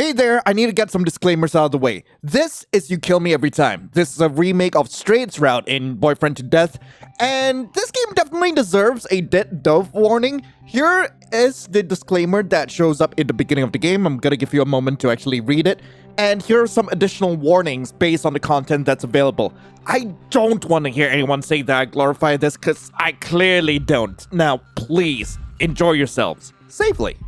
Hey there, I need to get some disclaimers out of the way. This is You Kill Me Every Time. This is a remake of STRADE'S route in Boyfriend to Death, and this game definitely deserves a dead dove warning. Here is the disclaimer that shows up in the beginning of the game. I'm gonna give you a moment to actually read it. And here are some additional warnings based on the content that's available. I don't want to hear anyone say that I glorify this, because I clearly don't. Now, please, enjoy yourselves safely.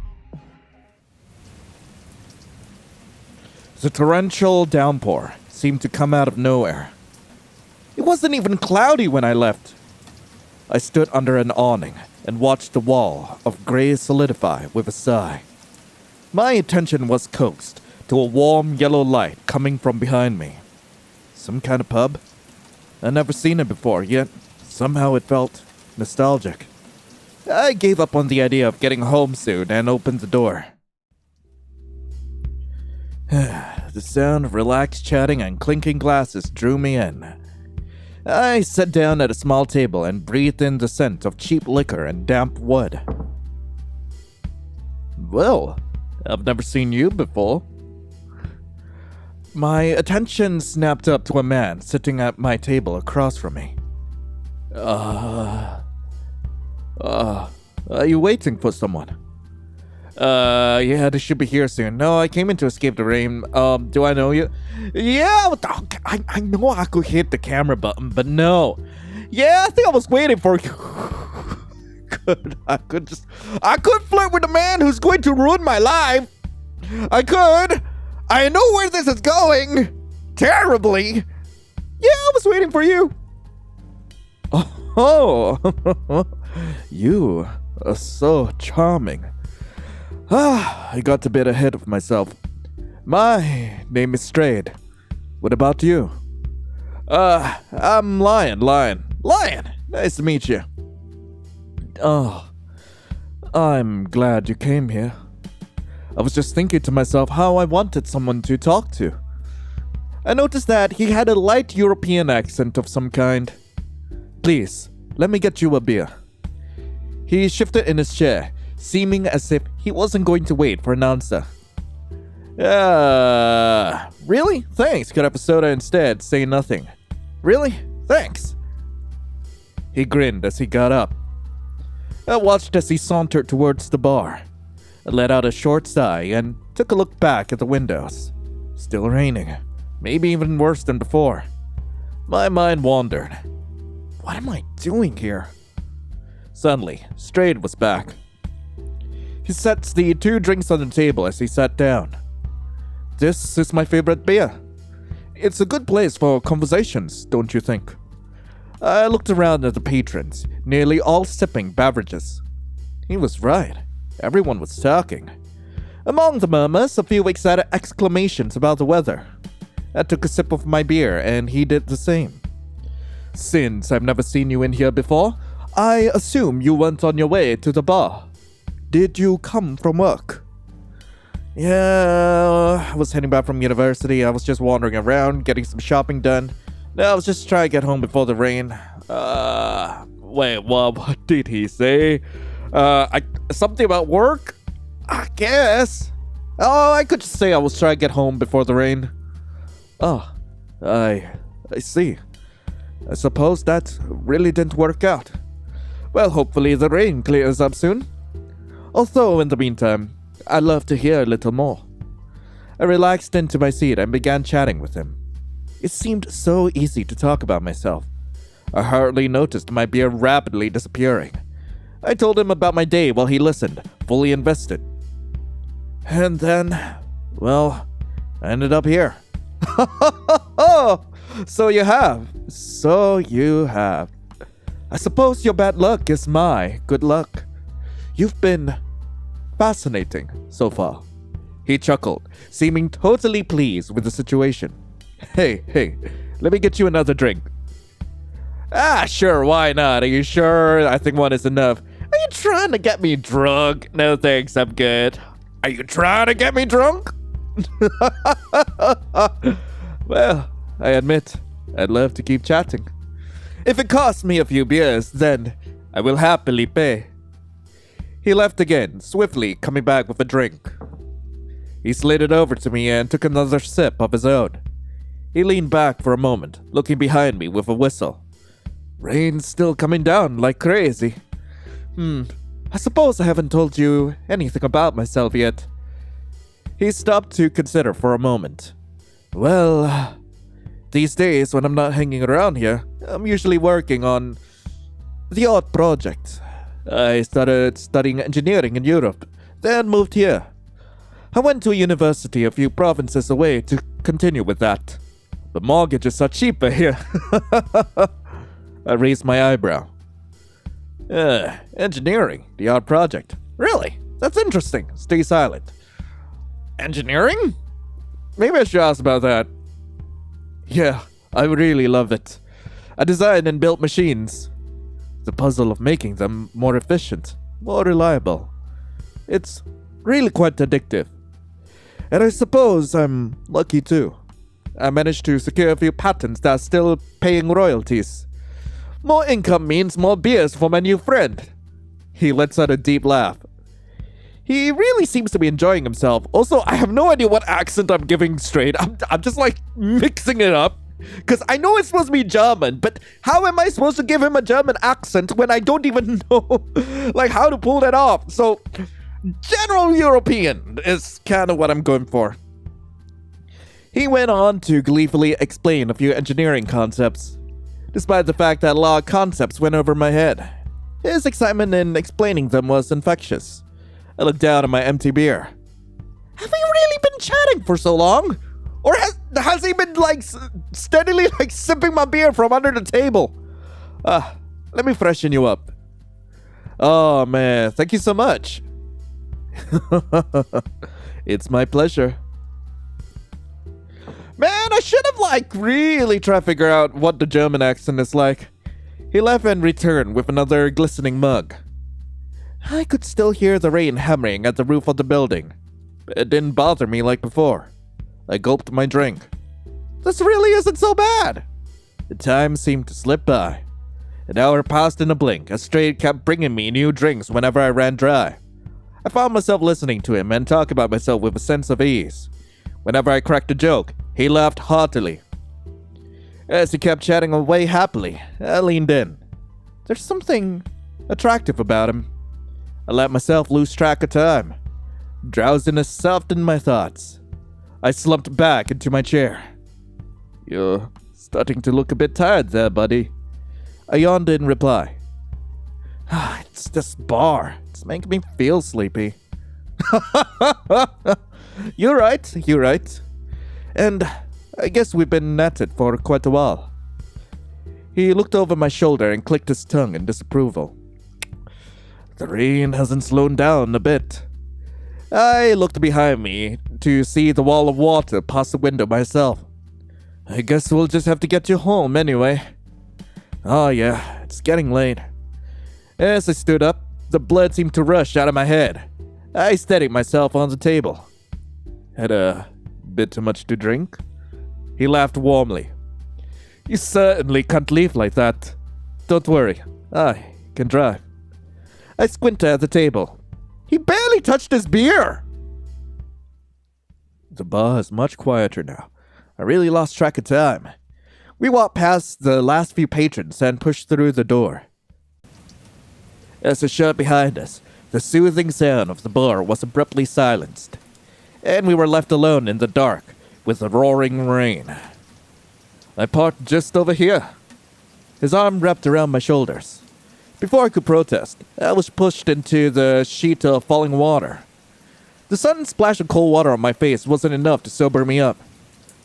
The torrential downpour seemed to come out of nowhere. It wasn't even cloudy when I left. I stood under an awning and watched the wall of gray solidify with a sigh. My attention was coaxed to a warm yellow light coming from behind me. Some kind of pub? I'd never seen it before, yet somehow it felt nostalgic. I gave up on the idea of getting home soon and opened the door. The sound of relaxed chatting and clinking glasses drew me in. I sat down at a small table and breathed in the scent of cheap liquor and damp wood. Well, I've never seen you before. My attention snapped up to a man sitting at my table across from me. Are you waiting for someone? Yeah, they should be here soon. No, I came in to escape the rain. Do I know you? Yeah, I know I could hit the camera button, but no. Yeah, I think I was waiting for you. I could flirt with a man who's going to ruin my life. I could. I know where this is going. Terribly. Yeah, I was waiting for you. Oh, you are so charming. I got a bit ahead of myself. My name is Strade. What about you? I'm Lion. Nice to meet you. Oh, I'm glad you came here. I was just thinking to myself how I wanted someone to talk to. I noticed that he had a light European accent of some kind. Please, let me get you a beer. He shifted in his chair, seeming as if he wasn't going to wait for an answer. Really? Thanks. Could have a soda instead. Say nothing. Really? Thanks. He grinned as he got up. I watched as he sauntered towards the bar. I let out a short sigh and took a look back at the windows. Still raining. Maybe even worse than before. My mind wandered. What am I doing here? Suddenly, Strade was back. He set the 2 drinks on the table as he sat down. This is my favorite beer. It's a good place for conversations, don't you think? I looked around at the patrons, nearly all sipping beverages. He was right. Everyone was talking. Among the murmurs, a few excited exclamations about the weather. I took a sip of my beer, and he did the same. Since I've never seen you in here before, I assume you went on your way to the bar. Did you come from work? Yeah, I was heading back from university. I was just wandering around, getting some shopping done. I was just trying to get home before the rain. Wait, what did he say? Something about work? I guess. Oh, I could just say I was trying to get home before the rain. Oh, I see. I suppose that really didn't work out. Well, hopefully the rain clears up soon. Although, in the meantime, I'd love to hear a little more. I relaxed into my seat and began chatting with him. It seemed so easy to talk about myself. I hardly noticed my beer rapidly disappearing. I told him about my day while he listened, fully invested. And then, well, I ended up here. So you have. I suppose your bad luck is my good luck. You've been fascinating so far. He chuckled, seeming totally pleased with the situation. Hey, let me get you another drink. Sure, why not? Are you sure? I think one is enough. Are you trying to get me drunk? No thanks, I'm good. Are you trying to get me drunk? Well, I admit, I'd love to keep chatting. If it costs me a few beers, then I will happily pay. He left again, swiftly coming back with a drink. He slid it over to me and took another sip of his own. He leaned back for a moment, looking behind me with a whistle. Rain's still coming down like crazy. I suppose I haven't told you anything about myself yet. He stopped to consider for a moment. Well, these days when I'm not hanging around here, I'm usually working on the odd project. I started studying engineering in Europe, then moved here. I went to a university a few provinces away to continue with that. The mortgages are cheaper here. I raised my eyebrow. Engineering, the odd project. Really? That's interesting. Stay silent. Engineering? Maybe I should ask about that. Yeah, I really love it. I designed and built machines. The puzzle of making them more efficient, more reliable. It's really quite addictive. And I suppose I'm lucky too. I managed to secure a few patents that are still paying royalties. More income means more beers for my new friend. He lets out a deep laugh. He really seems to be enjoying himself. Also, I have no idea what accent I'm giving straight. I'm just like mixing it up. Because I know it's supposed to be German, but how am I supposed to give him a German accent when I don't even know like how to pull that off? So, general European is kind of what I'm going for. He went on to gleefully explain a few engineering concepts, despite the fact that a lot of concepts went over my head. His excitement in explaining them was infectious. I looked down at my empty beer. Have we really been chatting for so long? Or has he been steadily sipping my beer from under the table? Let me freshen you up. Oh man, thank you so much. It's my pleasure. Man, I should have really tried to figure out what the German accent is like. He left and returned with another glistening mug. I could still hear the rain hammering at the roof of the building. It didn't bother me like before. I gulped my drink. This really isn't so bad. The time seemed to slip by. An hour passed in a blink as Strade kept bringing me new drinks whenever I ran dry. I found myself listening to him and talk about myself with a sense of ease. Whenever I cracked a joke, he laughed heartily. As he kept chatting away happily, I leaned in. There's something attractive about him. I let myself lose track of time. Drowsiness softened my thoughts. I slumped back into my chair. You're starting to look a bit tired there, buddy. I yawned in reply. It's this bar. It's making me feel sleepy. You're right. And I guess we've been at it for quite a while. He looked over my shoulder and clicked his tongue in disapproval. The rain hasn't slowed down a bit. I looked behind me to see the wall of water past the window myself. I guess we'll just have to get you home anyway. Oh yeah, it's getting late. As I stood up, the blood seemed to rush out of my head. I steadied myself on the table. Had a bit too much to drink? He laughed warmly. You certainly can't leave like that. Don't worry, I can drive. I squinted at the table. He barely touched his beer! The bar is much quieter now. I really lost track of time. We walked past the last few patrons and pushed through the door. As it shut behind us, the soothing sound of the bar was abruptly silenced, and we were left alone in the dark with the roaring rain. I parked just over here. His arm wrapped around my shoulders. Before I could protest, I was pushed into the sheet of falling water. The sudden splash of cold water on my face wasn't enough to sober me up.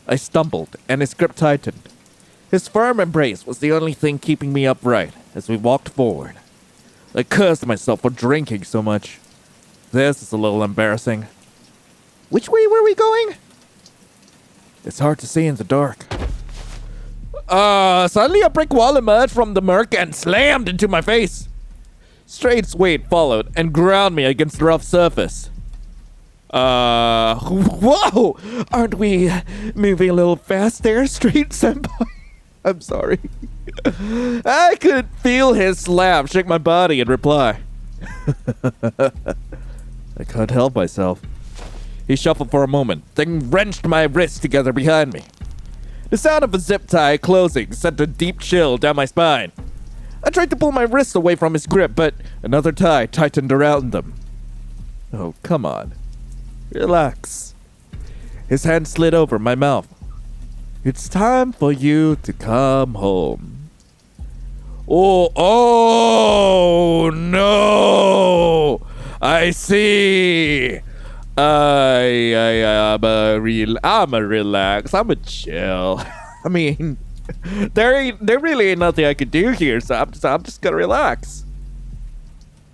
I stumbled, and his grip tightened. His firm embrace was the only thing keeping me upright as we walked forward. I cursed myself for drinking so much. This is a little embarrassing. Which way were we going? It's hard to see in the dark. Suddenly a brick wall emerged from the murk and slammed into my face. Strade's weight followed and ground me against the rough surface. Whoa! Aren't we moving a little fast there, Strade senpai? I'm sorry. I could feel his laugh shake my body in reply. I can't help myself. He shuffled for a moment, then wrenched my wrists together behind me. The sound of a zip tie closing sent a deep chill down my spine. I tried to pull my wrists away from his grip, but another tie tightened around them. Oh, come on. Relax. His hand slid over my mouth. It's time for you to come home. Oh no! I see. I'm a relax. I'm a chill. I mean, there really ain't nothing I can do here, so I'm just gonna relax.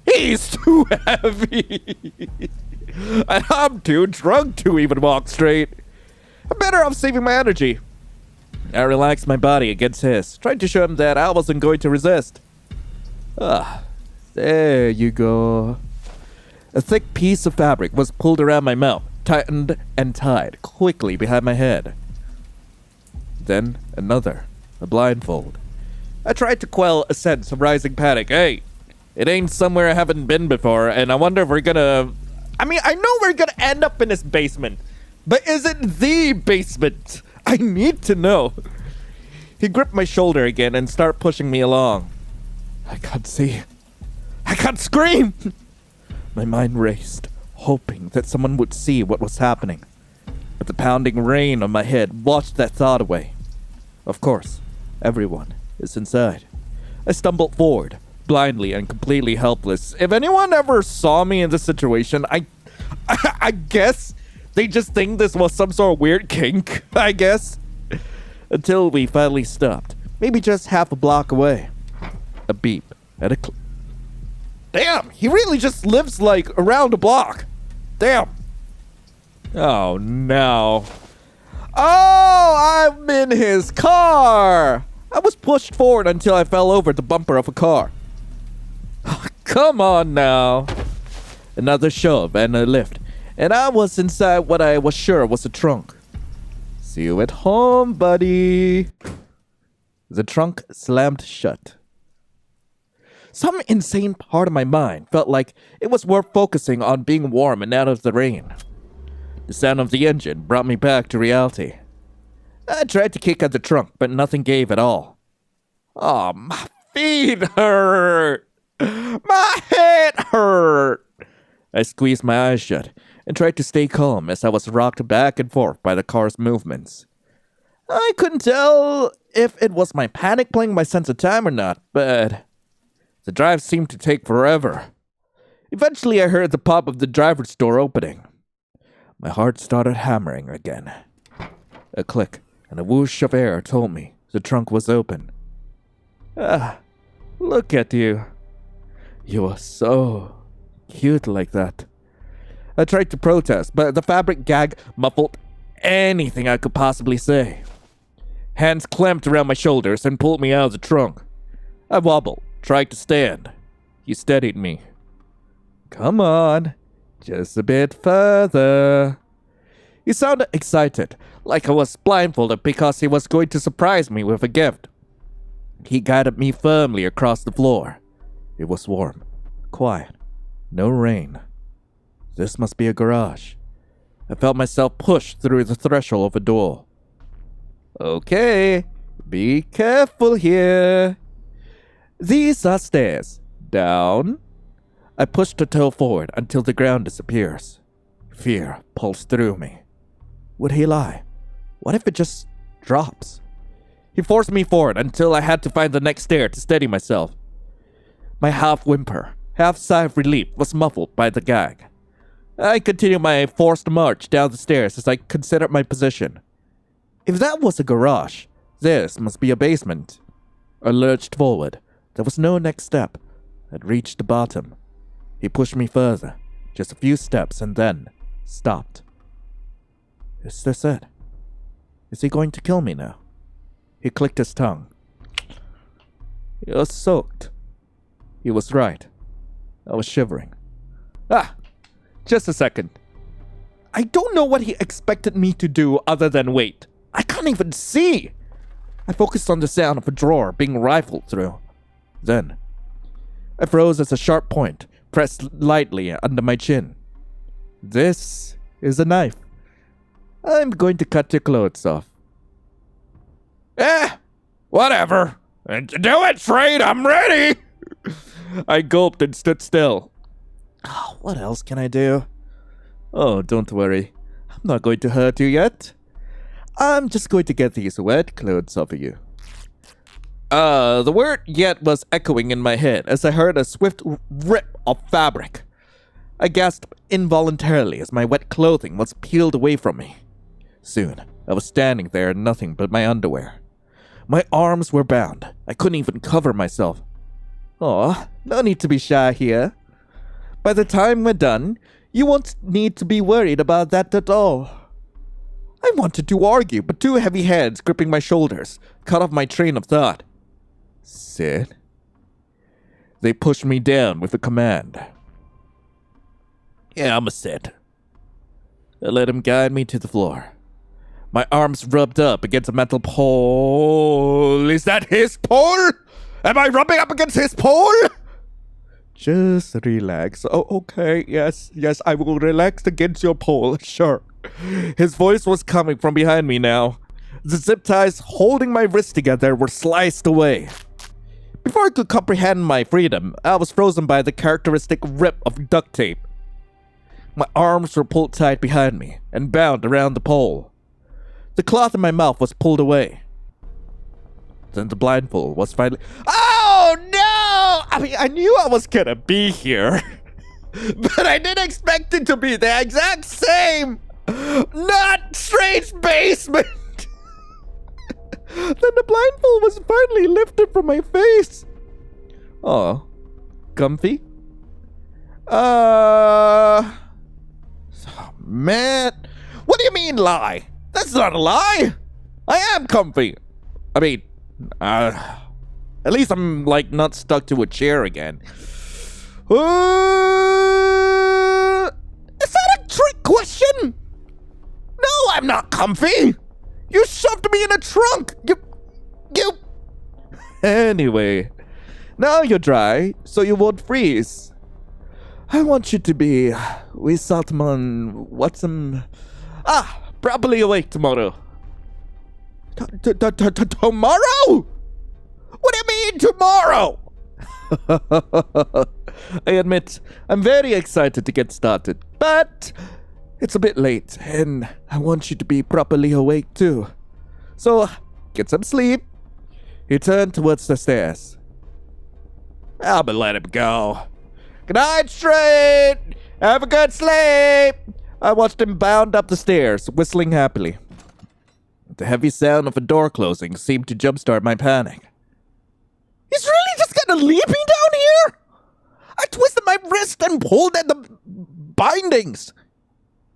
He's too heavy. And I'm too drunk to even walk straight. I'm better off saving my energy. I relaxed my body against his, trying to show him that I wasn't going to resist. There you go. A thick piece of fabric was pulled around my mouth, tightened and tied quickly behind my head. Then another, a blindfold. I tried to quell a sense of rising panic. Hey, it ain't somewhere I haven't been before, and I wonder if we're gonna... I know we're gonna end up in this basement, but is it the basement? I need to know. He gripped my shoulder again and started pushing me along. I can't see. I can't scream! My mind raced, hoping that someone would see what was happening. But the pounding rain on my head washed that thought away. Of course, everyone is inside. I stumbled forward, blindly and completely helpless. If anyone ever saw me in this situation, I guess they just think this was some sort of weird kink, I guess. Until we finally stopped, maybe just half a block away. A beep and a click. Damn, he really just lives like around the block. Damn. Oh no. Oh, I'm in his car. I was pushed forward until I fell over the bumper of a car. Oh, come on now. Another shove and a lift, and I was inside what I was sure was a trunk. See you at home, buddy. The trunk slammed shut. Some insane part of my mind felt like it was worth focusing on being warm and out of the rain. The sound of the engine brought me back to reality. I tried to kick at the trunk, but nothing gave at all. Oh, my feet hurt! My head hurt! I squeezed my eyes shut and tried to stay calm as I was rocked back and forth by the car's movements. I couldn't tell if it was my panic playing my sense of time or not, but... the drive seemed to take forever. Eventually, I heard the pop of the driver's door opening. My heart started hammering again. A click and a whoosh of air told me the trunk was open. Look at you. You are so cute like that. I tried to protest, but the fabric gag muffled anything I could possibly say. Hands clamped around my shoulders and pulled me out of the trunk. I wobbled. Tried to stand. He steadied me. Come on, just a bit further. He sounded excited, like I was blindfolded because he was going to surprise me with a gift. He guided me firmly across the floor. It was warm, quiet, no rain. This must be a garage. I felt myself pushed through the threshold of a door. Okay, be careful here. These are stairs. Down. I pushed a toe forward until the ground disappears. Fear pulsed through me. Would he lie? What if it just drops? He forced me forward until I had to find the next stair to steady myself. My half whimper, half sigh of relief was muffled by the gag. I continued my forced march down the stairs as I considered my position. If that was a garage, this must be a basement. I lurched forward. There was no next step. I'd reached the bottom. He pushed me further, just a few steps, and then stopped. Is this it? Is he going to kill me now? He clicked his tongue. You're soaked. He was right. I was shivering. Just a second. I don't know what he expected me to do other than wait. I can't even see. I focused on the sound of a drawer being rifled through. Then, I froze as a sharp point pressed lightly under my chin. This is a knife. I'm going to cut your clothes off. Whatever. Do it, Straight, I'm ready! I gulped and stood still. Oh, what else can I do? Oh, don't worry. I'm not going to hurt you yet. I'm just going to get these wet clothes off of you. The word yet was echoing in my head as I heard a swift rip of fabric. I gasped involuntarily as my wet clothing was peeled away from me. Soon, I was standing there in nothing but my underwear. My arms were bound. I couldn't even cover myself. Aw, no need to be shy here. By the time we're done, you won't need to be worried about that at all. I wanted to argue, but two heavy hands gripping my shoulders cut off my train of thought. Sit. They pushed me down with a command. Yeah, I'ma sit. I let him guide me to the floor. My arms rubbed up against a metal pole. Is that his pole? Am I rubbing up against his pole? Just relax. Oh, okay. Yes, I will relax against your pole. Sure. His voice was coming from behind me now. The zip ties holding my wrists together were sliced away. Before I could comprehend my freedom, I was frozen by the characteristic rip of duct tape. My arms were pulled tight behind me and bound around the pole. The cloth in my mouth was pulled away. Then the blindfold was finally... Oh, no! I mean, I knew I was gonna be here. But I didn't expect it to be the exact same! Not Straight's basement! Then the blindfold was finally lifted from my face. Oh. Comfy? Man. What do you mean lie? That's not a lie. I am comfy. I mean, at least I'm, like, not stuck to a chair again. Is that a trick question? No, I'm not comfy. You shoved me in a trunk. You. Anyway, now you're dry, so you won't freeze. I want you to be properly awake tomorrow. Tomorrow? What do you mean tomorrow? I admit, I'm very excited to get started, but it's a bit late, and I want you to be properly awake too. So, get some sleep. He turned towards the stairs. I'll let him go. Good night, Straight. Have a good sleep. I watched him bound up the stairs, whistling happily. The heavy sound of a door closing seemed to jumpstart my panic. He's really just gonna leave me down here? I twisted my wrist and pulled at the bindings.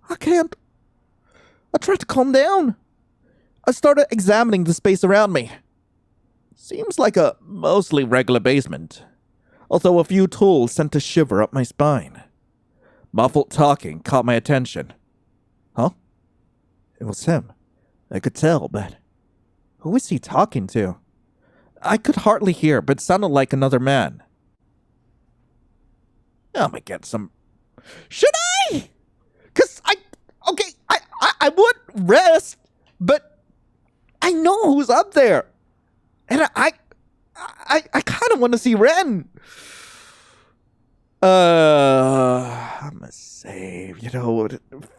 I can't. I tried to calm down. I started examining the space around me. Seems like a mostly regular basement, although a few tools sent a shiver up my spine. Muffled talking caught my attention. Huh? It was him. I could tell, but who was he talking to? I could hardly hear, but it sounded like another man. I'm gonna get some... Should I? Cause I would rest, but I know who's up there. And I kind of want to see Ren. I'm gonna save,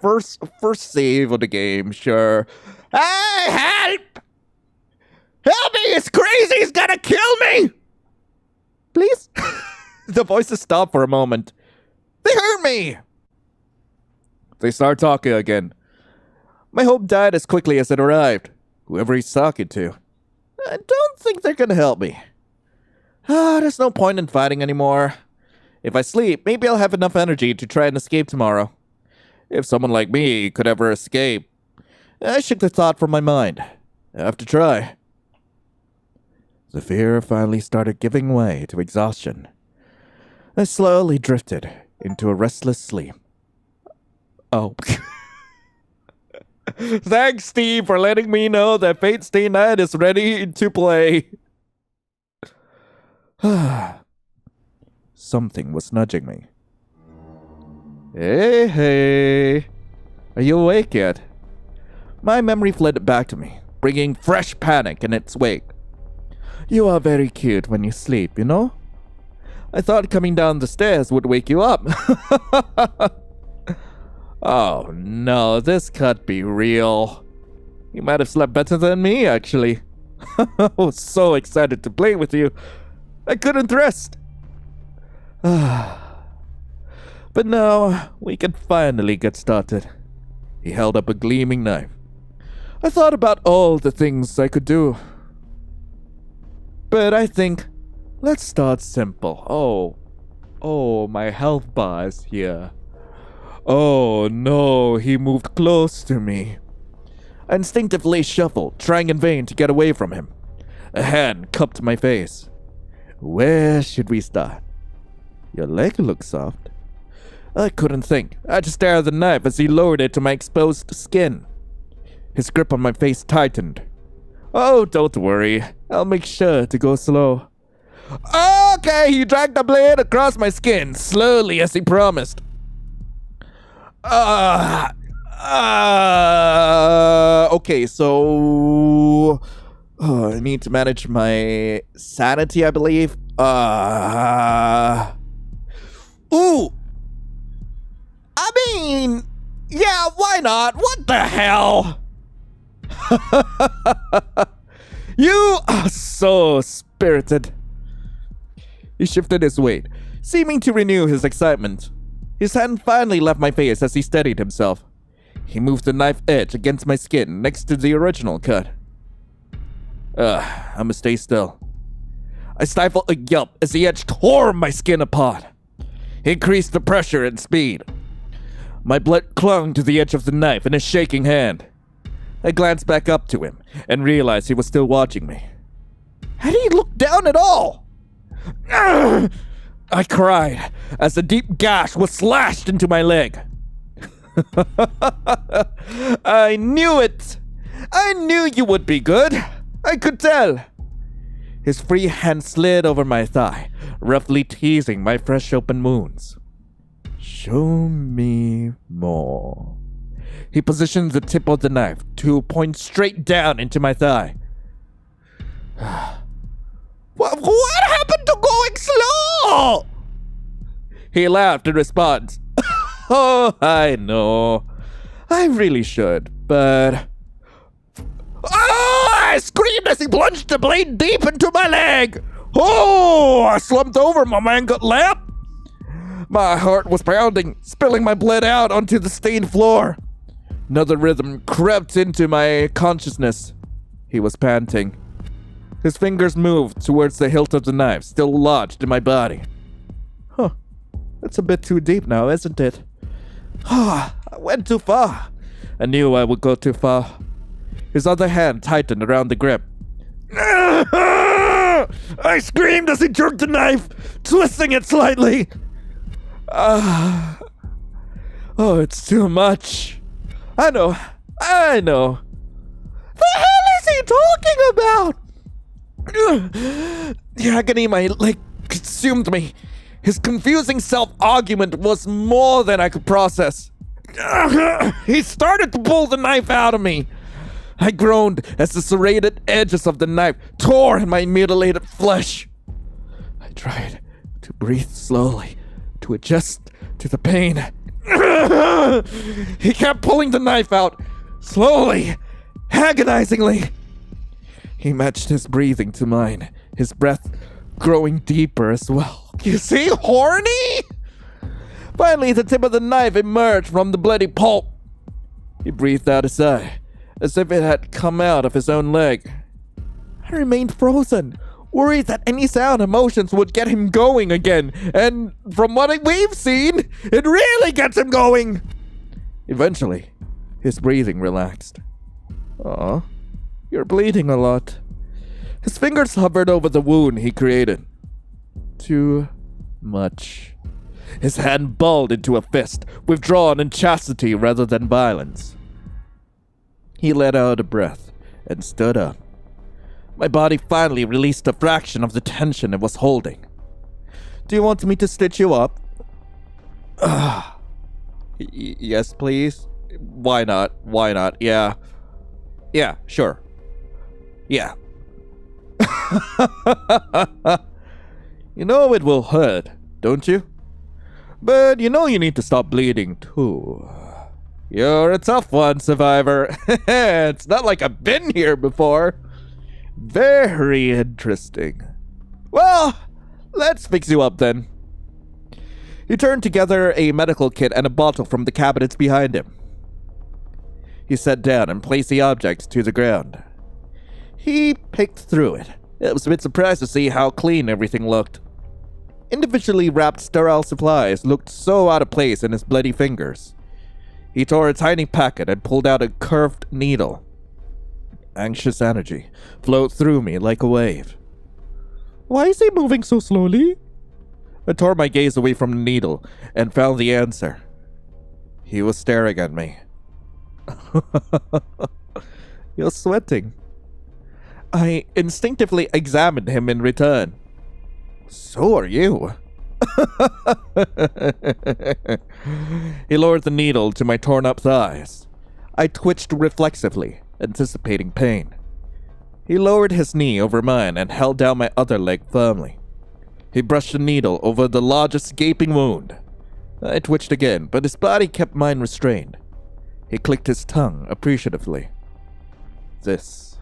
first save of the game, sure. Hey, help! Help me! It's crazy! He's gonna kill me! Please? The voices stopped for a moment. They heard me! They start talking again. My hope died as quickly as it arrived. Whoever he's talking to. I don't think they're gonna help me. There's no point in fighting anymore. If I sleep, maybe I'll have enough energy to try and escape tomorrow. If someone like me could ever escape. I shook the thought from my mind. I have to try. The fear finally started giving way to exhaustion. I slowly drifted into a restless sleep. Oh. Thanks, Steve, for letting me know that Fate Stay Night is ready to play. Something was nudging me. Hey. I Are you awake yet? My memory fled back to me, bringing fresh panic in its wake. You are very cute when you sleep, you know? I thought coming down the stairs would wake you up. Oh no, this can't be real. You might have slept better than me, actually. I was so excited to play with you. I couldn't rest. But now we can finally get started. He held up a gleaming knife. I thought about all the things I could do. But I think, let's start simple. Oh, my health bar is here. Oh no, he moved close to me. I instinctively shuffled, trying in vain to get away from him. A hand cupped my face. Where should we start? Your leg looks soft. I couldn't think. I just stared at the knife as he lowered it to my exposed skin. His grip on my face tightened. Oh, don't worry. I'll make sure to go slow. Okay, he dragged the blade across my skin, slowly as he promised. Okay, so... I need to manage my sanity, I believe. Ooh! I mean... Yeah, why not? What the hell? You are so spirited. He shifted his weight, seeming to renew his excitement. His hand finally left my face as he steadied himself. He moved the knife edge against my skin next to the original cut. I'ma stay still. I stifled a yelp as the edge tore my skin apart. He increased the pressure and speed. My blood clung to the edge of the knife in a shaking hand. I glanced back up to him and realized he was still watching me. Had he looked down at all? I cried as a deep gash was slashed into my leg. I knew it! I knew you would be good! I could tell! His free hand slid over my thigh, roughly teasing my fresh open wounds. Show me more. He positioned the tip of the knife to point straight down into my thigh. What happened to going slow? He laughed in response. Oh, I know. I really should, but... Oh! I screamed as he plunged the blade deep into my leg. Oh! I slumped over my mangled lap. My heart was pounding, spilling my blood out onto the stained floor. Another rhythm crept into my consciousness. He was panting. His fingers moved towards the hilt of the knife, still lodged in my body. Huh. That's a bit too deep now, isn't it? I went too far. I knew I would go too far. His other hand tightened around the grip. I screamed as he jerked the knife, twisting it slightly. Oh, it's too much. I know. The hell is he talking about? The agony in my leg consumed me. His confusing self-argument was more than I could process. He started to pull the knife out of me. I groaned as the serrated edges of the knife tore in my mutilated flesh. I tried to breathe slowly, to adjust to the pain. He kept pulling the knife out, slowly, agonizingly. He matched his breathing to mine, his breath growing deeper as well. You see, horny? Finally, the tip of the knife emerged from the bloody pulp. He breathed out a sigh, as if it had come out of his own leg. I remained frozen, worried that any sound emotions would get him going again, and from what we've seen, it really gets him going. Eventually, his breathing relaxed. Aw, you're bleeding a lot. His fingers hovered over the wound he created. Too much. His hand balled into a fist, withdrawn in chastity rather than violence. He let out a breath and stood up. My body finally released a fraction of the tension it was holding. Do you want me to stitch you up? Yes, please. Why not? Why not? Yeah. Yeah, sure. Yeah. You know it will hurt, don't you? But you know you need to stop bleeding too. You're a tough one, survivor. It's not like I've been here before. Very interesting. Well, let's fix you up then. He turned together a medical kit and a bottle from the cabinets behind him. He sat down and placed the objects to the ground. He picked through it. I was a bit surprised to see how clean everything looked. Individually wrapped sterile supplies looked so out of place in his bloody fingers. He tore a tiny packet and pulled out a curved needle. Anxious energy flowed through me like a wave. Why is he moving so slowly? I tore my gaze away from the needle and found the answer. He was staring at me. You're sweating. I instinctively examined him in return. So are you. He lowered the needle to my torn up thighs. I twitched reflexively, anticipating pain. He lowered his knee over mine and held down my other leg firmly. He brushed the needle over the largest gaping wound. I twitched again, but his body kept mine restrained. He clicked his tongue appreciatively. This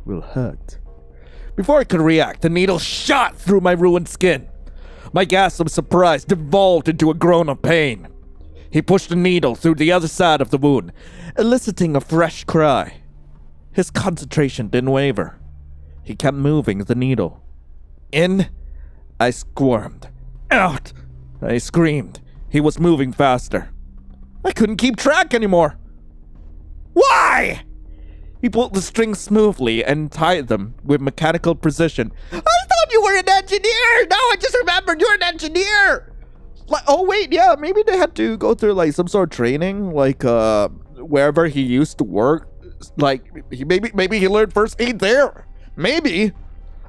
will hurt. Before I could react, the needle shot through my ruined skin. My gasp of surprise devolved into a groan of pain. He pushed the needle through the other side of the wound, eliciting a fresh cry. His concentration didn't waver. He kept moving the needle. In, I squirmed. Out, I screamed. He was moving faster. I couldn't keep track anymore. Why? He pulled the strings smoothly and tied them with mechanical precision. I thought you were an engineer! Now I just remembered you're an engineer! Like, oh wait, yeah, maybe they had to go through like some sort of training, like wherever he used to work. Like maybe he learned first aid there. Maybe.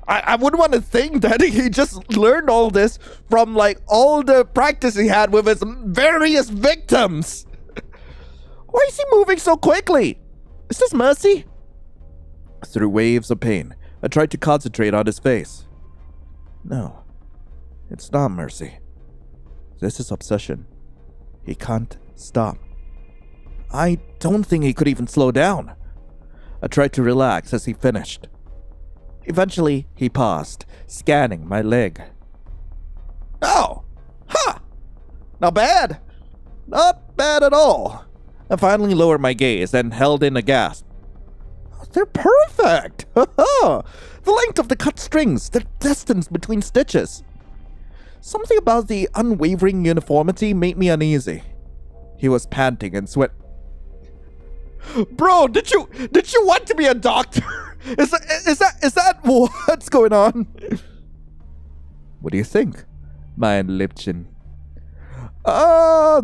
I wouldn't want to think that he just learned all this from like all the practice he had with his various victims. Why is he moving so quickly? Is this mercy? Through waves of pain, I tried to concentrate on his face. No, it's not mercy. This is obsession. He can't stop. I don't think he could even slow down. I tried to relax as he finished. Eventually, he paused, scanning my leg. Oh! Ha! Not bad! Not bad at all. I finally lowered my gaze and held in a gasp. They're perfect! The length of the cut strings, the distance between stitches. Something about the unwavering uniformity made me uneasy. He was panting and sweat. Bro, did you want to be a doctor? Is that what's going on? What do you think, mein Liebchen?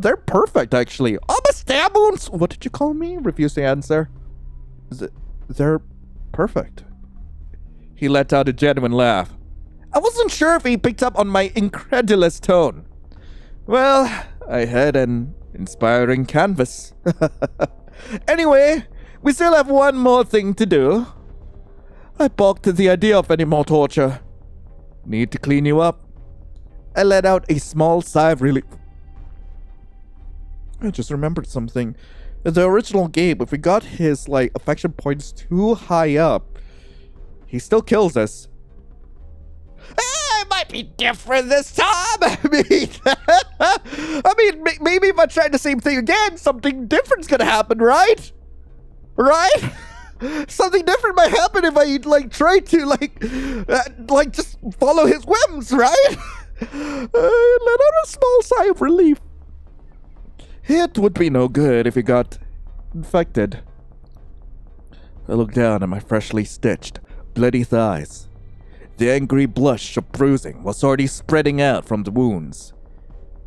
They're perfect, actually. Oh, my stab wounds! What did you call me? Refused to answer. They're perfect. He let out a genuine laugh. I wasn't sure if he picked up on my incredulous tone. Well, I had an inspiring canvas. Anyway, we still have one more thing to do. I balked at the idea of any more torture. Need to clean you up. I let out a small sigh of relief. I just remembered something. In the original game, if we got his, affection points too high up, he still kills us. It might be different this time! Maybe if I try the same thing again, something different's gonna happen, right? Right? Something different might happen if I, try to, just follow his whims, right? Let out a small sigh of relief. It would be no good if he got infected. I looked down at my freshly stitched, bloody thighs. The angry blush of bruising was already spreading out from the wounds.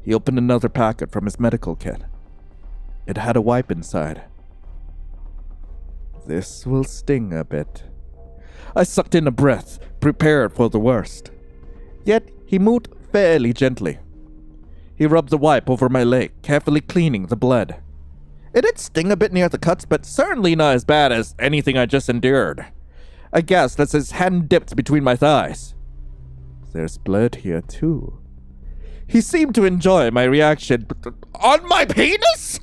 He opened another packet from his medical kit. It had a wipe inside. This will sting a bit. I sucked in a breath, prepared for the worst. Yet he moved fairly gently. He rubbed the wipe over my leg, carefully cleaning the blood. It did sting a bit near the cuts, but certainly not as bad as anything I just endured. I guessed as his hand dipped between my thighs. There's blood here too. He seemed to enjoy my reaction. On my penis?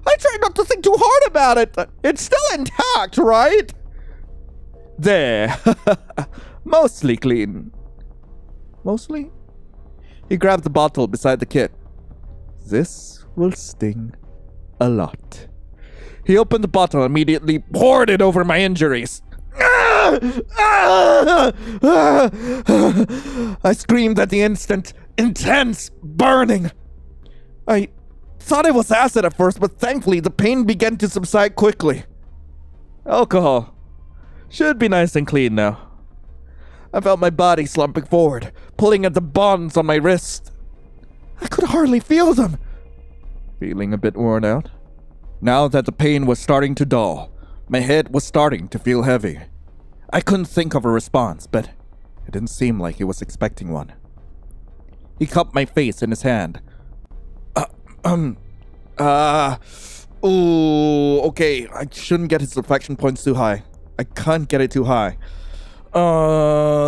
I tried not to think too hard about it. It's still intact, right? There. Mostly clean. Mostly? He grabbed the bottle beside the kit. This will sting a lot. He opened the bottle and immediately poured it over my injuries. I screamed at the instant. Intense burning. I thought it was acid at first, but thankfully the pain began to subside quickly. Alcohol. Should be nice and clean now. I felt my body slumping forward, pulling at the bonds on my wrist. I could hardly feel them. Feeling a bit worn out. Now that the pain was starting to dull, my head was starting to feel heavy. I couldn't think of a response, but it didn't seem like he was expecting one. He cupped my face in his hand. Ooh, okay, I shouldn't get his affection points too high. I can't get it too high.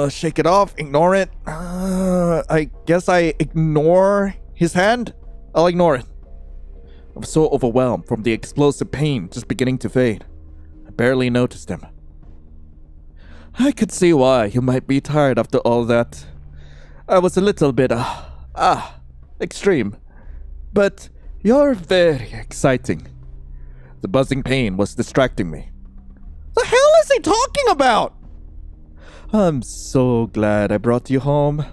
Shake it off, ignore it. I guess I ignore his hand? I'll ignore it. I was so overwhelmed from the explosive pain just beginning to fade. I barely noticed him. I could see why you might be tired after all that. I was a little bit, extreme. But you're very exciting. The buzzing pain was distracting me. The hell is he talking about? I'm so glad I brought you home.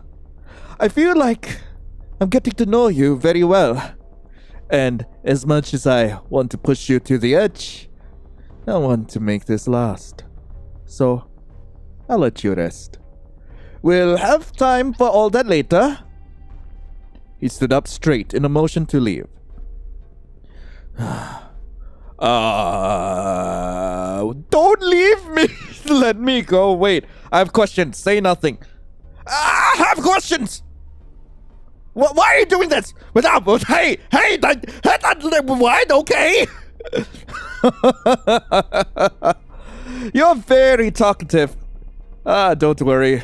I feel like I'm getting to know you very well. And as much as I want to push you to the edge, I want to make this last. So, I'll let you rest. We'll have time for all that later. He stood up straight in a motion to leave. Don't leave me! Let me go. Wait, I have questions. Say nothing. I have questions! Why are you doing this? Hey, what? Okay? You're very talkative. Don't worry.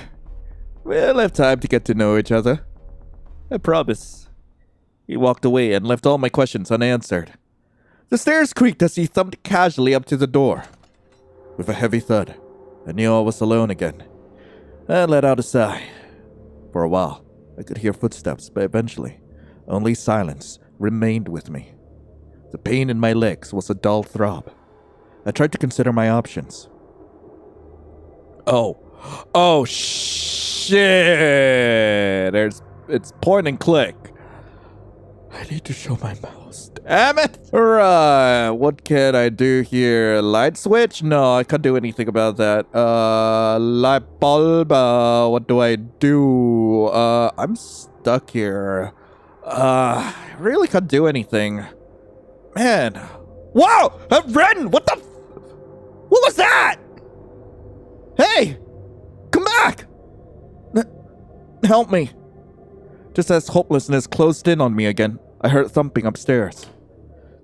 We'll have time to get to know each other. I promise. He walked away and left all my questions unanswered. The stairs creaked as he thumped casually up to the door. With a heavy thud, I knew I was alone again. I let out a sigh. For a while, I could hear footsteps, but eventually, only silence remained with me. The pain in my legs was a dull throb. I tried to consider my options. Oh shit! It's point and click. I need to show my mouse. Damn it! Right, what can I do here? Light switch? No, I can't do anything about that. Light bulb? What do I do? I'm stuck here. I really can't do anything. Man. Whoa! Ren! What the what was that? Hey! Come back! Help me. Just as hopelessness closed in on me again, I heard thumping upstairs.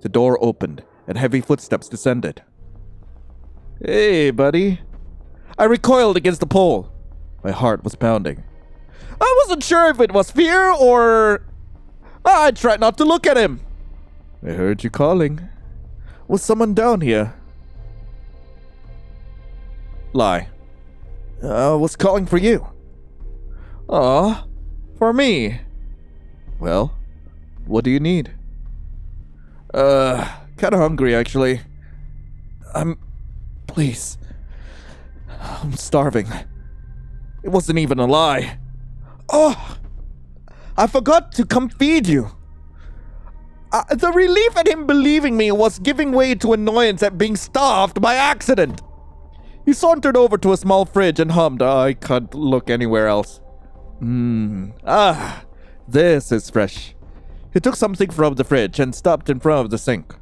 The door opened, and heavy footsteps descended. Hey, buddy. I recoiled against the pole. My heart was pounding. I wasn't sure if it was fear or... I tried not to look at him. I heard you calling. Was someone down here? Lie. I was calling for you. Aw, for me. Well, what do you need? Kinda hungry, actually. Please. I'm starving. It wasn't even a lie. Oh! I forgot to come feed you. The relief at him believing me was giving way to annoyance at being starved by accident. He sauntered over to a small fridge and hummed. I can't look anywhere else. This is fresh. He took something from the fridge and stopped in front of the sink.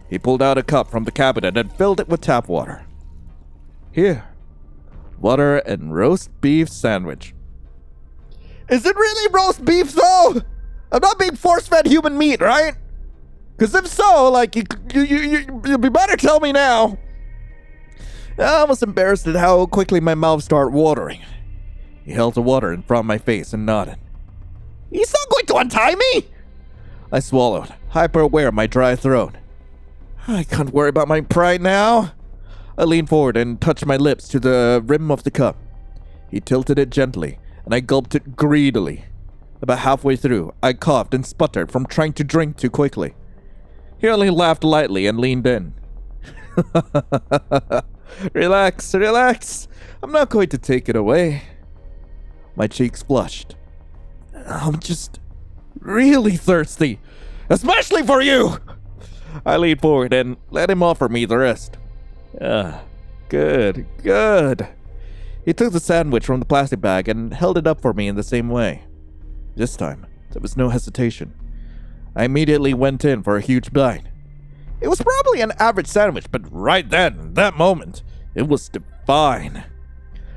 He pulled out a cup from the cabinet and filled it with tap water. Here. Water and roast beef sandwich. Is it really roast beef though? I'm not being force-fed human meat, right? Because if so, like, you better tell me now. I was embarrassed at how quickly my mouth started watering. He held the water in front of my face and nodded. He's not going to untie me? I swallowed, hyper-aware of my dry throat. I can't worry about my pride now. I leaned forward and touched my lips to the rim of the cup. He tilted it gently, and I gulped it greedily. About halfway through, I coughed and sputtered from trying to drink too quickly. He only laughed lightly and leaned in. Relax, relax. I'm not going to take it away. My cheeks flushed. I'm just really thirsty, especially for you. I leaned forward and let him offer me the rest. Good. He took the sandwich from the plastic bag and held it up for me in the same way. This time, there was no hesitation. I immediately went in for a huge bite. It was probably an average sandwich, but right then, that moment, it was divine.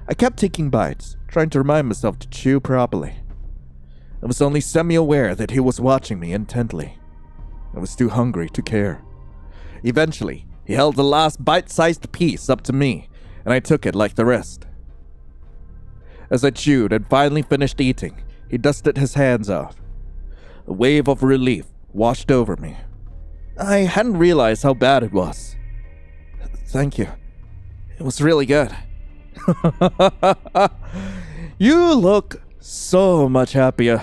I kept taking bites, trying to remind myself to chew properly. I was only semi-aware that he was watching me intently. I was too hungry to care. Eventually, he held the last bite-sized piece up to me, and I took it like the rest. As I chewed and finally finished eating, he dusted his hands off. A wave of relief washed over me. I hadn't realized how bad it was. Thank you. It was really good. You look so much happier.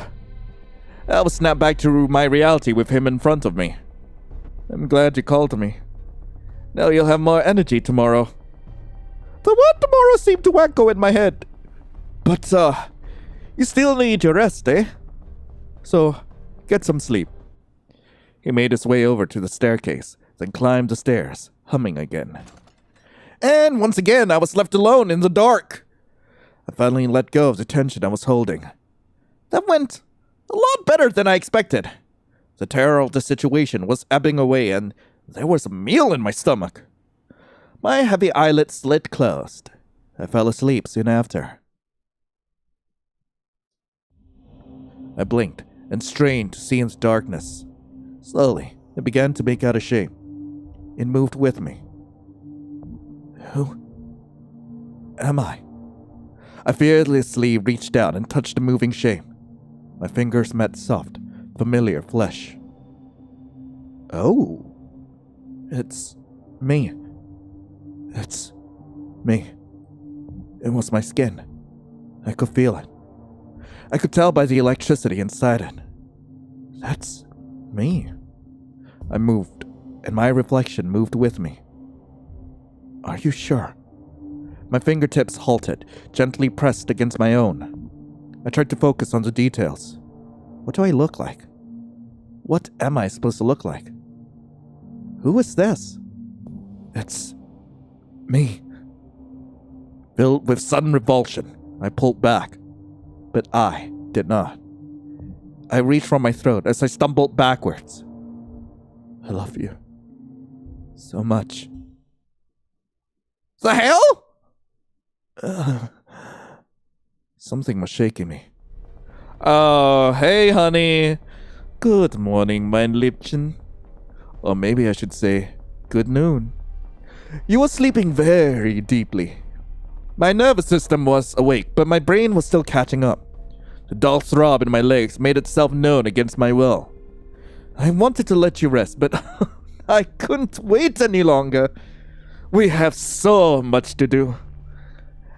I was snapped back to my reality with him in front of me. I'm glad you called me. Now you'll have more energy tomorrow. The word tomorrow seemed to echo in my head. But, you still need your rest, eh? So, get some sleep. He made his way over to the staircase, then climbed the stairs, humming again. And once again, I was left alone in the dark. I finally let go of the tension I was holding. That went a lot better than I expected. The terror of the situation was ebbing away, and there was a meal in my stomach. My heavy eyelids slid closed. I fell asleep soon after. I blinked and strained to see in the darkness. Slowly, it began to make out a shape. It moved with me. Who am I? I fearlessly reached out and touched the moving shape. My fingers met soft, familiar flesh. Oh, it's me. It's me. It was my skin. I could feel it. I could tell by the electricity inside it. That's me. I moved, and my reflection moved with me. Are you sure? My fingertips halted, gently pressed against my own. I tried to focus on the details. What do I look like? What am I supposed to look like? Who is this? It's me. Filled with sudden revulsion, I pulled back, but I did not. I reached for my throat as I stumbled backwards. I love you so much. The hell? Something was shaking me. Oh, hey, honey. Good morning, mein Liebchen. Or maybe I should say, good noon. You were sleeping very deeply. My nervous system was awake, but my brain was still catching up. The dull throb in my legs made itself known against my will. I wanted to let you rest, but I couldn't wait any longer. We have so much to do.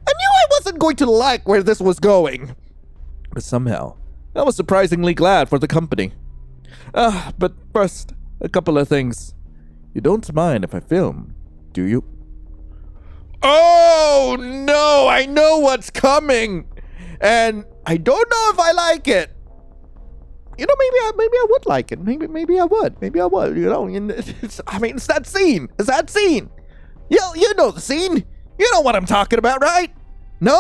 I knew I wasn't going to like where this was going. But somehow, I was surprisingly glad for the company. But first, a couple of things. You don't mind if I film, do you? Oh, no, I know what's coming. And I don't know if I like it. You know, maybe I would like it. Maybe I would. You know, it's that scene. It's that scene. You know the scene. You know what I'm talking about, right? No?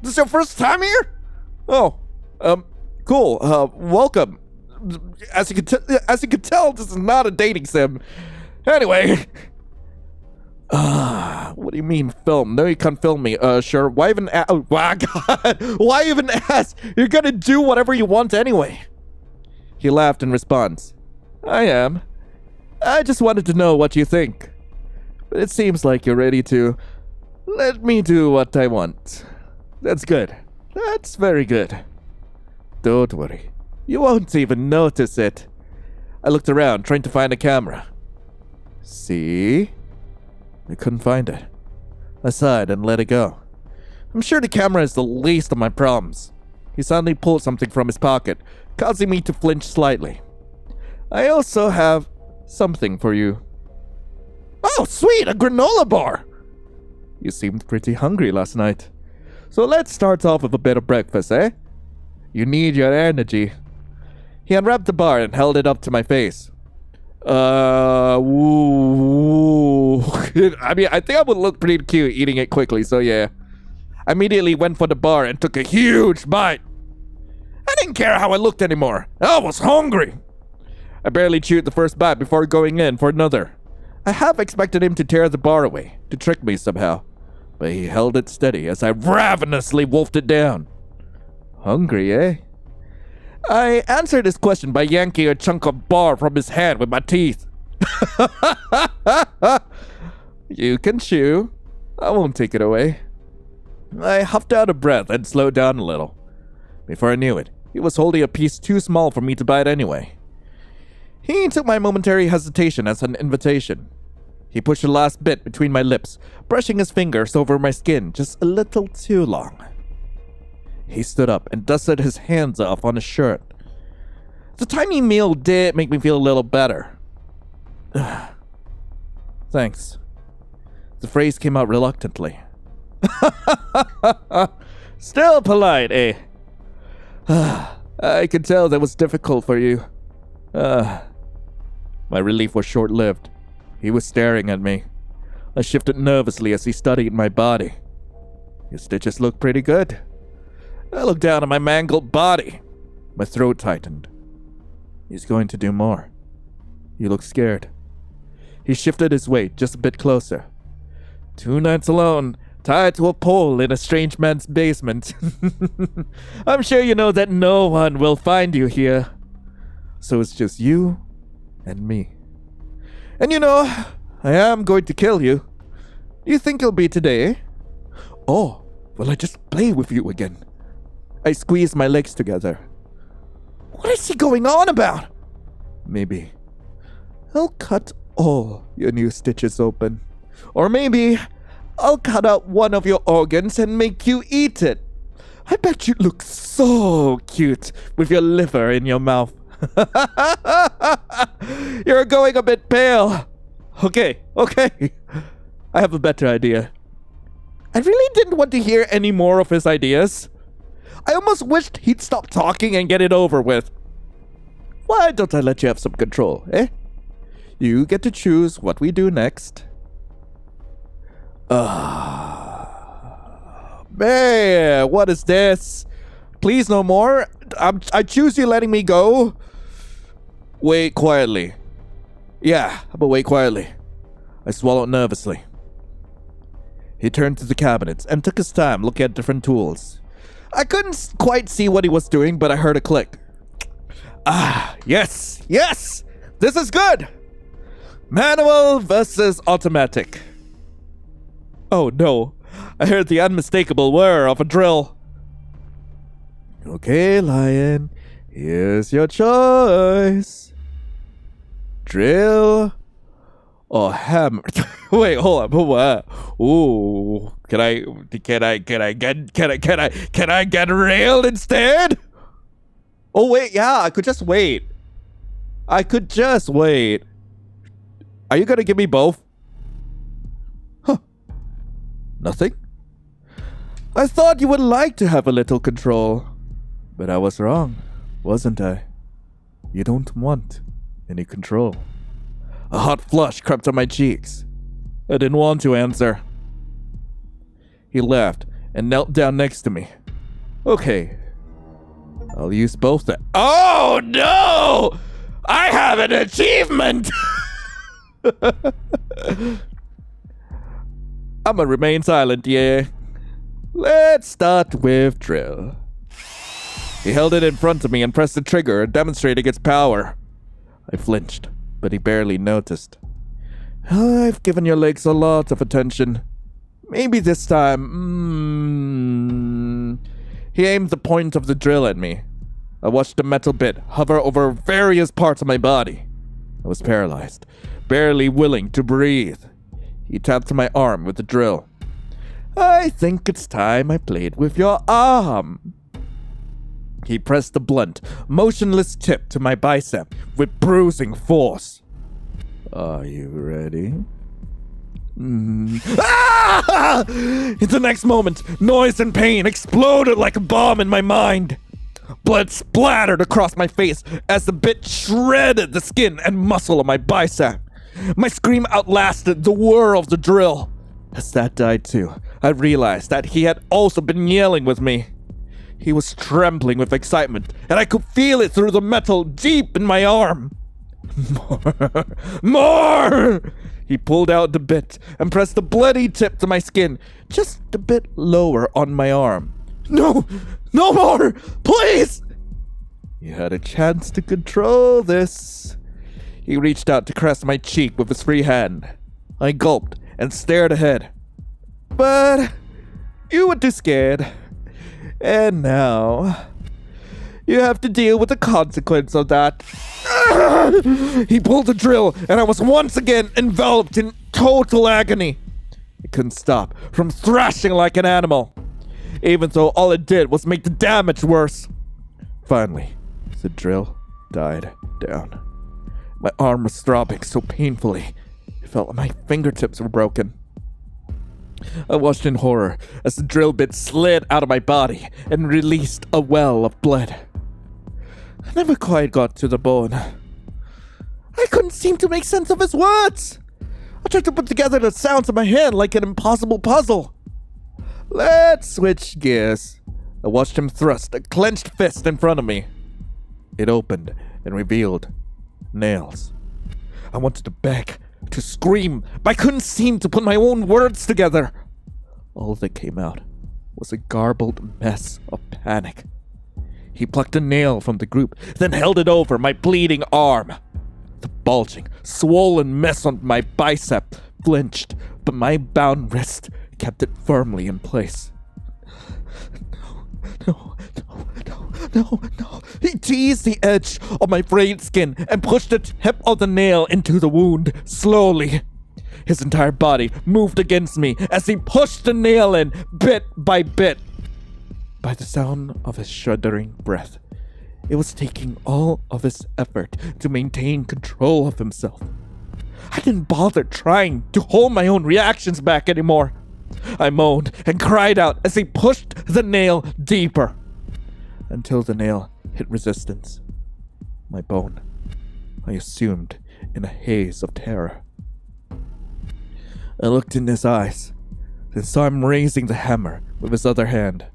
This is your first time here? Oh, cool. Welcome. As you can tell, this is not a dating sim. Anyway. What do you mean film? No, you can't film me. Sure. Why even ask? Oh, my God. Why even ask? You're gonna do whatever you want anyway. He laughed in response. I am. I just wanted to know what you think. But it seems like you're ready to let me do what I want. That's good. That's very good. Don't worry. You won't even notice it. I looked around, trying to find a camera. See? I couldn't find it. I sighed and let it go. I'm sure the camera is the least of my problems. He suddenly pulled something from his pocket, causing me to flinch slightly. I also have something for you. Oh, sweet! A granola bar! You seemed pretty hungry last night. So let's start off with a bit of breakfast, eh? You need your energy. He unwrapped the bar and held it up to my face. Woo. I mean, I think I would look pretty cute eating it quickly, so yeah. I immediately went for the bar and took a huge bite. I didn't care how I looked anymore. I was hungry. I barely chewed the first bite before going in for another. I half expected him to tear the bar away, to trick me somehow. But he held it steady as I ravenously wolfed it down. Hungry, eh? I answered his question by yanking a chunk of bar from his hand with my teeth. You can chew. I won't take it away. I huffed out a breath and slowed down a little. Before I knew it, he was holding a piece too small for me to bite anyway. He took my momentary hesitation as an invitation. He pushed the last bit between my lips, brushing his fingers over my skin just a little too long. He stood up and dusted his hands off on his shirt. The tiny meal did make me feel a little better. Thanks. The phrase came out reluctantly. Still polite, eh? I could tell that was difficult for you. My relief was short-lived. He was staring at me. I shifted nervously as he studied my body. Your stitches look pretty good. I looked down at my mangled body. My throat tightened. He's going to do more. You look scared. He shifted his weight just a bit closer. 2 nights alone, tied to a pole in a strange man's basement. I'm sure you know that no one will find you here. So it's just you and me. And you know, I am going to kill you. Do you think it'll be today? Or will I just play with you again? I squeezed my legs together. What is he going on about? Maybe I'll cut all your new stitches open. Or maybe I'll cut out one of your organs and make you eat it. I bet you look so cute with your liver in your mouth. You're going a bit pale. Okay. I have a better idea. I really didn't want to hear any more of his ideas. I almost wished he'd stop talking and get it over with. Why don't I let you have some control, eh? You get to choose what we do next. Man, what is this? Please no more. I choose you letting me go. Wait quietly. Yeah, but wait quietly. I swallowed nervously. He turned to the cabinets and took his time looking at different tools. I couldn't quite see what he was doing, but I heard a click. Yes! This is good! Manual versus automatic. Oh no, I heard the unmistakable whir of a drill. Okay, Lion, here's your choice. Drill or hammer? Wait, hold on. Ooh, can I get railed instead? Oh wait, yeah, I could just wait. Are you gonna give me both? Huh. Nothing? I thought you would like to have a little control. But I was wrong, wasn't I? You don't want any control. A hot flush crept on my cheeks. I didn't want to answer. He laughed and knelt down next to me. Okay, I'll use both then. Oh no! I have an achievement! I'ma remain silent, yeah. Let's start with drill. He held it in front of me and pressed the trigger, demonstrating its power. I flinched. but he barely noticed. I've given your legs a lot of attention. Maybe this time, He aimed the point of the drill at me. I watched the metal bit hover over various parts of my body. I was paralyzed, barely willing to breathe. He tapped my arm with the drill. I think it's time I played with your arm. He pressed the blunt, motionless tip to my bicep with bruising force. Are you ready? Ah! In the next moment, noise and pain exploded like a bomb in my mind. Blood splattered across my face as the bit shredded the skin and muscle of my bicep. My scream outlasted the whir of the drill. As that died too, I realized that he had also been yelling with me. He was trembling with excitement, and I could feel it through the metal deep in my arm. More! More! He pulled out the bit and pressed the bloody tip to my skin, just a bit lower on my arm. No! No more! Please! You had a chance to control this. He reached out to caress my cheek with his free hand. I gulped and stared ahead. But you were too scared. And now you have to deal with the consequence of that. He pulled the drill, and I was once again enveloped in total agony. I couldn't stop from thrashing like an animal, even though all it did was make the damage worse. Finally, the drill died down. My arm was throbbing so painfully, it felt like my fingertips were broken. I watched in horror as the drill bit slid out of my body and released a well of blood. I never quite got to the bone. I couldn't seem to make sense of his words. I tried to put together the sounds in my head like an impossible puzzle. Let's switch gears. I watched him thrust a clenched fist in front of me. It opened and revealed nails. I wanted to beg, to scream, but I couldn't seem to put my own words together. All that came out was a garbled mess of panic. He plucked a nail from the group, then held it over my bleeding arm. The bulging, swollen mess on my bicep flinched, but my bound wrist kept it firmly in place. No. He teased the edge of my frayed skin and pushed the tip of the nail into the wound, slowly. His entire body moved against me as he pushed the nail in, bit by bit. By the sound of his shuddering breath, it was taking all of his effort to maintain control of himself. I didn't bother trying to hold my own reactions back anymore. I moaned and cried out as he pushed the nail deeper, until the nail hit resistance. My bone, I assumed, in a haze of terror. I looked in his eyes, then saw him raising the hammer with his other hand.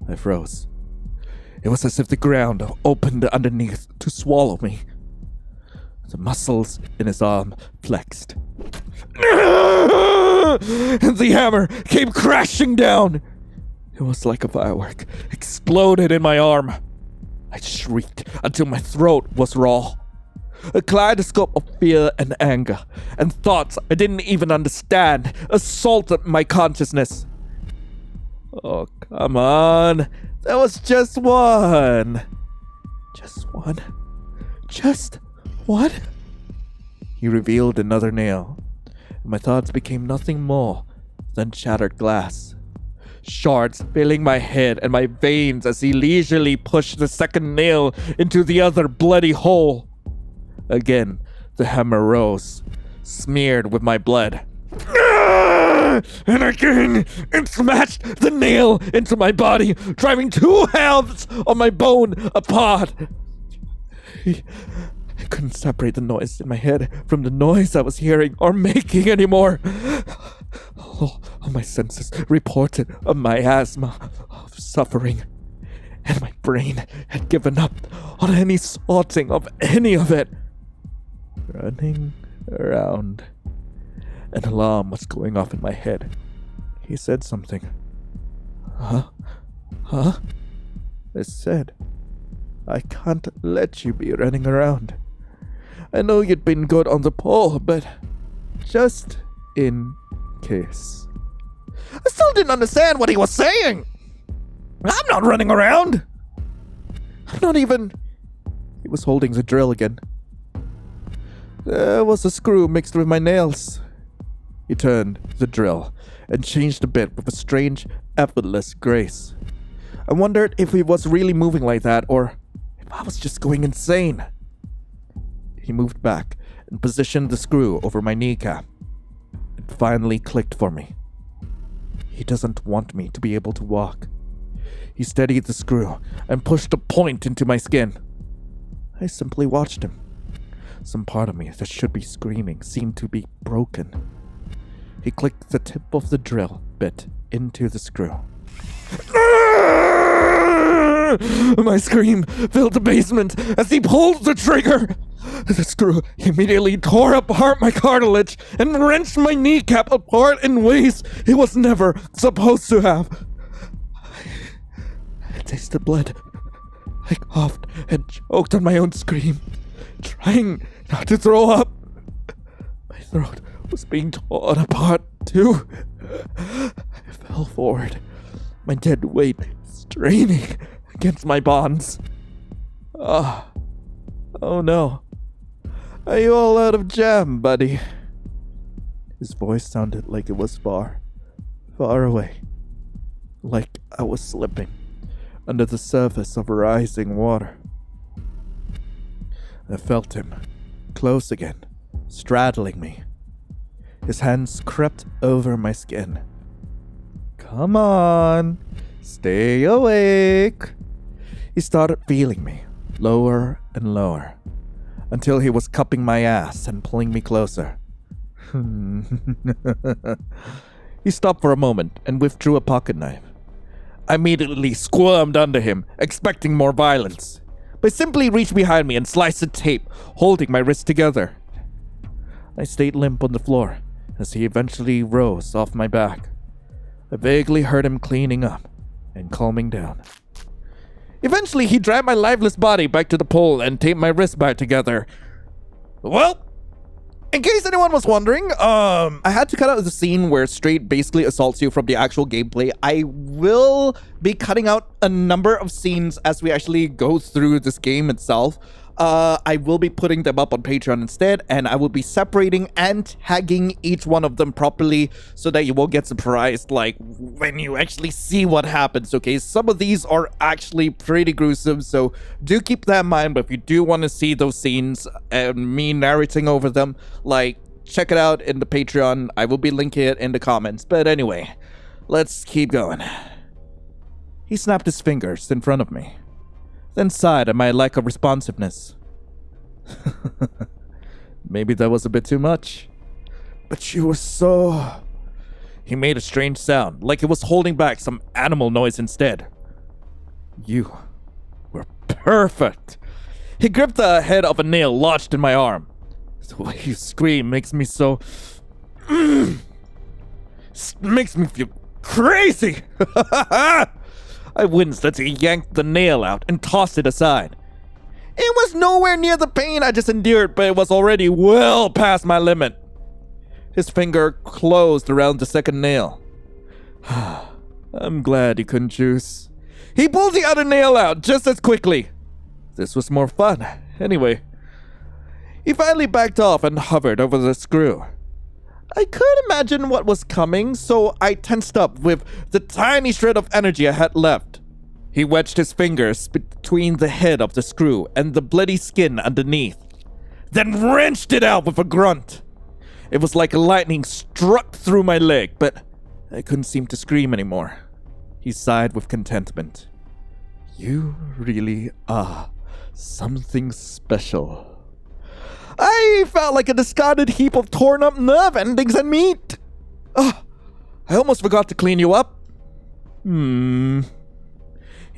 I froze. It was as if the ground opened underneath to swallow me. The muscles in his arm flexed. And the hammer came crashing down. It was like a firework, exploded in my arm. I shrieked until my throat was raw. A kaleidoscope of fear and anger, and thoughts I didn't even understand, assaulted my consciousness. Oh, come on. That was just one. Just one? Just one? He revealed another nail, and my thoughts became nothing more than shattered glass. Shards filling my head and my veins as he leisurely pushed the second nail into the other bloody hole. Again, the hammer rose, smeared with my blood. And again, it smashed the nail into my body, driving two halves of my bone apart. I couldn't separate the noise in my head from the noise I was hearing or making anymore. All my senses reported a miasma of suffering, and my brain had given up on any sorting of any of it. Running around. An alarm was going off in my head. He said something. Huh? I said, I can't let you be running around. I know you'd been good on the pole, but just in case. I still didn't understand what he was saying. I'm not running around. I'm not even... He was holding the drill again. There was a screw mixed with my nails. He turned the drill and changed the bit with a strange, effortless grace. I wondered if he was really moving like that or if I was just going insane. He moved back and positioned the screw over my kneecap. It finally clicked for me. He doesn't want me to be able to walk. He steadied the screw and pushed the point into my skin. I simply watched him. Some part of me that should be screaming seemed to be broken. He clicked the tip of the drill bit into the screw. My scream filled the basement as he pulled the trigger. The screw immediately tore apart my cartilage and wrenched my kneecap apart in ways it was never supposed to have. I tasted blood. I coughed and choked on my own scream, trying not to throw up. My throat was being torn apart too. I fell forward, my dead weight straining against my bonds. Oh no. Are you all out of jam, buddy? His voice sounded like it was far, far away. Like I was slipping under the surface of rising water. I felt him, close again, straddling me. His hands crept over my skin. Come on, stay awake. He started feeling me, lower and lower, until he was cupping my ass and pulling me closer. He stopped for a moment and withdrew a pocket knife. I immediately squirmed under him, expecting more violence, but simply reached behind me and sliced the tape, holding my wrists together. I stayed limp on the floor as he eventually rose off my back. I vaguely heard him cleaning up and calming down. Eventually, he dragged my lifeless body back to the pole and taped my wrists back together. Well, in case anyone was wondering, I had to cut out the scene where Straight basically assaults you from the actual gameplay. I will be cutting out a number of scenes as we actually go through this game itself. I will be putting them up on Patreon instead, and I will be separating and tagging each one of them properly so that you won't get surprised, like, when you actually see what happens, okay? Some of these are actually pretty gruesome, so do keep that in mind, but if you do want to see those scenes and me narrating over them, like, check it out in the Patreon. I will be linking it in the comments, but anyway, let's keep going. He snapped his fingers in front of me, then sighed at my lack of responsiveness. Maybe that was a bit too much. But you were so... He made a strange sound, like it was holding back some animal noise instead. You were perfect. He gripped the head of a nail lodged in my arm. The way you scream makes me so... makes me feel crazy. I winced as he yanked the nail out and tossed it aside. It was nowhere near the pain I just endured, but it was already well past my limit. His finger closed around the second nail. I'm glad he couldn't choose. He pulled the other nail out just as quickly. This was more fun. Anyway, he finally backed off and hovered over the screw. I could imagine what was coming, so I tensed up with the tiny shred of energy I had left. He wedged his fingers between the head of the screw and the bloody skin underneath, then wrenched it out with a grunt. It was like lightning struck through my leg, but I couldn't seem to scream anymore. He sighed with contentment. You really are something special. I felt like a discarded heap of torn up nerve endings and meat. I almost forgot to clean you up. He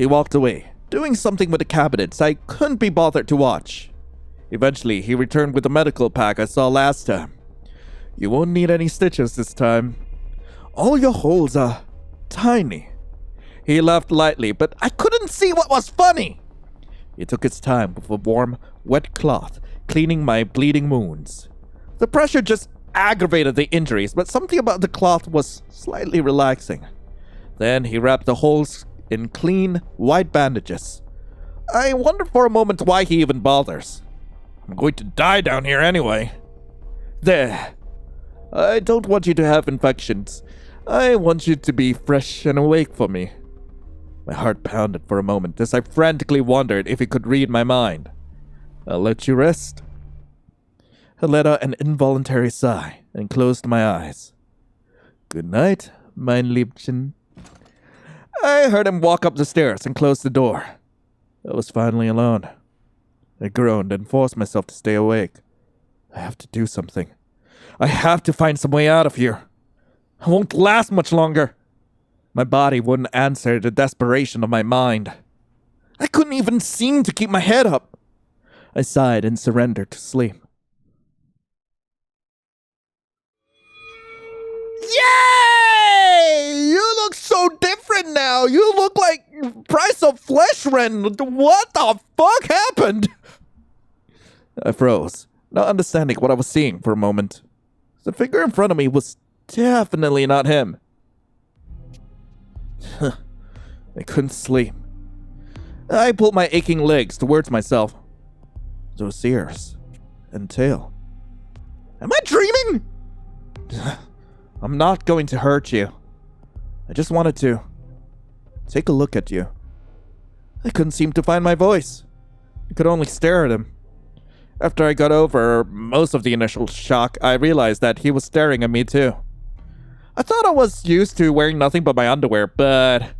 walked away, doing something with the cabinets I couldn't be bothered to watch. Eventually, he returned with the medical pack I saw last time. You won't need any stitches this time. All your holes are tiny. He laughed lightly, but I couldn't see what was funny. He took his time with a warm, wet cloth, cleaning my bleeding wounds. The pressure just aggravated the injuries, but something about the cloth was slightly relaxing. Then he wrapped the holes in clean, white bandages. I wondered for a moment why he even bothers. I'm going to die down here anyway. There. I don't want you to have infections. I want you to be fresh and awake for me. My heart pounded for a moment as I frantically wondered if he could read my mind. I'll let you rest. I let out an involuntary sigh and closed my eyes. Good night, mein Liebchen. I heard him walk up the stairs and close the door. I was finally alone. I groaned and forced myself to stay awake. I have to do something. I have to find some way out of here. I won't last much longer. My body wouldn't answer the desperation of my mind. I couldn't even seem to keep my head up. I sighed and surrendered to sleep. Yay! You look so different now. You look like Price of Flesh Ren. What the fuck happened? I froze, not understanding what I was seeing for a moment. The figure in front of me was definitely not him. I couldn't sleep. I pulled my aching legs towards myself. Those ears and tail. Am I dreaming? I'm not going to hurt you. I just wanted to take a look at you. I couldn't seem to find my voice. I could only stare at him. After I got over most of the initial shock, I realized that he was staring at me too. I thought I was used to wearing nothing but my underwear, but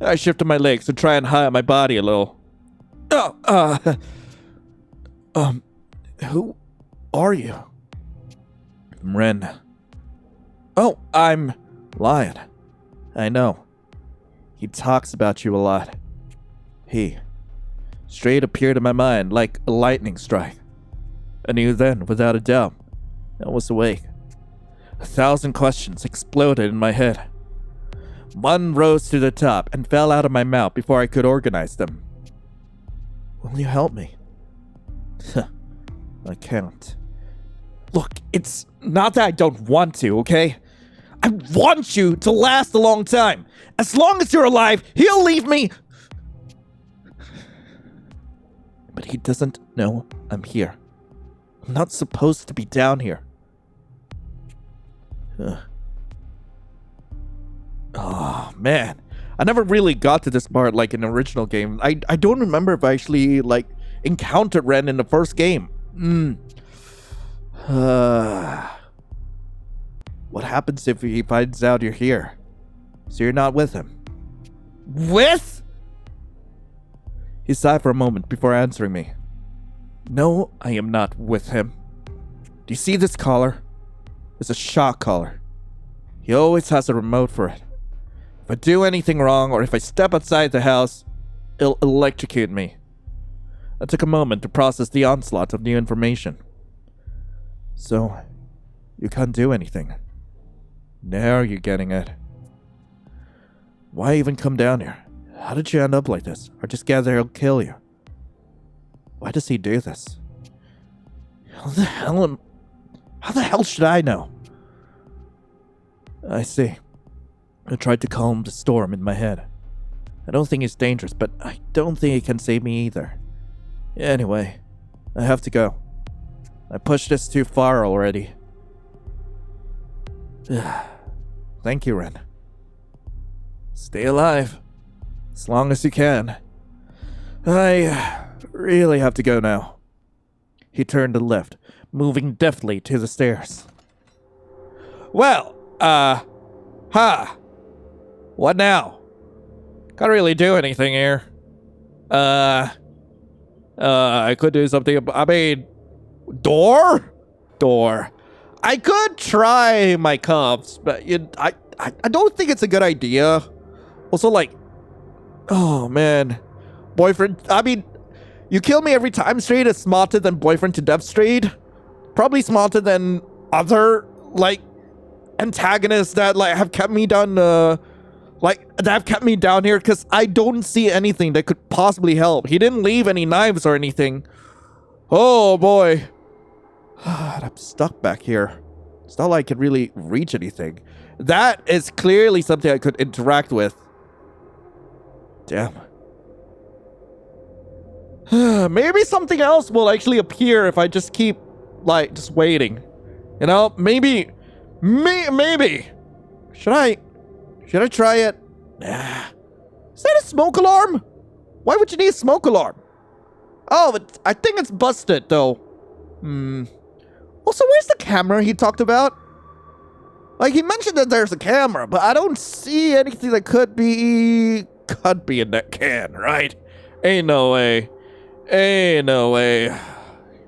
I shifted my legs to try and hide my body a little. Who are you? I'm Ren. Oh, I'm Lion. I know. He talks about you a lot. He straight appeared in my mind like a lightning strike. I knew then, without a doubt, I was awake. 1,000 questions exploded in my head. One rose to the top and fell out of my mouth before I could organize them. Will you help me? I can't. Look, it's not that I don't want to, okay? I want you to last a long time. As long as you're alive, he'll leave me. But he doesn't know I'm here. I'm not supposed to be down here. Oh, man. I never really got to this part like in the original game. I don't remember if I actually, like, encountered Ren in the first game. What happens if he finds out you're here? So you're not with him? With? He sighed for a moment before answering me. No, I am not with him. Do you see this collar? It's a shock collar. He always has a remote for it. If I do anything wrong or if I step outside the house, it'll electrocute me. I took a moment to process the onslaught of new information. So, you can't do anything. Now you're getting it. Why even come down here? How did you end up like this? Or just gather he'll kill you? Why does he do this? How the hell should I know? I see. I tried to calm the storm in my head. I don't think it's dangerous, but I don't think it can save me either. Anyway, I have to go. I pushed this too far already. Thank you, Ren. Stay alive. As long as you can. I really have to go now. He turned and left, moving deftly to the stairs. Well, what now? Can't really do anything here. I could do something. I mean, door. I could try my cuffs, but I don't think it's a good idea. Also, like, oh man, boyfriend. I mean, you kill me every time. Straight is smarter than boyfriend to death. Straight, probably smarter than other like antagonists that like have kept me down. That have kept me down here because I don't see anything that could possibly help. He didn't leave any knives or anything. Oh boy. I'm stuck back here. It's not like I can really reach anything. That is clearly something I could interact with. Damn. Maybe something else will actually appear if I just keep, like, just waiting. You know, maybe. Should I try it? Nah. Is that a smoke alarm? Why would you need a smoke alarm? Oh, but I think it's busted, though. Also, where's the camera he talked about? Like, he mentioned that there's a camera, but I don't see anything that could be in that can, right? Ain't no way.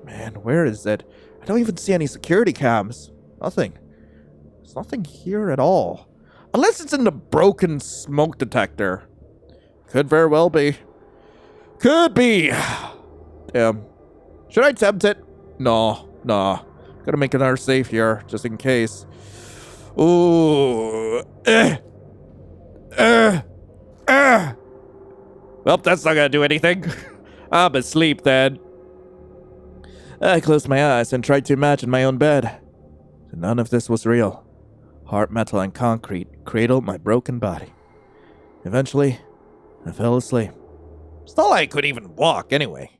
Man, where is it? I don't even see any security cams. Nothing. There's nothing here at all. Unless it's in the broken smoke detector. Could very well be. Could be. Damn. Should I attempt it? No. Gotta make another save here, just in case. Ooh. Well, that's not gonna do anything. I'm asleep then. I closed my eyes and tried to imagine my own bed. None of this was real. Hard metal and concrete cradled my broken body. Eventually, I fell asleep. It's not like I could even walk anyway.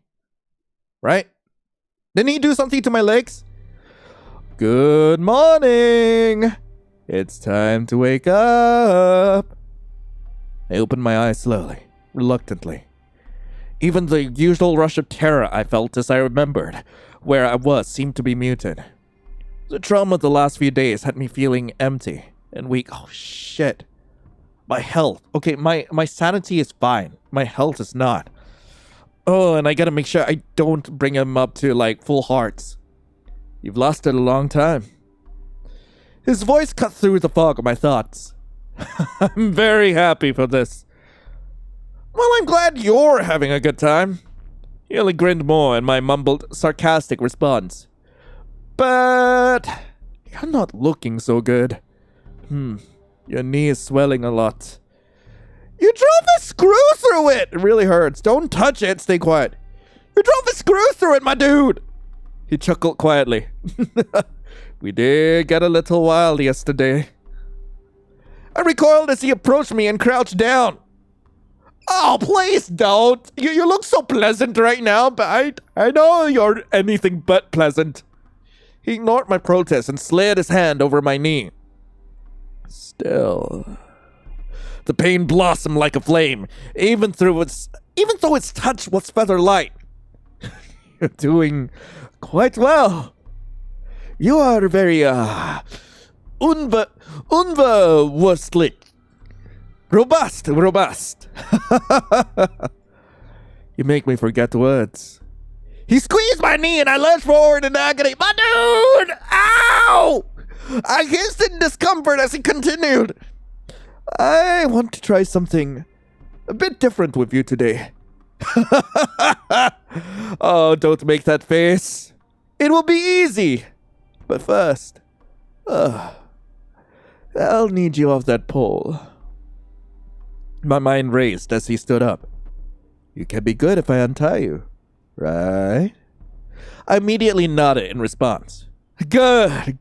Right? Didn't he do something to my legs? Good morning! It's time to wake up. I opened my eyes slowly, reluctantly. Even the usual rush of terror I felt as I remembered where I was seemed to be muted. The trauma of the last few days had me feeling empty and weak. Oh shit. My health. Okay, my sanity is fine. My health is not. Oh, and I gotta make sure I don't bring him up to, like, full hearts. You've lasted a long time. His voice cut through the fog of my thoughts. I'm very happy for this. Well, I'm glad you're having a good time. He only grinned more in my mumbled, sarcastic response. But you're not looking so good. Your knee is swelling a lot. You drove a screw through it! It really hurts. Don't touch it. Stay quiet. You drove a screw through it, my dude! He chuckled quietly. We did get a little wild yesterday. I recoiled as he approached me and crouched down. Oh, please don't. You look so pleasant right now, but I know you're anything but pleasant. He ignored my protest and slid his hand over my knee. Still, the pain blossomed like a flame, even though its touch was feather light. You're doing quite well. You are very unbewusstlich. Robust. You make me forget words. He squeezed my knee and I lunged forward in agony. My dude! Ow! I hissed in discomfort as he continued. I want to try something a bit different with you today. Oh, don't make that face. It will be easy. But first, I'll need you off that pole. My mind raced as he stood up. You can be good if I untie you, right? I immediately nodded in response. Good.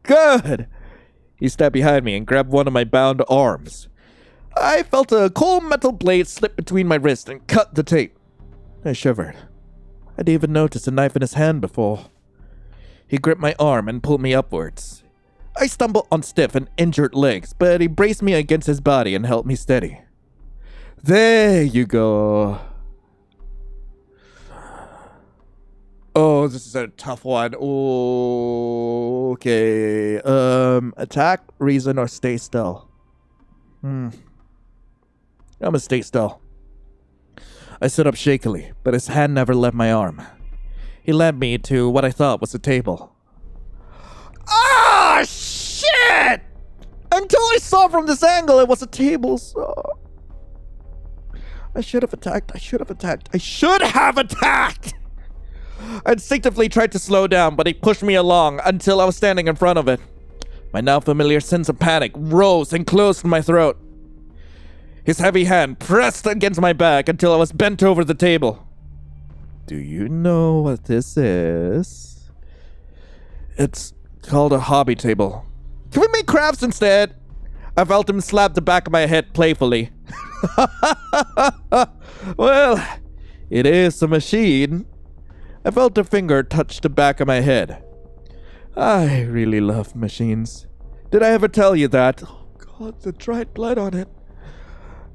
He stepped behind me and grabbed one of my bound arms. I felt a cold metal blade slip between my wrists and cut the tape. I shivered. I'd even noticed a knife in his hand before. He gripped my arm and pulled me upwards. I stumbled on stiff and injured legs, but he braced me against his body and held me steady. There you go. Oh, this is a tough one. Okay. Attack, reason, or stay still? I'm gonna stay still. I stood up shakily, but his hand never left my arm. He led me to what I thought was a table. Ah, shit! Until I saw from this angle it was a table, so... I should have attacked. I instinctively tried to slow down, but he pushed me along until I was standing in front of it. My now familiar sense of panic rose and closed my throat. His heavy hand pressed against my back until I was bent over the table. Do you know what this is? It's called a hobby table. Can we make crafts instead? I felt him slap the back of my head playfully. Well, it is a machine. I felt a finger touch the back of my head. I really love machines. Did I ever tell you that? Oh God, the dried blood on it.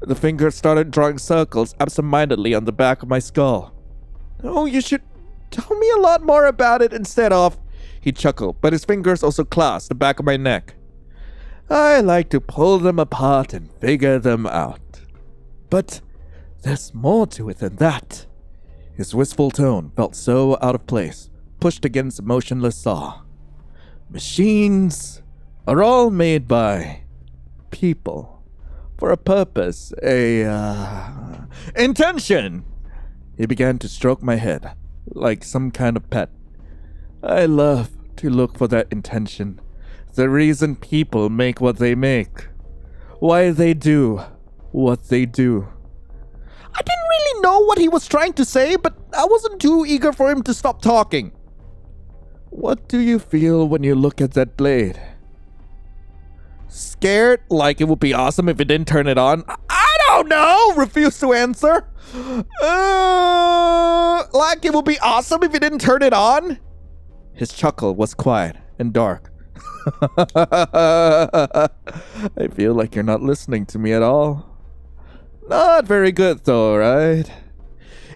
The finger started drawing circles absentmindedly on the back of my skull. Oh, you should tell me a lot more about it instead of... He chuckled, but his fingers also clasped the back of my neck. I like to pull them apart and figure them out. But there's more to it than that. His wistful tone felt so out of place, pushed against a motionless saw. Machines are all made by people for a purpose, intention. He began to stroke my head like some kind of pet. I love to look for that intention, the reason people make what they make, why they do what they do. I didn't really know what he was trying to say, but I wasn't too eager for him to stop talking. What do you feel when you look at that blade? Scared, like it would be awesome if it didn't turn it on? I don't know! Refused to answer. Like it would be awesome if it didn't turn it on? His chuckle was quiet and dark. I feel like you're not listening to me at all. Not very good though, right?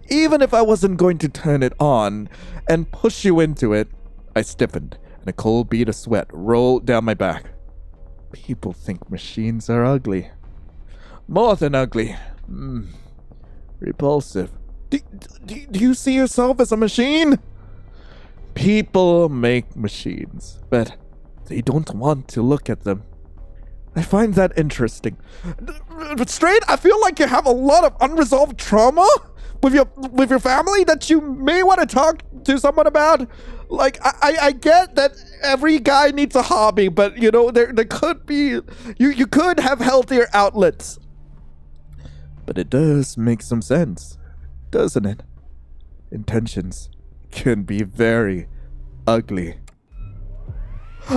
Even if I wasn't going to turn it on and push you into it, I stiffened and a cold bead of sweat rolled down my back. People think machines are ugly. More than ugly. Repulsive. Do you see yourself as a machine? People make machines, but they don't want to look at them. I find that interesting. But Straight, I feel like you have a lot of unresolved trauma with your family that you may want to talk to someone about. Like, I get that every guy needs a hobby, but you know, there could be, you could have healthier outlets. But it does make some sense, doesn't it? Intentions can be very ugly.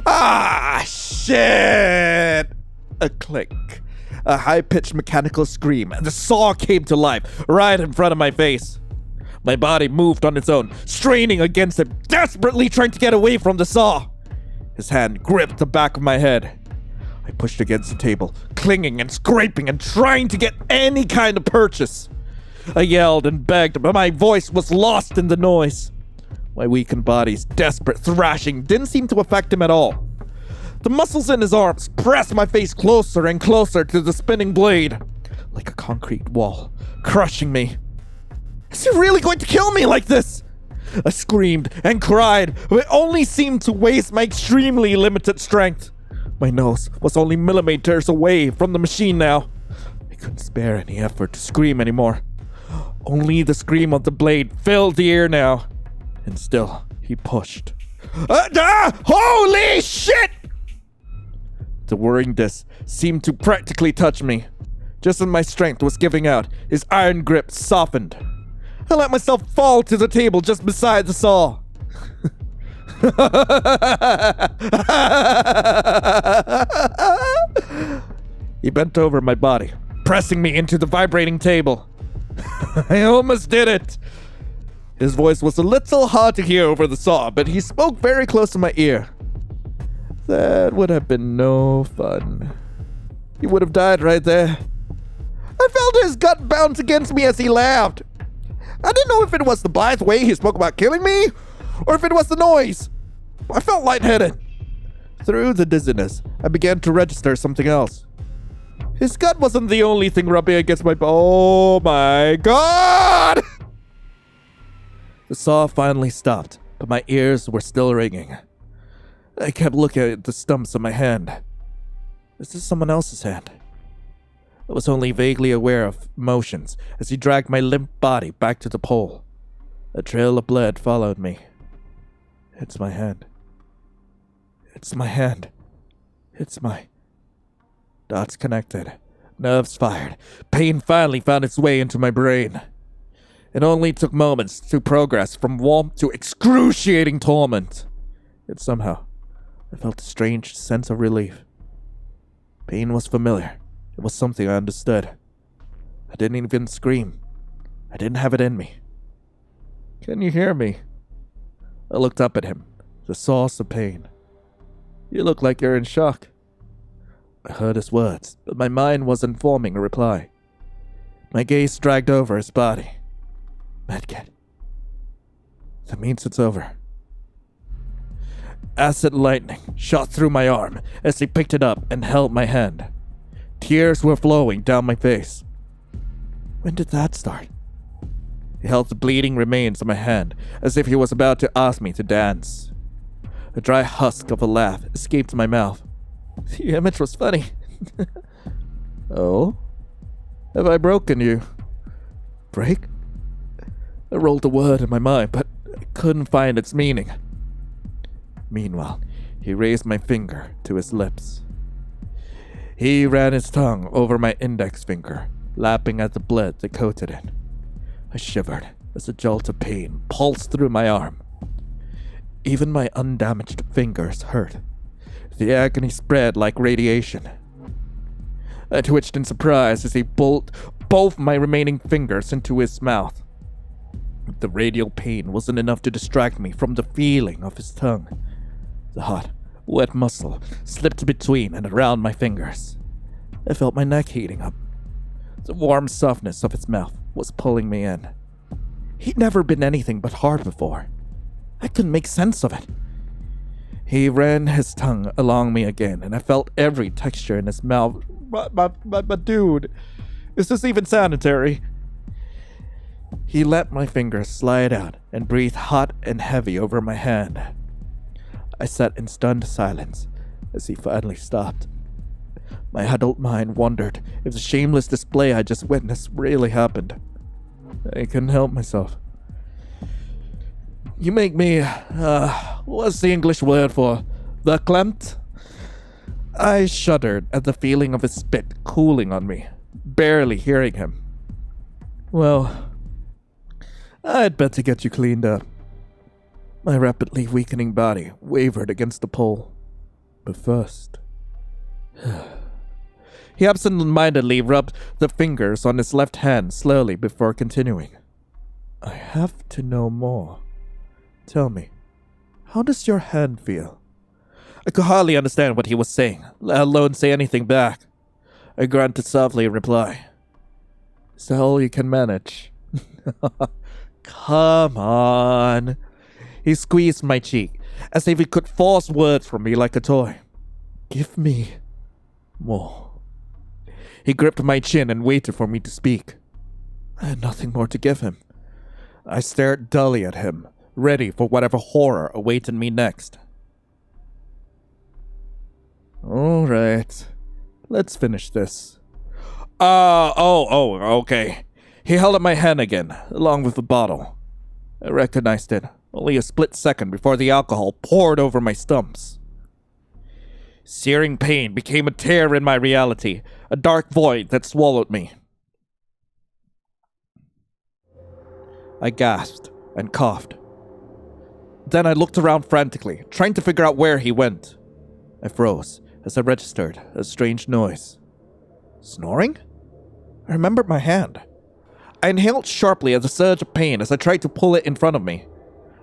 Ah, shit! A click. A high-pitched mechanical scream, and the saw came to life right in front of my face. My body moved on its own, straining against it, desperately trying to get away from the saw. His hand gripped the back of my head. I pushed against the table, clinging and scraping and trying to get any kind of purchase. I yelled and begged, but my voice was lost in the noise. My weakened body's desperate thrashing didn't seem to affect him at all. The muscles in his arms pressed my face closer and closer to the spinning blade, like a concrete wall, crushing me. Is he really going to kill me like this? I screamed and cried, but it only seemed to waste my extremely limited strength. My nose was only millimeters away from the machine now. I couldn't spare any effort to scream anymore. Only the scream of the blade filled the air now. And still, he pushed. Holy shit! The whirring disc seemed to practically touch me. Just as my strength was giving out, his iron grip softened. I let myself fall to the table just beside the saw. He bent over my body, pressing me into the vibrating table. I almost did it. His voice was a little hard to hear over the saw, but he spoke very close to my ear. That would have been no fun. He would have died right there. I felt his gut bounce against me as he laughed. I didn't know if it was the blithe way he spoke about killing me, or if it was the noise. I felt lightheaded. Through the dizziness, I began to register something else. His gut wasn't the only thing rubbing against my... Oh my God! The saw finally stopped, but my ears were still ringing. I kept looking at the stumps of my hand. Is this someone else's hand? I was only vaguely aware of motions as he dragged my limp body back to the pole. A trail of blood followed me. It's my hand. It's my hand. It's my... Dots connected. Nerves fired. Pain finally found its way into my brain. It only took moments to progress from warmth to excruciating torment. Yet somehow, I felt a strange sense of relief. Pain was familiar. It was something I understood. I didn't even scream. I didn't have it in me. "Can you hear me?" I looked up at him, the source of pain. "You look like you're in shock." I heard his words, but my mind wasn't forming a reply. My gaze dragged over his body. Medkit. That means it's over. Acid lightning shot through my arm as he picked it up and held my hand. Tears were flowing down my face. When did that start? He held the bleeding remains of my hand as if he was about to ask me to dance. A dry husk of a laugh escaped my mouth. The image was funny. Oh? Have I broken you? Break? I rolled a word in my mind, but I couldn't find its meaning. Meanwhile, he raised my finger to his lips. He ran his tongue over my index finger, lapping at the blood that coated it. I shivered as a jolt of pain pulsed through my arm. Even my undamaged fingers hurt. The agony spread like radiation. I twitched in surprise as he pulled both my remaining fingers into his mouth. The radial pain wasn't enough to distract me from the feeling of his tongue. The hot, wet muscle slipped between and around my fingers. I felt my neck heating up. The warm softness of his mouth was pulling me in. He'd never been anything but hard before. I couldn't make sense of it. He ran his tongue along me again, and I felt every texture in his mouth. But dude, is this even sanitary? He let my fingers slide out and breathed hot and heavy over my hand. I sat in stunned silence as he finally stopped. My adult mind wondered if the shameless display I just witnessed really happened. I couldn't help myself. You make me, what's the English word for verklempt? I shuddered at the feeling of his spit cooling on me, barely hearing him. Well, I'd better get you cleaned up. My rapidly weakening body wavered against the pole. But first... He absent-mindedly rubbed the fingers on his left hand slowly before continuing. I have to know more. Tell me, how does your hand feel? I could hardly understand what he was saying, let alone say anything back. I grunted softly in reply. Is that all you can manage? Come on. He squeezed my cheek, as if he could force words from me like a toy. Give me more. He gripped my chin and waited for me to speak. I had nothing more to give him. I stared dully at him, ready for whatever horror awaited me next. All right, let's finish this. Okay. He held up my hand again, along with the bottle. I recognized it, only a split second before the alcohol poured over my stumps. Searing pain became a tear in my reality, a dark void that swallowed me. I gasped and coughed. Then I looked around frantically, trying to figure out where he went. I froze as I registered a strange noise. Snoring? I remembered my hand. I inhaled sharply as a surge of pain as I tried to pull it in front of me.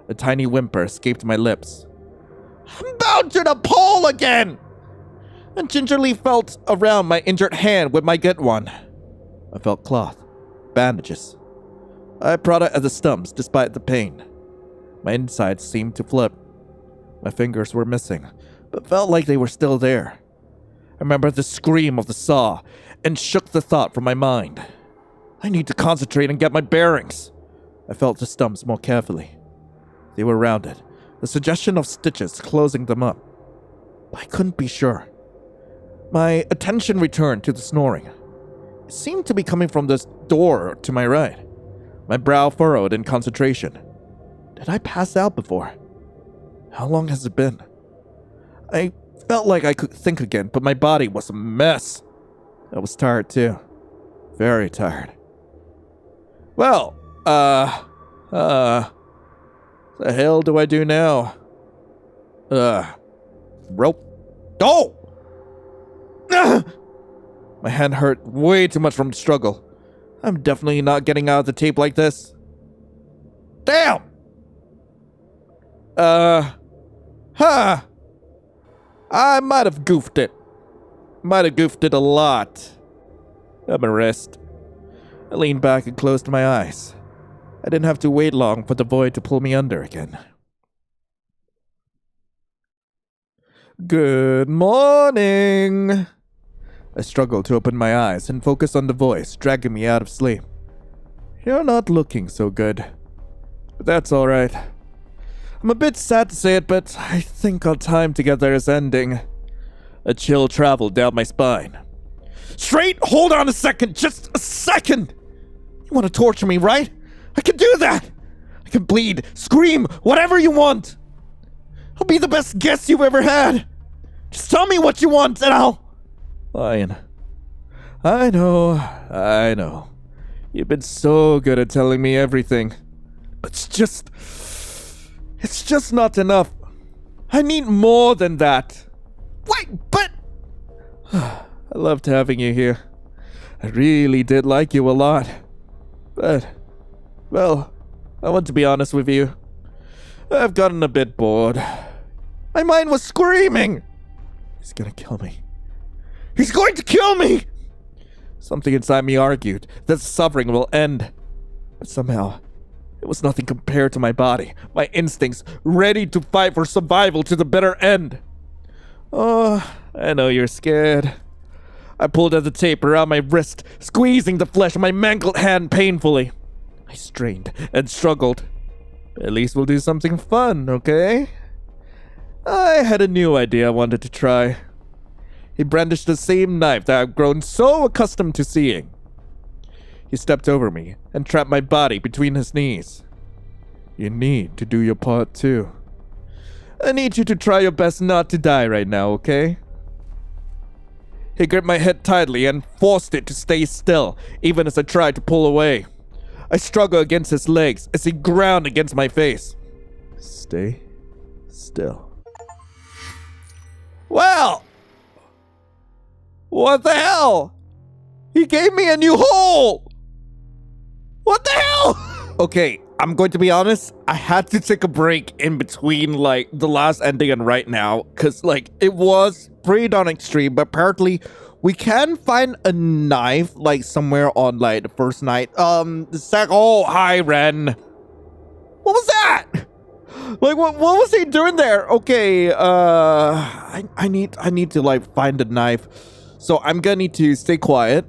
A tiny whimper escaped my lips. I'm bound to the pole again! And gingerly felt around my injured hand with my good one. I felt cloth, bandages. I prodded at the stumps despite the pain. My insides seemed to flip. My fingers were missing, but felt like they were still there. I remembered the scream of the saw and shook the thought from my mind. I need to concentrate and get my bearings. I felt the stumps more carefully. They were rounded, the suggestion of stitches closing them up. But I couldn't be sure. My attention returned to the snoring. It seemed to be coming from this door to my right. My brow furrowed in concentration. Did I pass out before? How long has it been? I felt like I could think again, but my body was a mess. I was tired too. Very tired. Well, The hell do I do now? Rope. Oh! My hand hurt way too much from the struggle. I'm definitely not getting out of the tape like this. Damn! I might have goofed it. Might have goofed it a lot. I'm a wrist. I leaned back and closed my eyes. I didn't have to wait long for the void to pull me under again. Good morning. I struggled to open my eyes and focus on the voice dragging me out of sleep. You're not looking so good. But that's alright. I'm a bit sad to say it, but I think our time together is ending. A chill traveled down my spine. Straight, hold on a second, just a second! You want to torture me, right? I can do that! I can bleed, scream, whatever you want! I'll be the best guest you've ever had! Just tell me what you want and I'll... Fine. I know. You've been so good at telling me everything. It's just not enough. I need more than that. Wait, but... I loved having you here. I really did like you a lot. But, well, I want to be honest with you. I've gotten a bit bored. My mind was screaming. He's gonna kill me. He's going to kill me! Something inside me argued that suffering will end. But somehow, it was nothing compared to my body, my instincts, ready to fight for survival to the bitter end. Oh, I know you're scared. I pulled at the tape around my wrist, squeezing the flesh of my mangled hand painfully. I strained and struggled. At least we'll do something fun, okay? I had a new idea I wanted to try. He brandished the same knife that I've grown so accustomed to seeing. He stepped over me and trapped my body between his knees. You need to do your part too. I need you to try your best not to die right now, okay? He gripped my head tightly and forced it to stay still, even as I tried to pull away. I struggled against his legs as he ground against my face. Stay still. Well! What the hell? He gave me a new hole! What the hell? Okay, I'm going to be honest. I had to take a break in between, like, the last ending and right now. Because, like, it was pretty darn extreme. But apparently, we can find a knife, like, somewhere on, like, the first night. Oh, hi, Ren. What was that? Like, what was he doing there? Okay, I need to, like, find a knife. So I'm gonna need to stay quiet.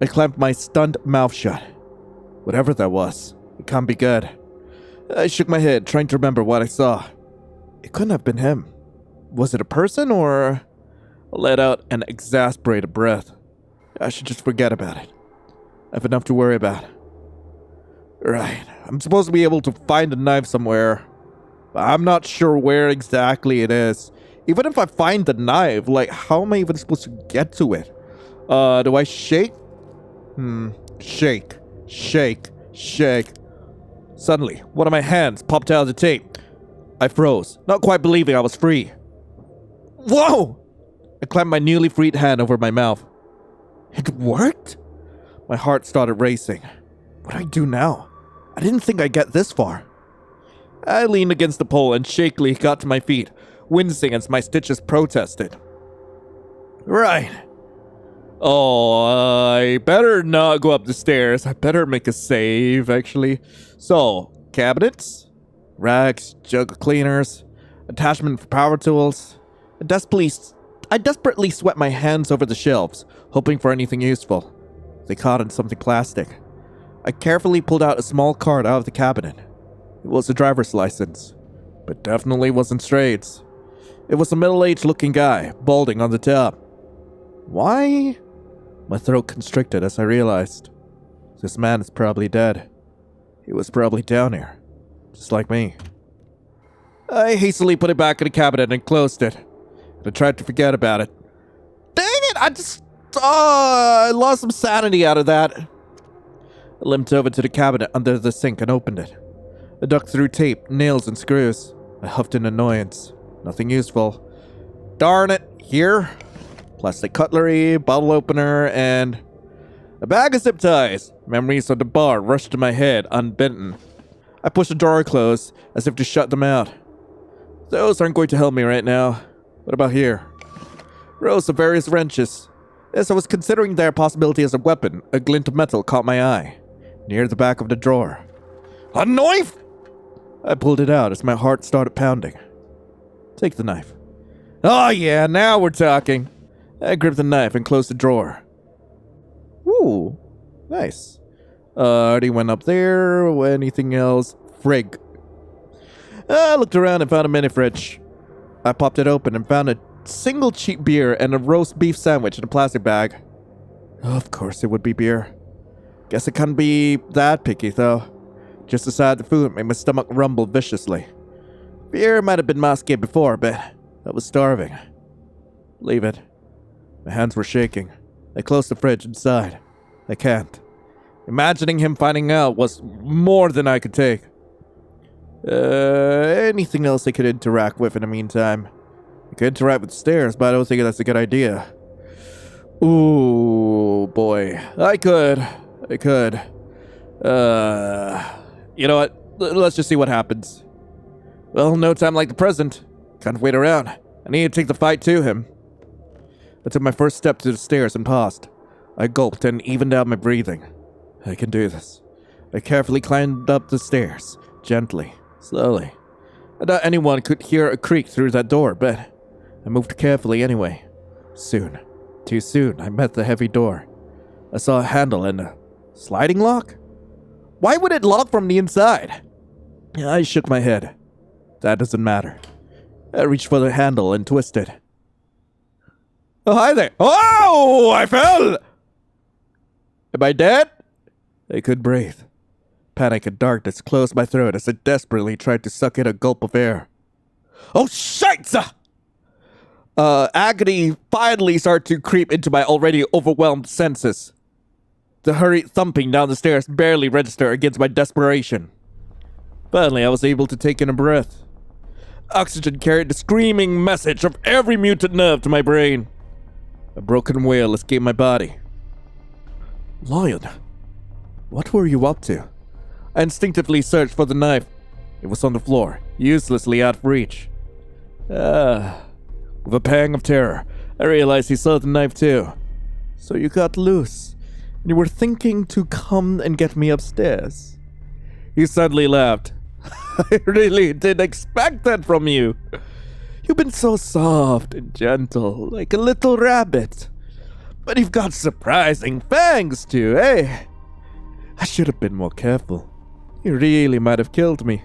I clamped my stunned mouth shut. Whatever that was, it can't be good. I shook my head, trying to remember what I saw. It couldn't have been him. Was it a person, or... I let out an exasperated breath. I should just forget about it. I have enough to worry about. Right, I'm supposed to be able to find a knife somewhere. But I'm not sure where exactly it is. Even if I find the knife, like, how am I even supposed to get to it? Do I shake? Shake. Suddenly, one of my hands popped out of the tape. I froze, not quite believing I was free. Whoa! I clamped my newly freed hand over my mouth. It worked? My heart started racing. What do I do now? I didn't think I'd get this far. I leaned against the pole and shakily got to my feet, wincing as my stitches protested. Right. Oh, I better not go up the stairs. I better make a save, actually. So, cabinets, racks, jug cleaners, attachment for power tools. I desperately swept my hands over the shelves, hoping for anything useful. They caught on something plastic. I carefully pulled out a small card out of the cabinet. It was a driver's license, but definitely wasn't STRADE'S. It was a middle-aged looking guy, balding on the top. Why? My throat constricted as I realized. This man is probably dead. He was probably down here, just like me. I hastily put it back in the cabinet and closed it. I tried to forget about it. Dang it, I lost some sanity out of that. I limped over to the cabinet under the sink and opened it. I dug through tape, nails, and screws. I huffed in annoyance. Nothing useful. Darn it, here. Plastic cutlery, bottle opener, and a bag of zip ties. Memories of the bar rushed to my head, unbidden. I pushed the drawer closed, as if to shut them out. Those aren't going to help me right now. What about here? Rows of various wrenches. As I was considering their possibility as a weapon, a glint of metal caught my eye, near the back of the drawer. A knife! I pulled it out as my heart started pounding. Take the knife. Oh yeah, now we're talking. I gripped the knife and closed the drawer. Ooh, nice. Already went up there. Anything else? Frig. I looked around and found a mini fridge. I popped it open and found a single cheap beer and a roast beef sandwich in a plastic bag. Of course it would be beer. Guess it can't be that picky though. Just aside the food made my stomach rumble viciously. Beer might have been my escape before, but I was starving. Leave it. My hands were shaking. I closed the fridge and sighed. I can't. Imagining him finding out was more than I could take. Anything else I could interact with in the meantime? I could interact with the stairs, but I don't think that's a good idea. Ooh, boy. I could. You know what? Let's just see what happens. Well, no time like the present. Can't wait around. I need to take the fight to him. I took my first step to the stairs and paused. I gulped and evened out my breathing. I can do this. I carefully climbed up the stairs, gently, slowly. I thought anyone could hear a creak through that door, but I moved carefully anyway. Soon, too soon, I met the heavy door. I saw a handle and a sliding lock? Why would it lock from the inside? I shook my head. That doesn't matter. I reached for the handle and twisted. Oh, hi there. Oh, I fell! Am I dead? I couldn't breathe. Panic and darkness closed my throat as I desperately tried to suck in a gulp of air. Oh, shit! Agony finally started to creep into my already overwhelmed senses. The hurried thumping down the stairs barely registered against my desperation. Finally, I was able to take in a breath. Oxygen carried the screaming message of every mutant nerve to my brain. A broken wail escaped my body. Lion, what were you up to? I instinctively searched for the knife. It was on the floor, uselessly out of reach. With a pang of terror, I realized he saw the knife too. So you got loose, and you were thinking to come and get me upstairs. He suddenly laughed. I really didn't expect that from you. You've been so soft and gentle, like a little rabbit. But you've got surprising fangs too, eh? I should have been more careful. You really might have killed me.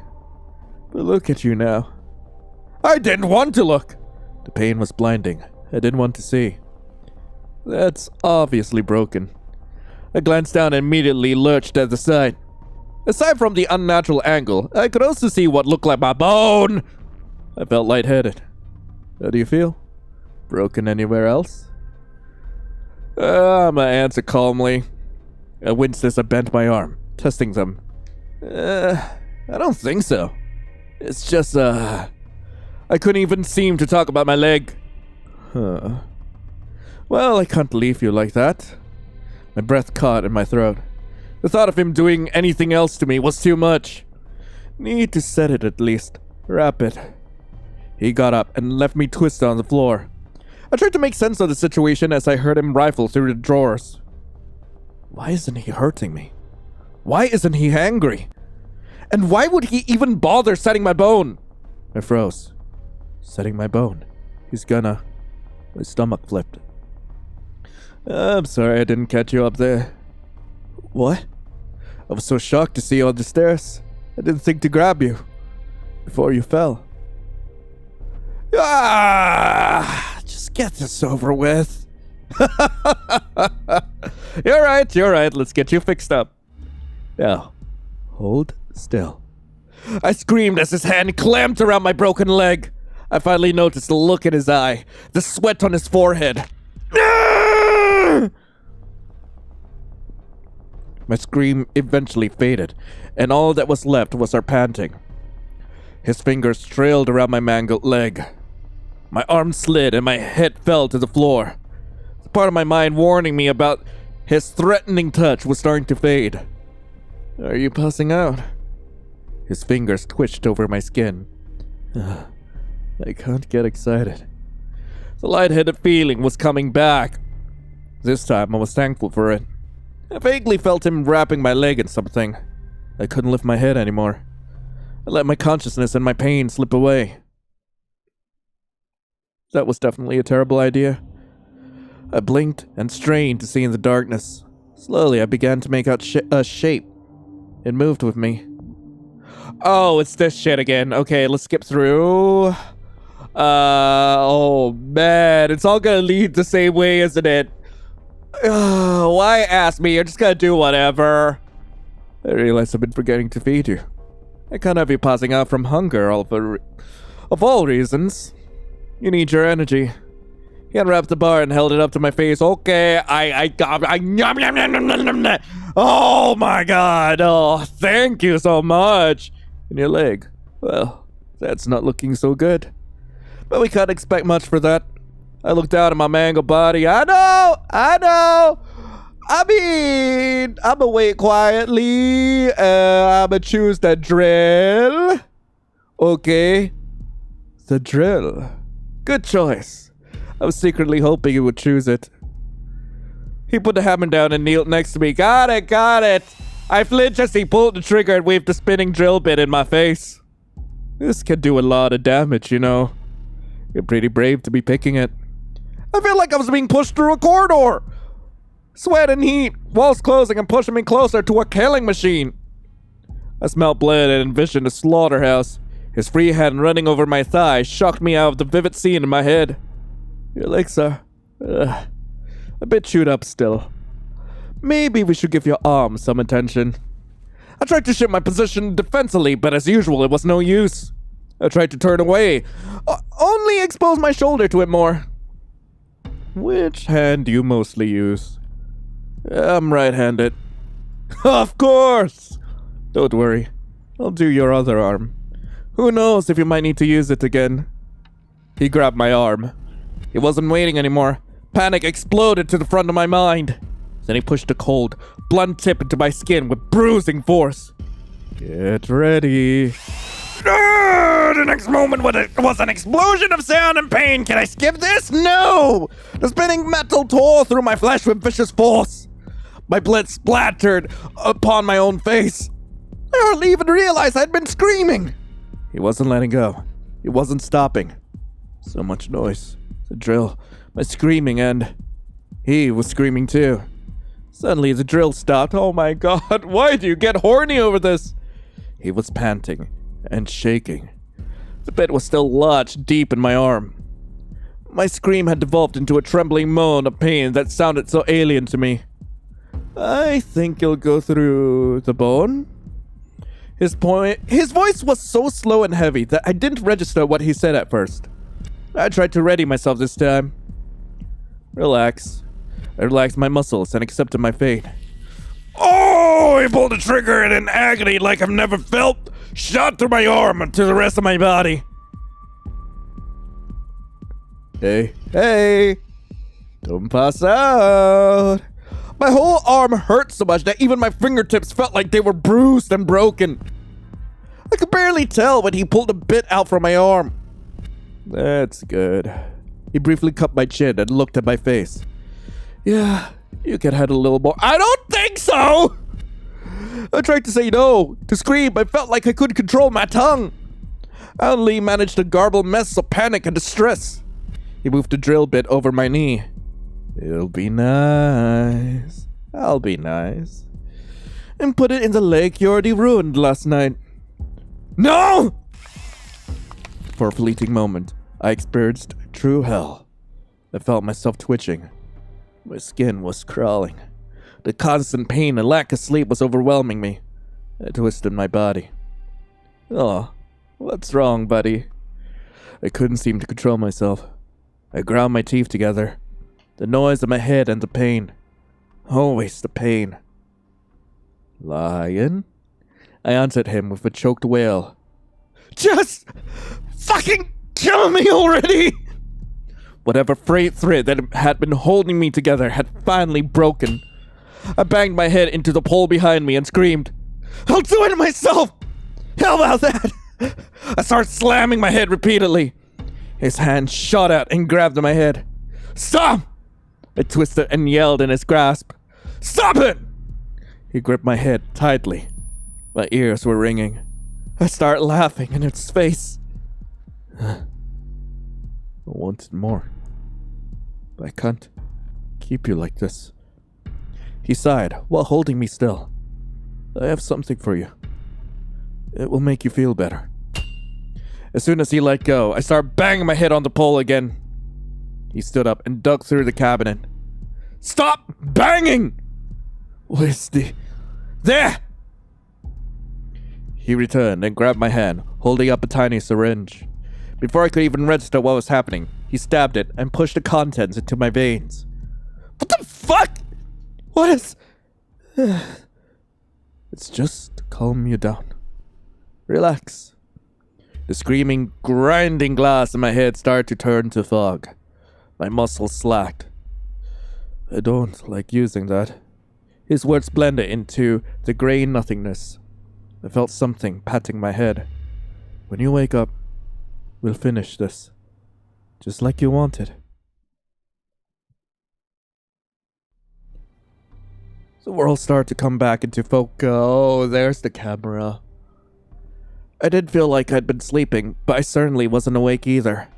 But look at you now. I didn't want to look. The pain was blinding. I didn't want to see. That's obviously broken. I glanced down and immediately lurched at the side. Aside from the unnatural angle, I could also see what looked like my bone. I felt lightheaded. How do you feel? Broken anywhere else? My answer calmly. I winced as I bent my arm, testing them. I don't think so. It's just, I couldn't even seem to talk about my leg. Huh. Well, I can't leave you like that. My breath caught in my throat. The thought of him doing anything else to me was too much. Need to set it at least. Wrap it. He got up and left me twisted on the floor. I tried to make sense of the situation as I heard him rifle through the drawers. Why isn't he hurting me? Why isn't he angry? And why would he even bother setting my bone? I froze. Setting my bone. He's gonna... My stomach flipped. I'm sorry I didn't catch you up there. What? I was so shocked to see you on the stairs. I didn't think to grab you. Before you fell. Just get this over with. You're right. Let's get you fixed up. Now, hold still. I screamed as his hand clamped around my broken leg. I finally noticed the look in his eye, the sweat on his forehead. My scream eventually faded, and all that was left was our panting. His fingers trailed around my mangled leg. My arm slid and my head fell to the floor. The part of my mind warning me about his threatening touch was starting to fade. Are you passing out? His fingers twitched over my skin. I can't get excited. The lightheaded feeling was coming back. This time I was thankful for it. I vaguely felt him wrapping my leg in something. I couldn't lift my head anymore. I let my consciousness and my pain slip away. That was definitely a terrible idea. I blinked and strained to see in the darkness. Slowly I began to make out a shape. It moved with me. Oh, it's this shit again. Okay, let's skip through. Oh man, it's all gonna lead the same way, isn't it? Why ask me? You're just gonna do whatever. I realize I've been forgetting to feed you. I can't have you passing out from hunger of all reasons. You need your energy. He unwrapped the bar and held it up to my face. Okay, oh my god. Oh, thank you so much. And your leg. Well, that's not looking so good. But we can't expect much for that. I looked down at my mangled body. I know. I mean, I'ma wait quietly. I'ma choose the drill. Okay. The drill. Good choice. I was secretly hoping you would choose it. He put the hammer down and kneeled next to me. Got it. I flinched as he pulled the trigger and waved the spinning drill bit in my face. This can do a lot of damage, you know. You're pretty brave to be picking it. I feel like I was being pushed through a corridor. Sweat and heat, walls closing and pushing me closer to a killing machine. I smelled blood and envisioned a slaughterhouse. His free hand running over my thigh shocked me out of the vivid scene in my head. Your legs are a bit chewed up still. Maybe we should give your arm some attention. I tried to shift my position defensively, but as usual, it was no use. I tried to turn away, only expose my shoulder to it more. Which hand do you mostly use? I'm right-handed. Of course! Don't worry, I'll do your other arm. Who knows if you might need to use it again. He grabbed my arm. He wasn't waiting anymore. Panic exploded to the front of my mind. Then he pushed a cold, blunt tip into my skin with bruising force. Get ready. The next moment was an explosion of sound and pain. Can I skip this? No! The spinning metal tore through my flesh with vicious force. My blood splattered upon my own face. I hardly even realized I'd been screaming. He wasn't letting go. He wasn't stopping. So much noise. The drill, my screaming, and he was screaming too. Suddenly the drill stopped. Oh my god, why do you get horny over this? He was panting and shaking. The bit was still lodged deep in my arm. My scream had devolved into a trembling moan of pain that sounded so alien to me. I think you'll go through the bone? His voice was so slow and heavy that I didn't register what he said at first. I tried to ready myself this time. Relax. I relaxed my muscles and accepted my fate. Oh! He pulled the trigger and in agony like I've never felt, shot through my arm and to the rest of my body. Hey! Don't pass out. My whole arm hurt so much that even my fingertips felt like they were bruised and broken. I could barely tell when he pulled a bit out from my arm. That's good. He briefly cupped my chin and looked at my face. Yeah, you could have a little more. I don't think so! I tried to say no, to scream. I felt like I couldn't control my tongue. I only managed a garbled mess of panic and distress. He moved the drill bit over my knee. It'll be nice. I'll be nice. And put it in the lake you already ruined last night. No! For a fleeting moment, I experienced true hell. I felt myself twitching. My skin was crawling. The constant pain and lack of sleep was overwhelming me. I twisted my body. Oh, what's wrong, buddy? I couldn't seem to control myself. I ground my teeth together. The noise in my head and the pain. Always the pain. Lion? I answered him with a choked wail. Just fucking kill me already! Whatever frayed thread that had been holding me together had finally broken. I banged my head into the pole behind me and screamed, I'll do it myself! How about that? I started slamming my head repeatedly. His hand shot out and grabbed my head. Stop! I twisted and yelled in his grasp. Stop it! He gripped my head tightly. My ears were ringing. I started laughing in its face. I wanted more. But I can't keep you like this. He sighed while holding me still. I have something for you. It will make you feel better. As soon as he let go, I started banging my head on the pole again. He stood up and dug through the cabinet. Stop banging! Where's the... There! He returned and grabbed my hand, holding up a tiny syringe. Before I could even register what was happening, he stabbed it and pushed the contents into my veins. What the fuck? What is... It's just to calm you down. Relax. The screaming, grinding glass in my head started to turn to fog. My muscles slacked. I don't like using that. His words blended into the grey nothingness. I felt something patting my head. When you wake up, we'll finish this. Just like you wanted. The world started to come back into focus. Oh, there's the camera. I did feel like I'd been sleeping, but I certainly wasn't awake either.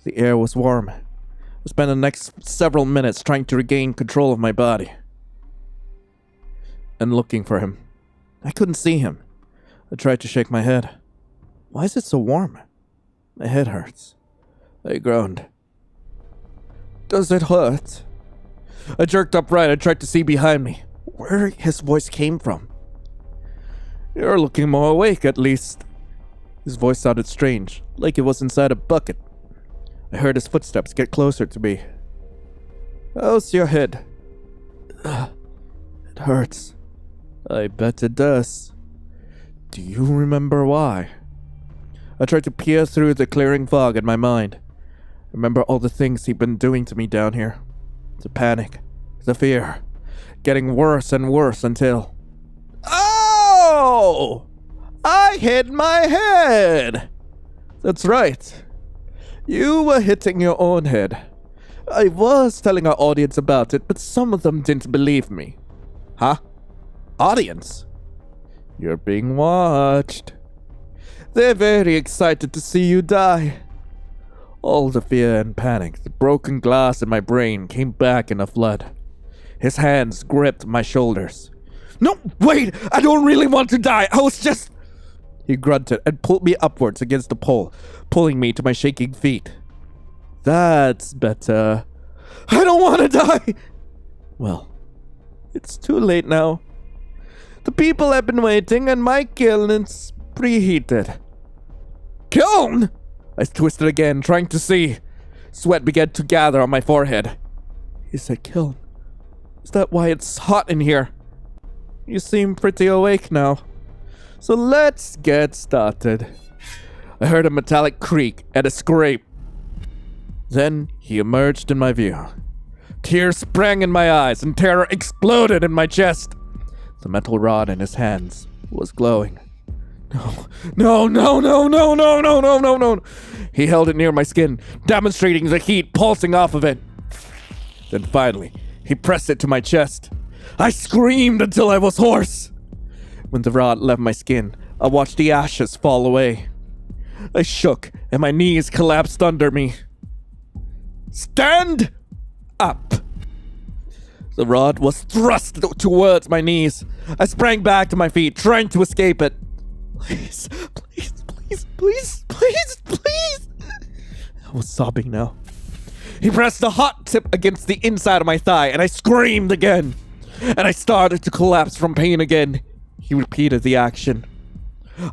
The air was warm. I spent the next several minutes trying to regain control of my body. And looking for him. I couldn't see him. I tried to shake my head. Why is it so warm? My head hurts. I groaned. Does it hurt? I jerked upright and tried to see behind me, where his voice came from. You're looking more awake, at least. His voice sounded strange, like it was inside a bucket. I heard his footsteps get closer to me. How's your head? It hurts. I bet it does. Do you remember why? I tried to peer through the clearing fog in my mind. Remember all the things he'd been doing to me down here. The panic, the fear, getting worse and worse until... Oh! I hit my head! That's right. You were hitting your own head. I was telling our audience about it, but some of them didn't believe me. Huh? Audience? You're being watched. They're very excited to see you die. All the fear and panic, the broken glass in my brain came back in a flood. His hands gripped my shoulders. No, wait! I don't really want to die! I was just... He grunted and pulled me upwards against the pole, pulling me to my shaking feet. That's better. I don't want to die! Well, it's too late now. The people have been waiting and my kiln is preheated. Kiln? I twisted again, trying to see. Sweat began to gather on my forehead. He said kiln. Is that why it's hot in here? You seem pretty awake now. So let's get started. I heard a metallic creak and a scrape. Then he emerged in my view. Tears sprang in my eyes and terror exploded in my chest. The metal rod in his hands was glowing. No. He held it near my skin, demonstrating the heat pulsing off of it. Then finally, he pressed it to my chest. I screamed until I was hoarse. When the rod left my skin, I watched the ashes fall away. I shook and my knees collapsed under me. Stand up! The rod was thrust towards my knees. I sprang back to my feet, trying to escape it. Please. I was sobbing now. He pressed the hot tip against the inside of my thigh, and I screamed again. And I started to collapse from pain again. He repeated the action.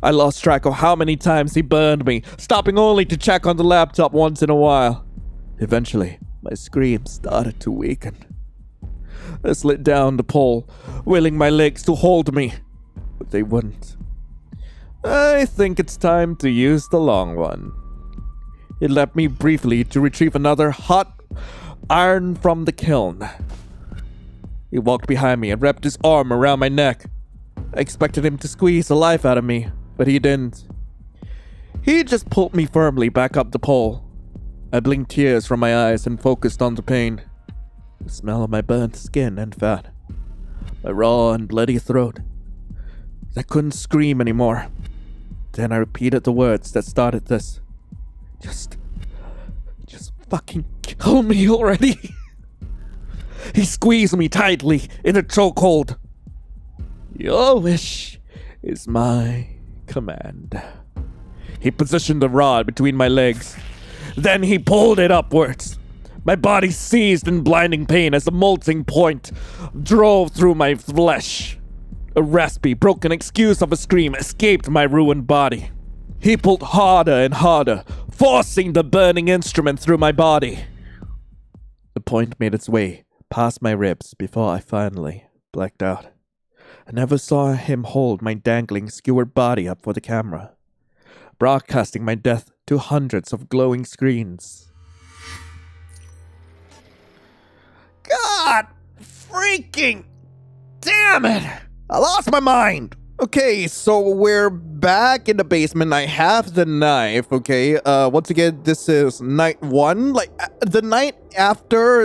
I lost track of how many times he burned me, stopping only to check on the laptop once in a while. Eventually, my screams started to weaken. I slid down the pole, willing my legs to hold me. but they wouldn't. I think it's time to use the long one. It left me briefly to retrieve another hot iron from the kiln. He walked behind me and wrapped his arm around my neck. I expected him to squeeze the life out of me, but he didn't. He just pulled me firmly back up the pole. I blinked tears from my eyes and focused on the pain. The smell of my burnt skin and fat. My raw and bloody throat. I couldn't scream anymore. Then I repeated the words that started this. Just fucking kill me already. He squeezed me tightly in a chokehold. Your wish is my command. He positioned the rod between my legs. Then he pulled it upwards. My body seized in blinding pain as the molting point drove through my flesh. A raspy, broken excuse of a scream escaped my ruined body. He pulled harder and harder, forcing the burning instrument through my body. The point made its way past my ribs before I finally blacked out. I never saw him hold my dangling, skewered body up for the camera, broadcasting my death to hundreds of glowing screens. God freaking damn it! I lost my mind! Okay, so we're back in the basement. I have the knife, okay? Once again, this is night 1. Like, the night after,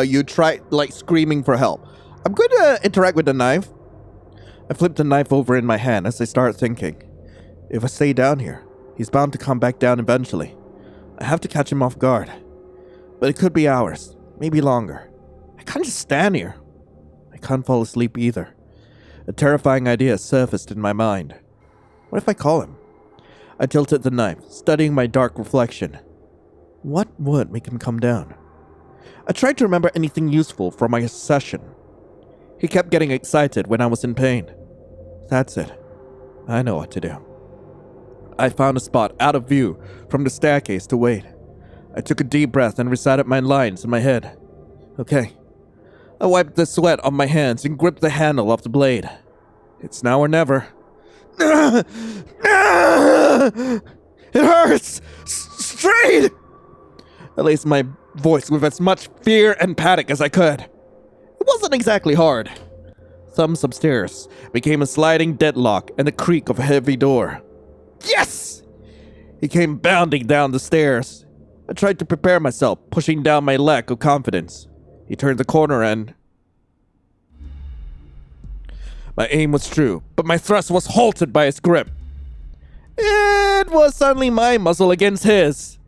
you tried, screaming for help. I'm going to interact with the knife. I flipped the knife over in my hand as I started thinking. If I stay down here, he's bound to come back down eventually. I have to catch him off guard. But it could be hours, maybe longer. I can't just stand here. I can't fall asleep either. A terrifying idea surfaced in my mind. What if I call him? I tilted the knife, studying my dark reflection. What would make him come down? I tried to remember anything useful from my session. He kept getting excited when I was in pain. That's it. I know what to do. I found a spot out of view from the staircase to wait. I took a deep breath and recited my lines in my head. Okay. I wiped the sweat off my hands and gripped the handle of the blade. It's now or never. It hurts! Straight! I raised my voice with as much fear and panic as I could. It wasn't exactly hard. Thumbs upstairs became a sliding deadlock and the creak of a heavy door. Yes! He came bounding down the stairs. I tried to prepare myself, pushing down my lack of confidence. He turned the corner and... My aim was true, but my thrust was halted by his grip. It was suddenly my muzzle against his.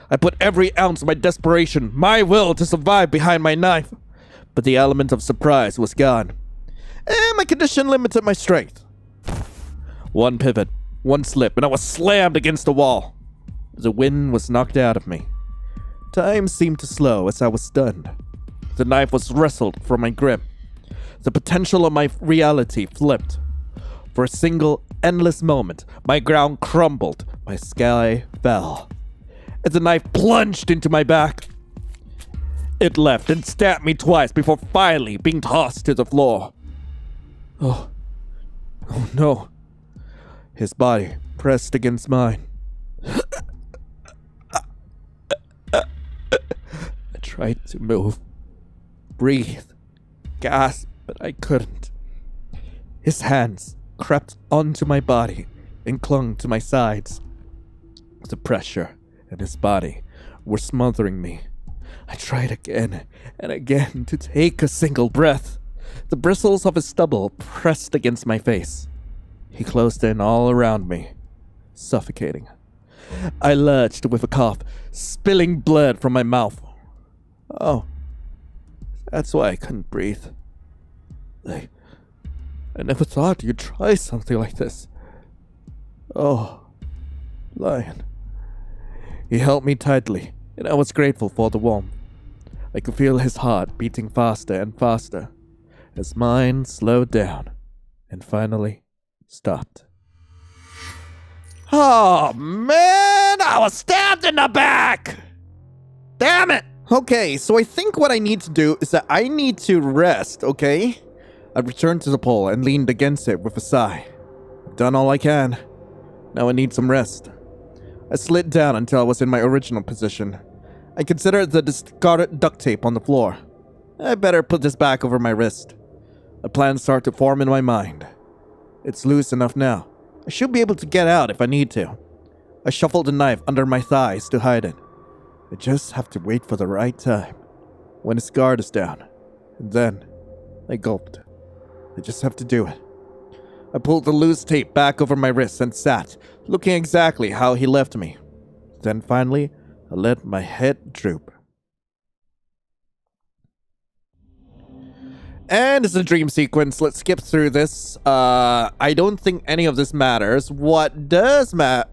I put every ounce of my desperation, my will to survive behind my knife. But the element of surprise was gone. And my condition limited my strength. One pivot, one slip, and I was slammed against the wall. The wind was knocked out of me. Time seemed to slow as I was stunned. The knife was wrestled from my grip. The potential of my reality flipped. For a single, endless moment, my ground crumbled, my sky fell. As the knife plunged into my back, it left and stabbed me twice before finally being tossed to the floor. Oh no. His body pressed against mine. I tried to move, breathe, gasp, but I couldn't. His hands crept onto my body and clung to my sides. The pressure and his body were smothering me. I tried again and again to take a single breath. The bristles of his stubble pressed against my face. He closed in all around me, suffocating. I lurched with a cough, spilling blood from my mouth. Oh, that's why I couldn't breathe. I never thought you'd try something like this. Oh, Lion. He held me tightly, and I was grateful for the warmth. I could feel his heart beating faster and faster as mine slowed down and finally stopped. Oh, man! I was stabbed in the back! Damn it! Okay, so I think what I need to do is that I need to rest, okay? I returned to the pole and leaned against it with a sigh. done all I can. Now I need some rest. I slid down until I was in my original position. I considered the discarded duct tape on the floor. I better put this back over my wrist. A plan started to form in my mind. It's loose enough now. I should be able to get out if I need to. I shuffled the knife under my thighs to hide it. I just have to wait for the right time. When his guard is down. And then, I gulped. I just have to do it. I pulled the loose tape back over my wrist and sat, looking exactly how he left me. Then finally, I let my head droop. And it's a dream sequence. Let's skip through this. I don't think any of this matters. What does matter?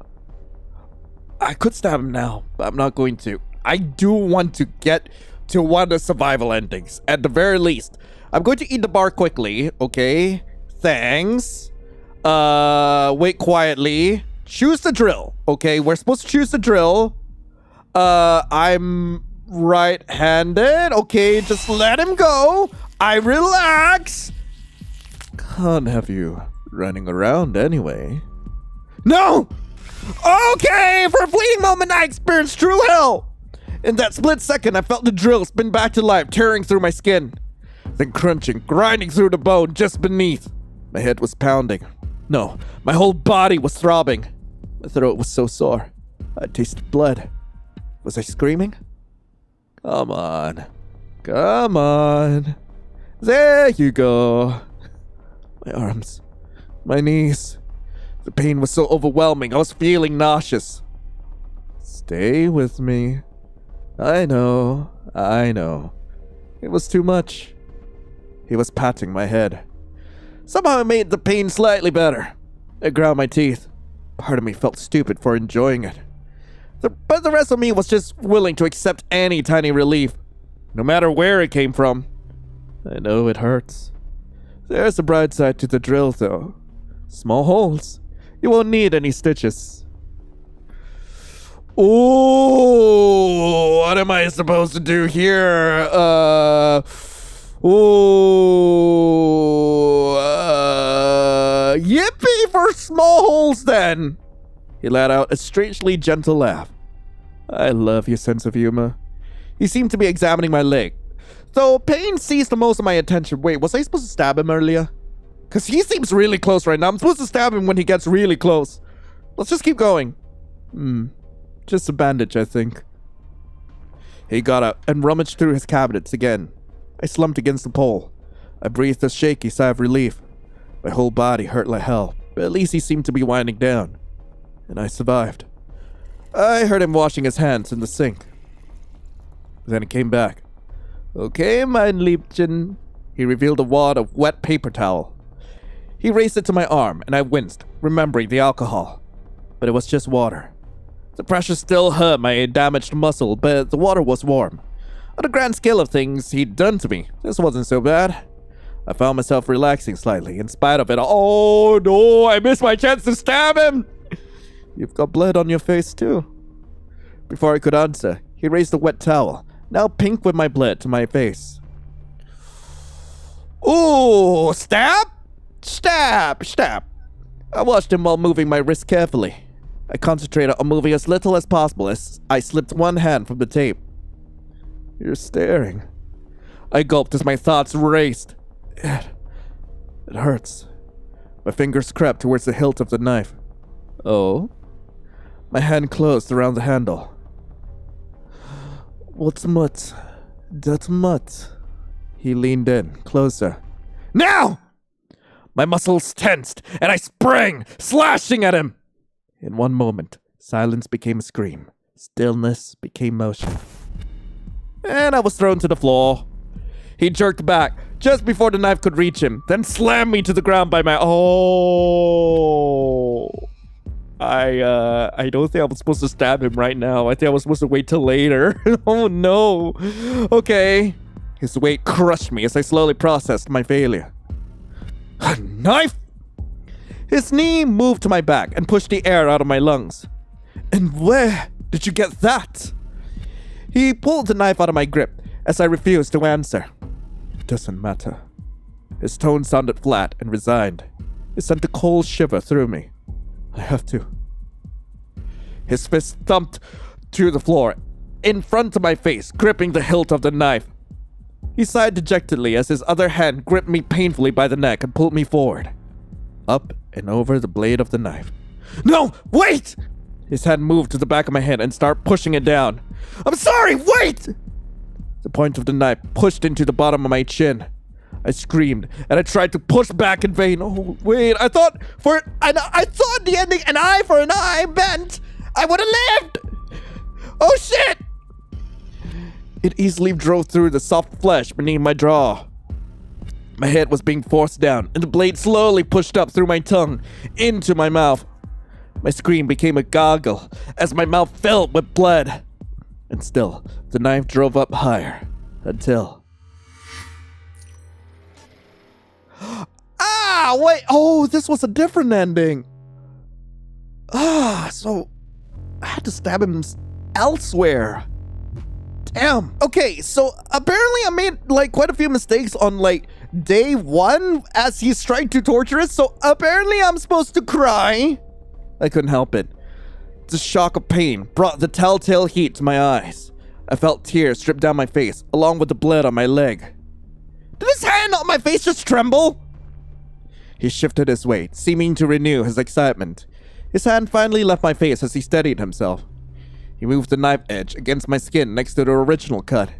I could stab him now, but I'm not going to. I do want to get to one of the survival endings. At the very least. I'm going to eat the bar quickly. Okay. Thanks. Wait quietly. Choose the drill. Okay, we're supposed to choose the drill. I'm right-handed. Okay, just let him go. I relax. Can't have you running around anyway. No! Okay, for a fleeting moment, I experienced true hell. In that split second, I felt the drill spin back to life, tearing through my skin. Then crunching, grinding through the bone just beneath. My head was pounding. No, my whole body was throbbing. My throat was so sore. I tasted blood. Was I screaming? Come on. Come on. There you go. My arms. My knees. The pain was so overwhelming, I was feeling nauseous. Stay with me. I know. It was too much. He was patting my head. Somehow it made the pain slightly better. I ground my teeth. Part of me felt stupid for enjoying it. But the rest of me was just willing to accept any tiny relief, no matter where it came from. I know it hurts. There's a bright side to the drill, though. Small holes. You won't need any stitches. Ooh, what am I supposed to do here? Yippee for small holes then! He let out a strangely gentle laugh. I love your sense of humor. He seemed to be examining my leg. Though pain seized the most of my attention. Wait, was I supposed to stab him earlier? Because he seems really close right now. I'm supposed to stab him when he gets really close. Let's just keep going. Just a bandage, I think. He got up and rummaged through his cabinets again. I slumped against the pole. I breathed a shaky sigh of relief. My whole body hurt like hell, but at least he seemed to be winding down. And I survived. I heard him washing his hands in the sink. Then he came back. Okay, mein Liebchen. He revealed a wad of wet paper towel. He raised it to my arm, and I winced, remembering the alcohol. But it was just water. The pressure still hurt my damaged muscle, but the water was warm. On the grand scale of things he'd done to me, this wasn't so bad. I found myself relaxing slightly, in spite of it. Oh no, I missed my chance to stab him! You've got blood on your face too. Before I could answer, he raised a wet towel, now pink with my blood, to my face. Ooh, stab? Stab, stab. I watched him while moving my wrist carefully. I concentrated on moving as little as possible as I slipped one hand from the tape. You're staring. I gulped as my thoughts raced. It hurts. My fingers crept towards the hilt of the knife. Oh? My hand closed around the handle. What's mutt? That's mutt. He leaned in, closer. Now! My muscles tensed, and I sprang, slashing at him. In one moment, silence became a scream. Stillness became motion. And I was thrown to the floor. He jerked back just before the knife could reach him, then slammed me to the ground by my... Oh... I don't think I was supposed to stab him right now. I think I was supposed to wait till later. Oh no. Okay. His weight crushed me as I slowly processed my failure. A knife? His knee moved to my back and pushed the air out of my lungs. And where did you get that? He pulled the knife out of my grip as I refused to answer. It doesn't matter. His tone sounded flat and resigned. It sent a cold shiver through me. I have to. His fist thumped to the floor, in front of my face, gripping the hilt of the knife. He sighed dejectedly as his other hand gripped me painfully by the neck and pulled me forward, up and over the blade of the knife. No, wait! His hand moved to the back of my head and started pushing it down. I'm sorry, wait! The point of the knife pushed into the bottom of my chin. I screamed, and I tried to push back in vain. Oh, wait, I thought the ending, an eye for an eye, meant I would have lived! Oh, shit! It easily drove through the soft flesh beneath my jaw. My head was being forced down, and the blade slowly pushed up through my tongue, into my mouth. My scream became a gargle, as my mouth filled with blood. And still, the knife drove up higher, until... Ah, wait, oh, this was a different ending. So I had to stab him elsewhere. Damn. Okay, so apparently I made like quite a few mistakes on like day 1 as he's trying to torture us. So apparently I'm supposed to cry. I couldn't help it. The shock of pain brought the telltale heat to my eyes. I felt tears drip down my face, along with the blood on my leg. Did his hand on my face just tremble? He shifted his weight, seeming to renew his excitement. His hand finally left my face as he steadied himself. He moved the knife edge against my skin next to the original cut.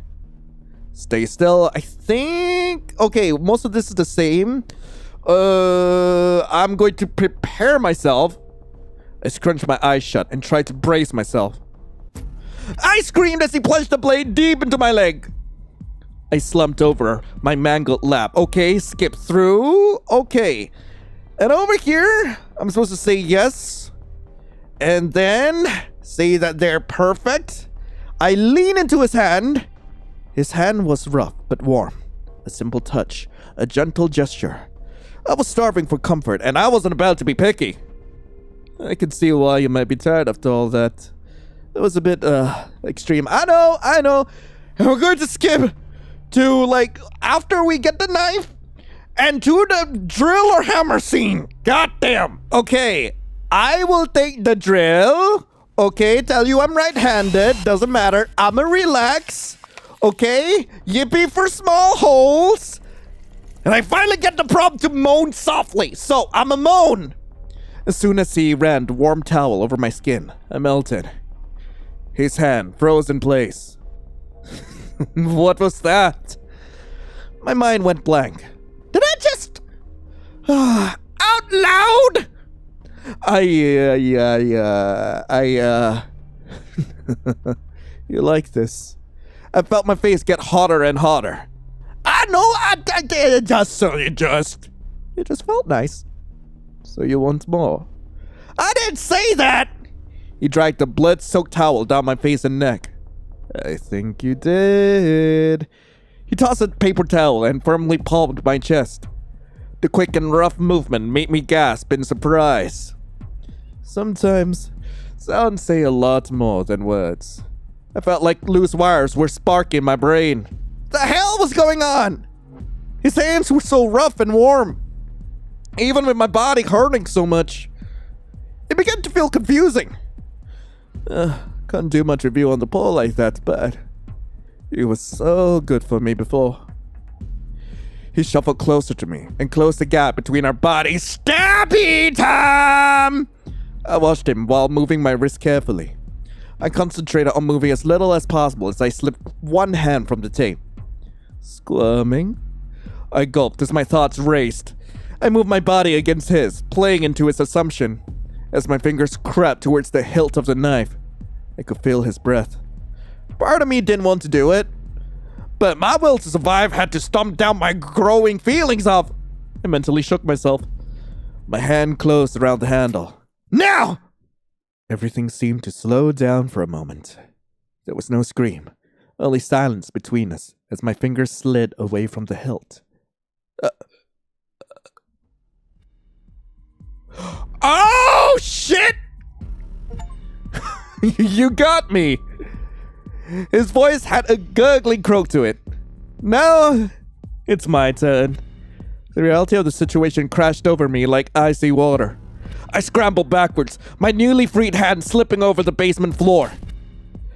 Stay still, I think... Okay, most of this is the same. I'm going to prepare myself. I scrunched my eyes shut and tried to brace myself. I screamed as he plunged the blade deep into my leg. I slumped over my mangled lap. Okay, skip through. Okay. And over here, I'm supposed to say yes. And then say that they're perfect. I lean into his hand. His hand was rough but warm. A simple touch. A gentle gesture. I was starving for comfort, and I wasn't about to be picky. I can see why you might be tired after all that. It was a bit, extreme. I know. And we're going to skip to, like, after we get the knife and to the drill or hammer scene. Goddamn. Okay, I will take the drill. Okay, tell you I'm right-handed. Doesn't matter. I'ma relax. Okay, yippee for small holes. And I finally get the prompt to moan softly. So, I'ma moan. As soon as he ran the warm towel over my skin, I melted. His hand froze in place. What was that? My mind went blank. Did I just... out loud? You like this? I felt my face get hotter and hotter. I know, it just felt nice. So you want more? I didn't say that! He dragged a blood-soaked towel down my face and neck. I think you did. He tossed a paper towel and firmly palmed my chest. The quick and rough movement made me gasp in surprise. Sometimes, sounds say a lot more than words. I felt like loose wires were sparking my brain. The hell was going on? His hands were so rough and warm. Even with my body hurting so much. It began to feel confusing. Couldn't do much review on the pole like that, but it was so good for me before. He shuffled closer to me and closed the gap between our bodies. Stabby time! I watched him while moving my wrist carefully. I concentrated on moving as little as possible as I slipped one hand from the tape. Squirming? I gulped as my thoughts raced. I moved my body against his, playing into his assumption. As my fingers crept towards the hilt of the knife, I could feel his breath. Part of me didn't want to do it, but my will to survive had to stomp down my growing feelings of... I mentally shook myself. My hand closed around the handle. Now! Everything seemed to slow down for a moment. There was no scream, only silence between us as my fingers slid away from the hilt. Oh, shit! You got me! His voice had a gurgling croak to it. Now, it's my turn. The reality of the situation crashed over me like icy water. I scrambled backwards, my newly freed hand slipping over the basement floor.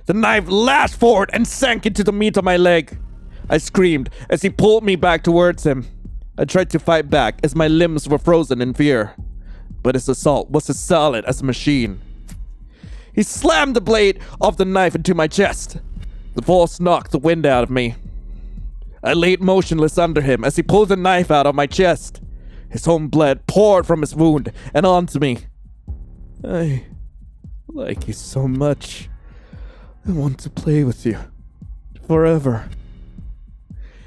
The knife lashed forward and sank into the meat of my leg. I screamed as he pulled me back towards him. I tried to fight back as my limbs were frozen in fear, but his assault was as solid as a machine. He slammed the blade of the knife into my chest. The force knocked the wind out of me. I laid motionless under him as he pulled the knife out of my chest. His own blood poured from his wound and onto me. I like you so much. I want to play with you. Forever.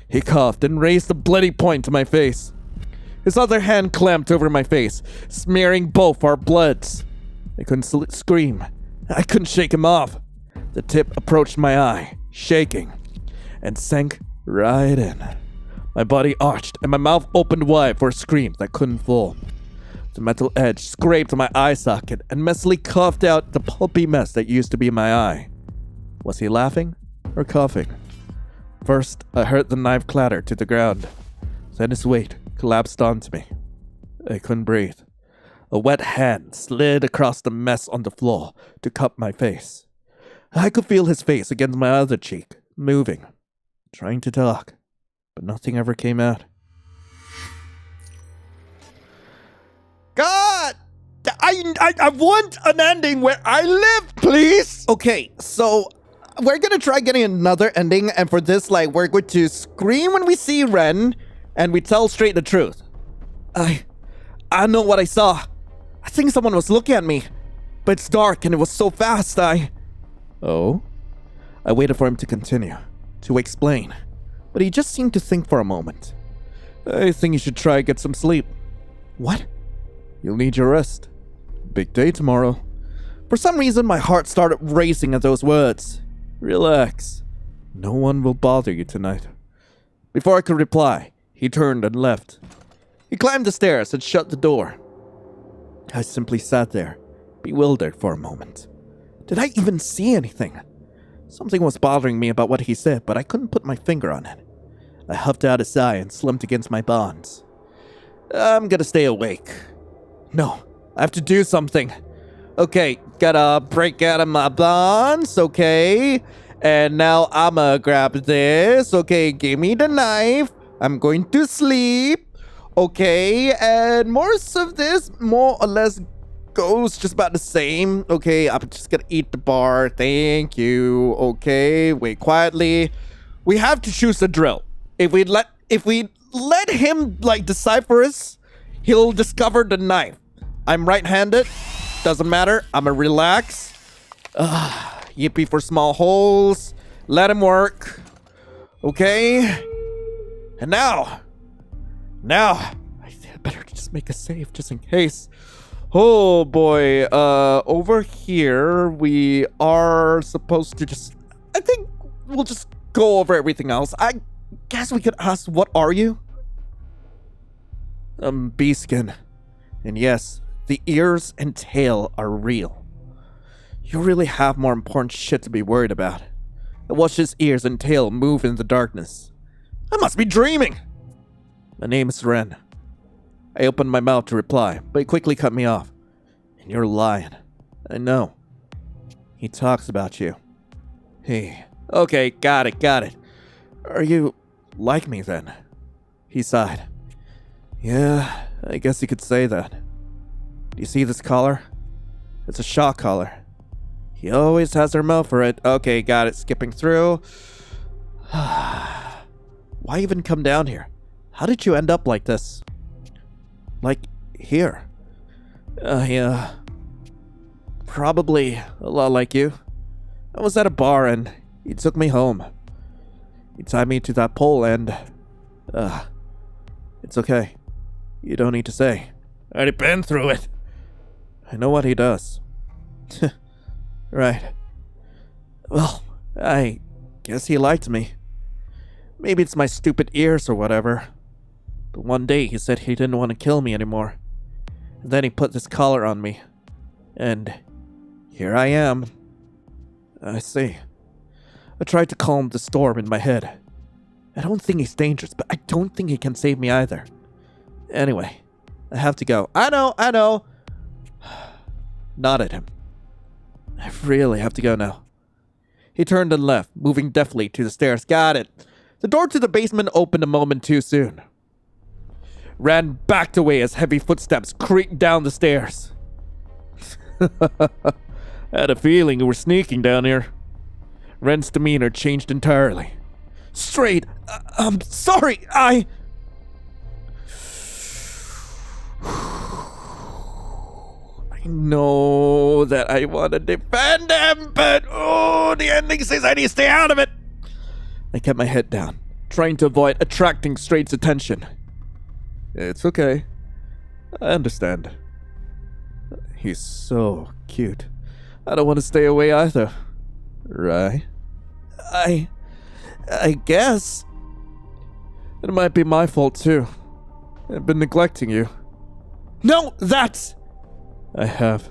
He coughed and raised a bloody point to my face. His other hand clamped over my face, smearing both our bloods. I couldn't scream. I couldn't shake him off. The tip approached my eye, shaking, and sank right in. My body arched and my mouth opened wide for a scream that couldn't fall. The metal edge scraped my eye socket and messily coughed out the pulpy mess that used to be my eye. Was he laughing or coughing? First, I heard the knife clatter to the ground. Then his weight collapsed onto me. I couldn't breathe. A wet hand slid across the mess on the floor to cup my face. I could feel his face against my other cheek, moving, trying to talk, but nothing ever came out. God! I want an ending where I live, please! Okay, so we're gonna try getting another ending, and for this, like, we're going to scream when we see Ren, and we tell straight the truth. I know what I saw. I think someone was looking at me, but it's dark and it was so fast, Oh? I waited for him to continue, to explain, but he just seemed to think for a moment. I think you should try and get some sleep. What? You'll need your rest. Big day tomorrow. For some reason, my heart started racing at those words. Relax. No one will bother you tonight. Before I could reply, he turned and left. He climbed the stairs and shut the door. I simply sat there, bewildered for a moment. Did I even see anything? Something was bothering me about what he said, but I couldn't put my finger on it. I huffed out a sigh and slumped against my bonds. I'm gonna stay awake. No, I have to do something. Okay, gotta break out of my bonds, okay? And now I'ma grab this, okay? Give me the knife. I'm going to sleep, okay? And most of this, more or less, goes just about the same. Okay, I'm just gonna eat the bar. Thank you. Okay, wait quietly. We have to choose a drill. If we let him like decipher us, he'll discover the knife. I'm right-handed. Doesn't matter. I'ma relax. Yippee for small holes. Let him work. Okay. And now I better just make a save just in case. Oh boy, over here we are supposed to I think we'll just go over everything else. I guess we could ask, what are you? Beeskin. And yes, the ears and tail are real. You really have more important shit to be worried about. I watched his ears and tail move in the darkness. I must be dreaming! My name is Ren. I opened my mouth to reply, but he quickly cut me off. And you're lying. I know. He talks about you. Hey. Okay, got it. Are you like me then? He sighed. Yeah, I guess you could say that. Do you see this collar? It's a shock collar. He always has her mouth for it. Okay, got it. Skipping through. Why even come down here? How did you end up like this? Like, here? Yeah. Probably a lot like you. I was at a bar and he took me home. He tied me to that pole and... it's okay. You don't need to say. I already been through it. I know what he does. Right. Well, I guess he liked me. Maybe it's my stupid ears or whatever. But one day he said he didn't want to kill me anymore. And then he put this collar on me. And here I am. I see. I tried to calm the storm in my head. I don't think he's dangerous, but I don't think he can save me either. Anyway, I have to go. I know. Nod at him. I really have to go now. He turned and left, moving deftly to the stairs. Got it. The door to the basement opened a moment too soon. Ren backed away as heavy footsteps creaked down the stairs. I had a feeling you were sneaking down here. Ren's demeanor changed entirely. Straight, I'm sorry, I know that I want to defend him, but the ending says I need to stay out of it. I kept my head down, trying to avoid attracting Straight's attention. It's okay. I understand. He's so cute. I don't want to stay away either. Right? I guess. It might be my fault too. I've been neglecting you. No, that's... I have.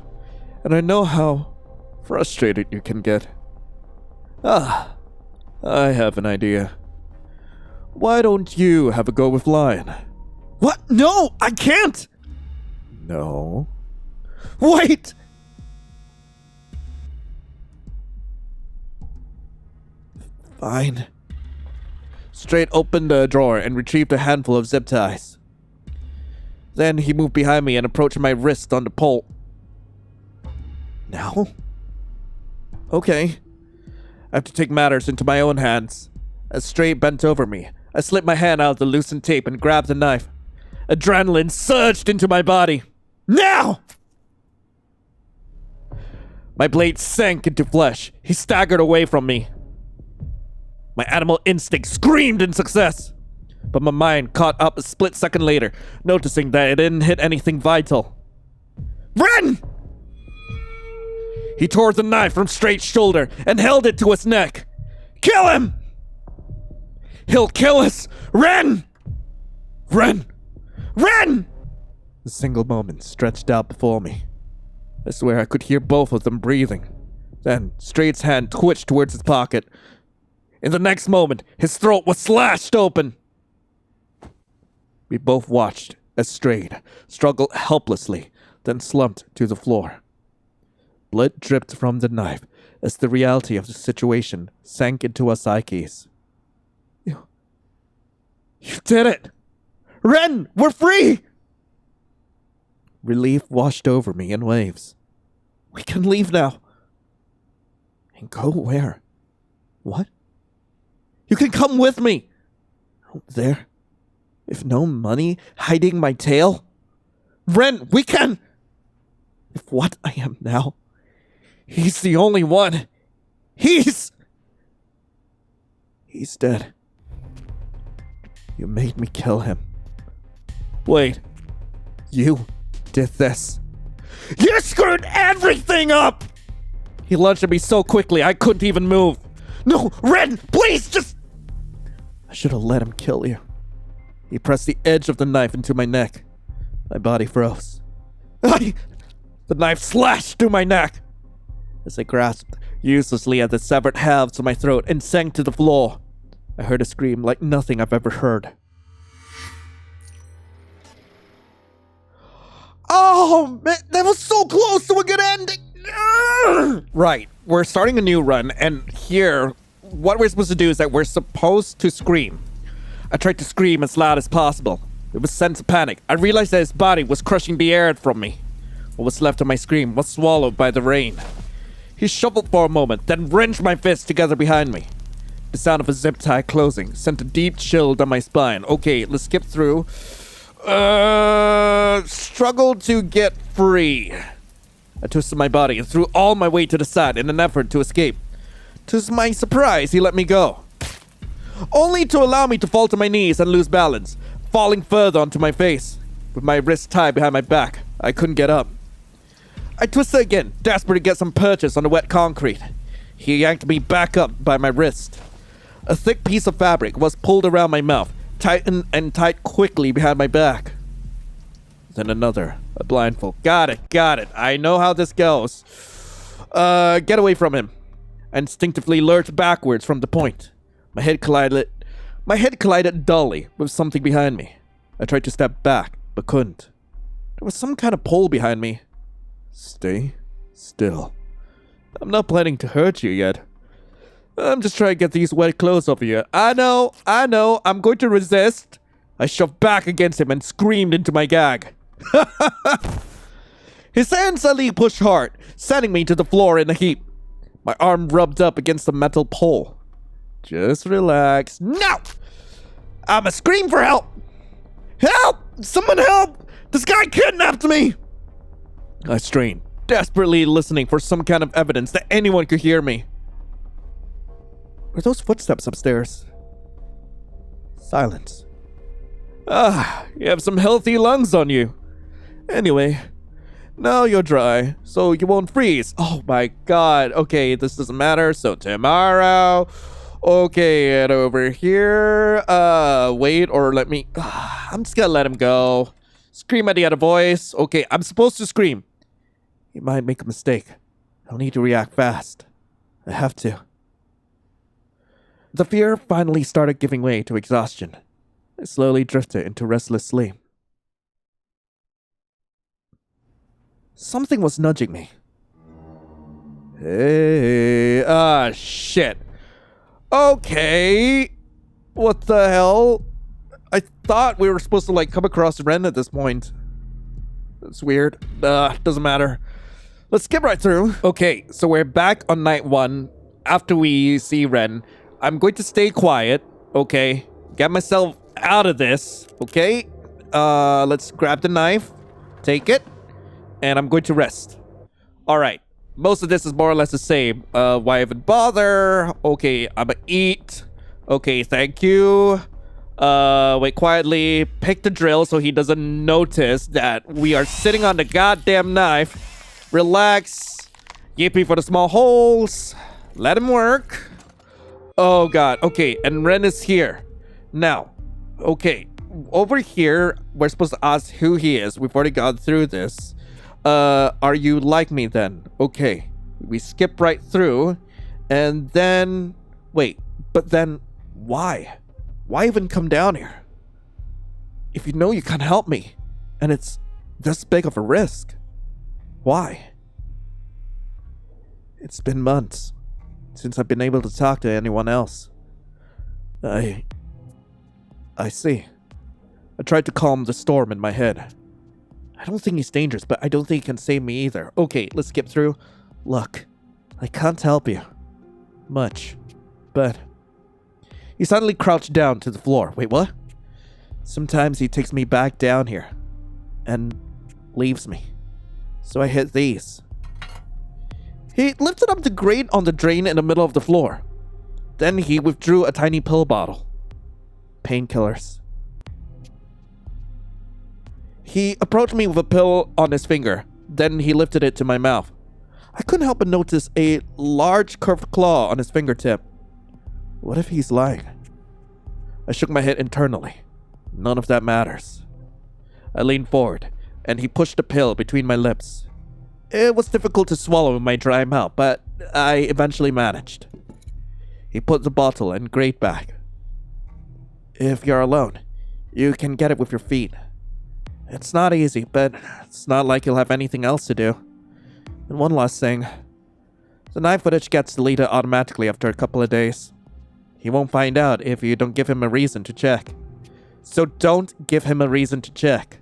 And I know how frustrated you can get. I have an idea. Why don't you have a go with Lion? What? No, I can't! No. Wait! Fine. Straight opened a drawer and retrieved a handful of zip ties. Then he moved behind me and approached my wrist on the pole. Now? Okay. I have to take matters into my own hands. As Straight bent over me, I slipped my hand out of the loosened tape and grabbed the knife. Adrenaline surged into my body. Now! My blade sank into flesh. He staggered away from me. My animal instinct screamed in success. But my mind caught up a split second later, noticing that it didn't hit anything vital. Ren! He tore the knife from Straight's shoulder and held it to his neck. Kill him! He'll kill us! Ren! Ren! Ren! A single moment stretched out before me. I swear I could hear both of them breathing. Then Straight's hand twitched towards his pocket. In the next moment, his throat was slashed open. We both watched as Straight struggled helplessly, then slumped to the floor. Blood dripped from the knife as the reality of the situation sank into our psyches. You did it! Ren, we're free! Relief washed over me in waves. We can leave now. And go where? What? You can come with me! Out there? With no money, hiding my tail? Ren, we can... If what I am now... He's the only one. He's dead. You made me kill him. Wait. You did this. You screwed everything up! He lunged at me so quickly I couldn't even move. No, Ren, please, just... I should have let him kill you. He pressed the edge of the knife into my neck. My body froze. The knife slashed through my neck. As I grasped uselessly at the severed halves of my throat and sank to the floor, I heard a scream like nothing I've ever heard. Oh, man, that was so close to a good ending! Right, we're starting a new run, and here, what we're supposed to do is that we're supposed to scream. I tried to scream as loud as possible. It was a sense of panic. I realized that his body was crushing the air from me. What was left of my scream was swallowed by the rain. He shuffled for a moment, then wrenched my fists together behind me. The sound of a zip tie closing sent a deep chill down my spine. Okay, let's skip through. Struggled to get free. I twisted my body and threw all my weight to the side in an effort to escape. To my surprise, he let me go. Only to allow me to fall to my knees and lose balance, falling further onto my face. With my wrists tied behind my back, I couldn't get up. I twisted again, desperate to get some purchase on the wet concrete. He yanked me back up by my wrist. A thick piece of fabric was pulled around my mouth, tightened and tied quickly behind my back. Then another, a blindfold. Got it. I know how this goes. Get away from him. I instinctively lurched backwards from the point. My head collided dully with something behind me. I tried to step back, but couldn't. There was some kind of pull behind me. Stay still. I'm not planning to hurt you yet. I'm just trying to get these wet clothes off you. I know, I'm going to resist. I shoved back against him and screamed into my gag. His hand suddenly pushed hard, sending me to the floor in a heap. My arm rubbed up against the metal pole. Just relax. No! I'ma scream for help! Help! Someone help! This guy kidnapped me! I strained, desperately listening for some kind of evidence that anyone could hear me. Were those footsteps upstairs? Silence. You have some healthy lungs on you. Anyway, now you're dry, so you won't freeze. Oh my god. Okay, this doesn't matter, so tomorrow. Okay, and over here. Wait, or let me... I'm just gonna let him go. Scream at the other voice. Okay, I'm supposed to scream. He might make a mistake. I'll need to react fast. I have to. The fear finally started giving way to exhaustion. I slowly drifted into restless sleep. Something was nudging me. Hey, shit. Okay. What the hell? I thought we were supposed to, come across Ren at this point. That's weird. Doesn't matter. Let's skip right through. Okay, so we're back on night 1. After we see Ren, I'm going to stay quiet, okay? Get myself out of this, okay? Let's grab the knife. Take it. And I'm going to rest. Alright. Most of this is more or less the same. Why even bother? Okay, I'ma eat. Okay, thank you. Wait quietly. Pick the drill so he doesn't notice that we are sitting on the goddamn knife. Relax. Yippee for the small holes. Let him work. Oh god. Okay, and Ren is here. Now, okay. Over here, we're supposed to ask who he is. We've already gone through this. Are you like me then? Okay. We skip right through. And then... Wait, but then why? Why even come down here? If you know you can't help me, and it's this big of a risk, why? It's been months since I've been able to talk to anyone else. I see. I tried to calm the storm in my head. I don't think he's dangerous, but I don't think he can save me either. Okay, let's skip through. Look, I can't help you much, but... He suddenly crouched down to the floor. Wait, what? Sometimes he takes me back down here and leaves me. So I hit these. He lifted up the grate on the drain in the middle of the floor. Then he withdrew a tiny pill bottle. Painkillers. He approached me with a pill on his finger. Then he lifted it to my mouth. I couldn't help but notice a large curved claw on his fingertip. What if he's lying? I shook my head internally. None of that matters. I leaned forward, and he pushed the pill between my lips. It was difficult to swallow in my dry mouth, but I eventually managed. He put the bottle and grate back. If you're alone, you can get it with your feet. It's not easy, but it's not like you'll have anything else to do. And one last thing. The knife footage gets deleted automatically after a couple of days. He won't find out if you don't give him a reason to check. So don't give him a reason to check.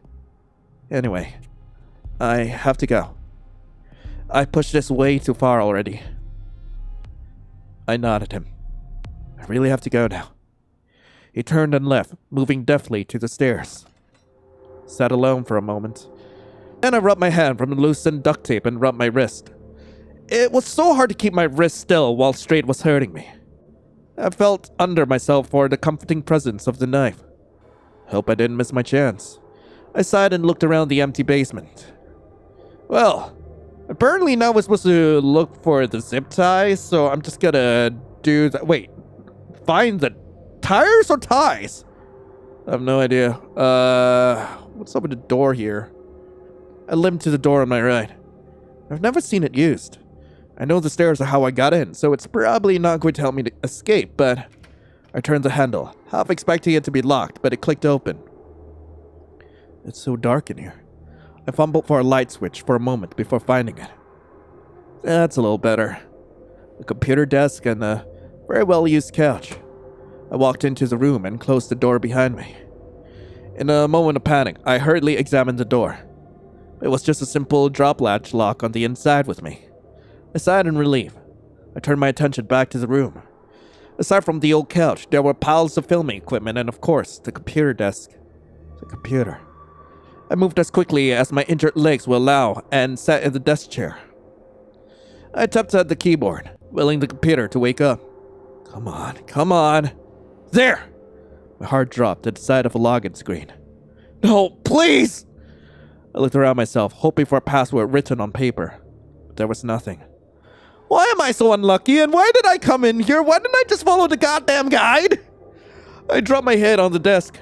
Anyway, I have to go. I pushed this way too far already. I nodded him. I really have to go now. He turned and left, moving deftly to the stairs. Sat alone for a moment. Then I rubbed my hand from the loosened duct tape and rubbed my wrist. It was so hard to keep my wrist still while Straight was hurting me. I felt under myself for the comforting presence of the knife. Hope I didn't miss my chance. I sighed and looked around the empty basement. Well, apparently now we're supposed to look for the zip ties, so I'm just gonna do that. Wait, find the tires or ties? I have no idea. What's up with the door here? I limped to the door on my right. I've never seen it used. I know the stairs are how I got in, so it's probably not going to help me to escape, but I turned the handle, half expecting it to be locked, but it clicked open. It's so dark in here. I fumbled for a light switch for a moment before finding it. That's a little better. A computer desk and a very well-used couch. I walked into the room and closed the door behind me. In a moment of panic, I hurriedly examined the door. It was just a simple drop latch lock on the inside with me. I sighed in relief. I turned my attention back to the room. Aside from the old couch, there were piles of filming equipment and, of course, the computer desk. The computer. I moved as quickly as my injured legs would allow and sat in the desk chair. I tapped at the keyboard, willing the computer to wake up. Come on, come on. There! My heart dropped at the sight of a login screen. No, please! I looked around myself, hoping for a password written on paper. But there was nothing. Why am I so unlucky, and why did I come in here? Why didn't I just follow the goddamn guide? I dropped my head on the desk,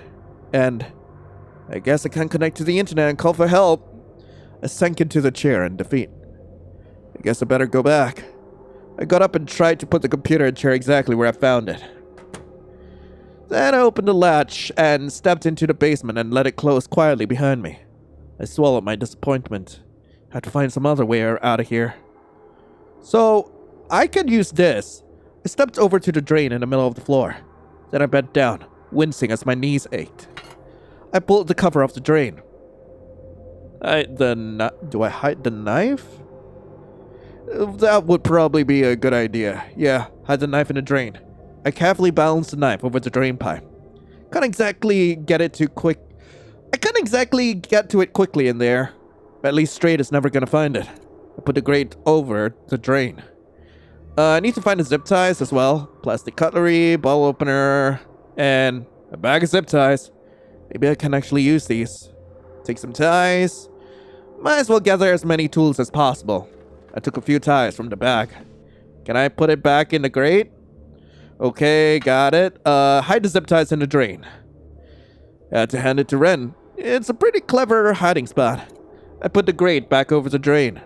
and I guess I can't connect to the internet and call for help. I sank into the chair in defeat. I guess I better go back. I got up and tried to put the computer chair exactly where I found it. Then I opened the latch and stepped into the basement and let it close quietly behind me. I swallowed my disappointment. Had to find some other way out of here. So, I could use this. I stepped over to the drain in the middle of the floor. Then I bent down, wincing as my knees ached. I pulled the cover off the drain. Do I hide the knife? That would probably be a good idea. Yeah, hide the knife in the drain. I carefully balanced the knife over the drain pipe. I couldn't exactly get to it quickly in there. But at least Straight is never gonna find it. I put the grate over the drain. I need to find the zip ties as well. Plastic cutlery, bottle opener, and a bag of zip ties. Maybe I can actually use these. Take some ties. Might as well gather as many tools as possible. I took a few ties from the bag. Can I put it back in the grate? Okay, got it. Hide the zip ties in the drain. I had to hand it to Ren. It's a pretty clever hiding spot. I put the grate back over the drain.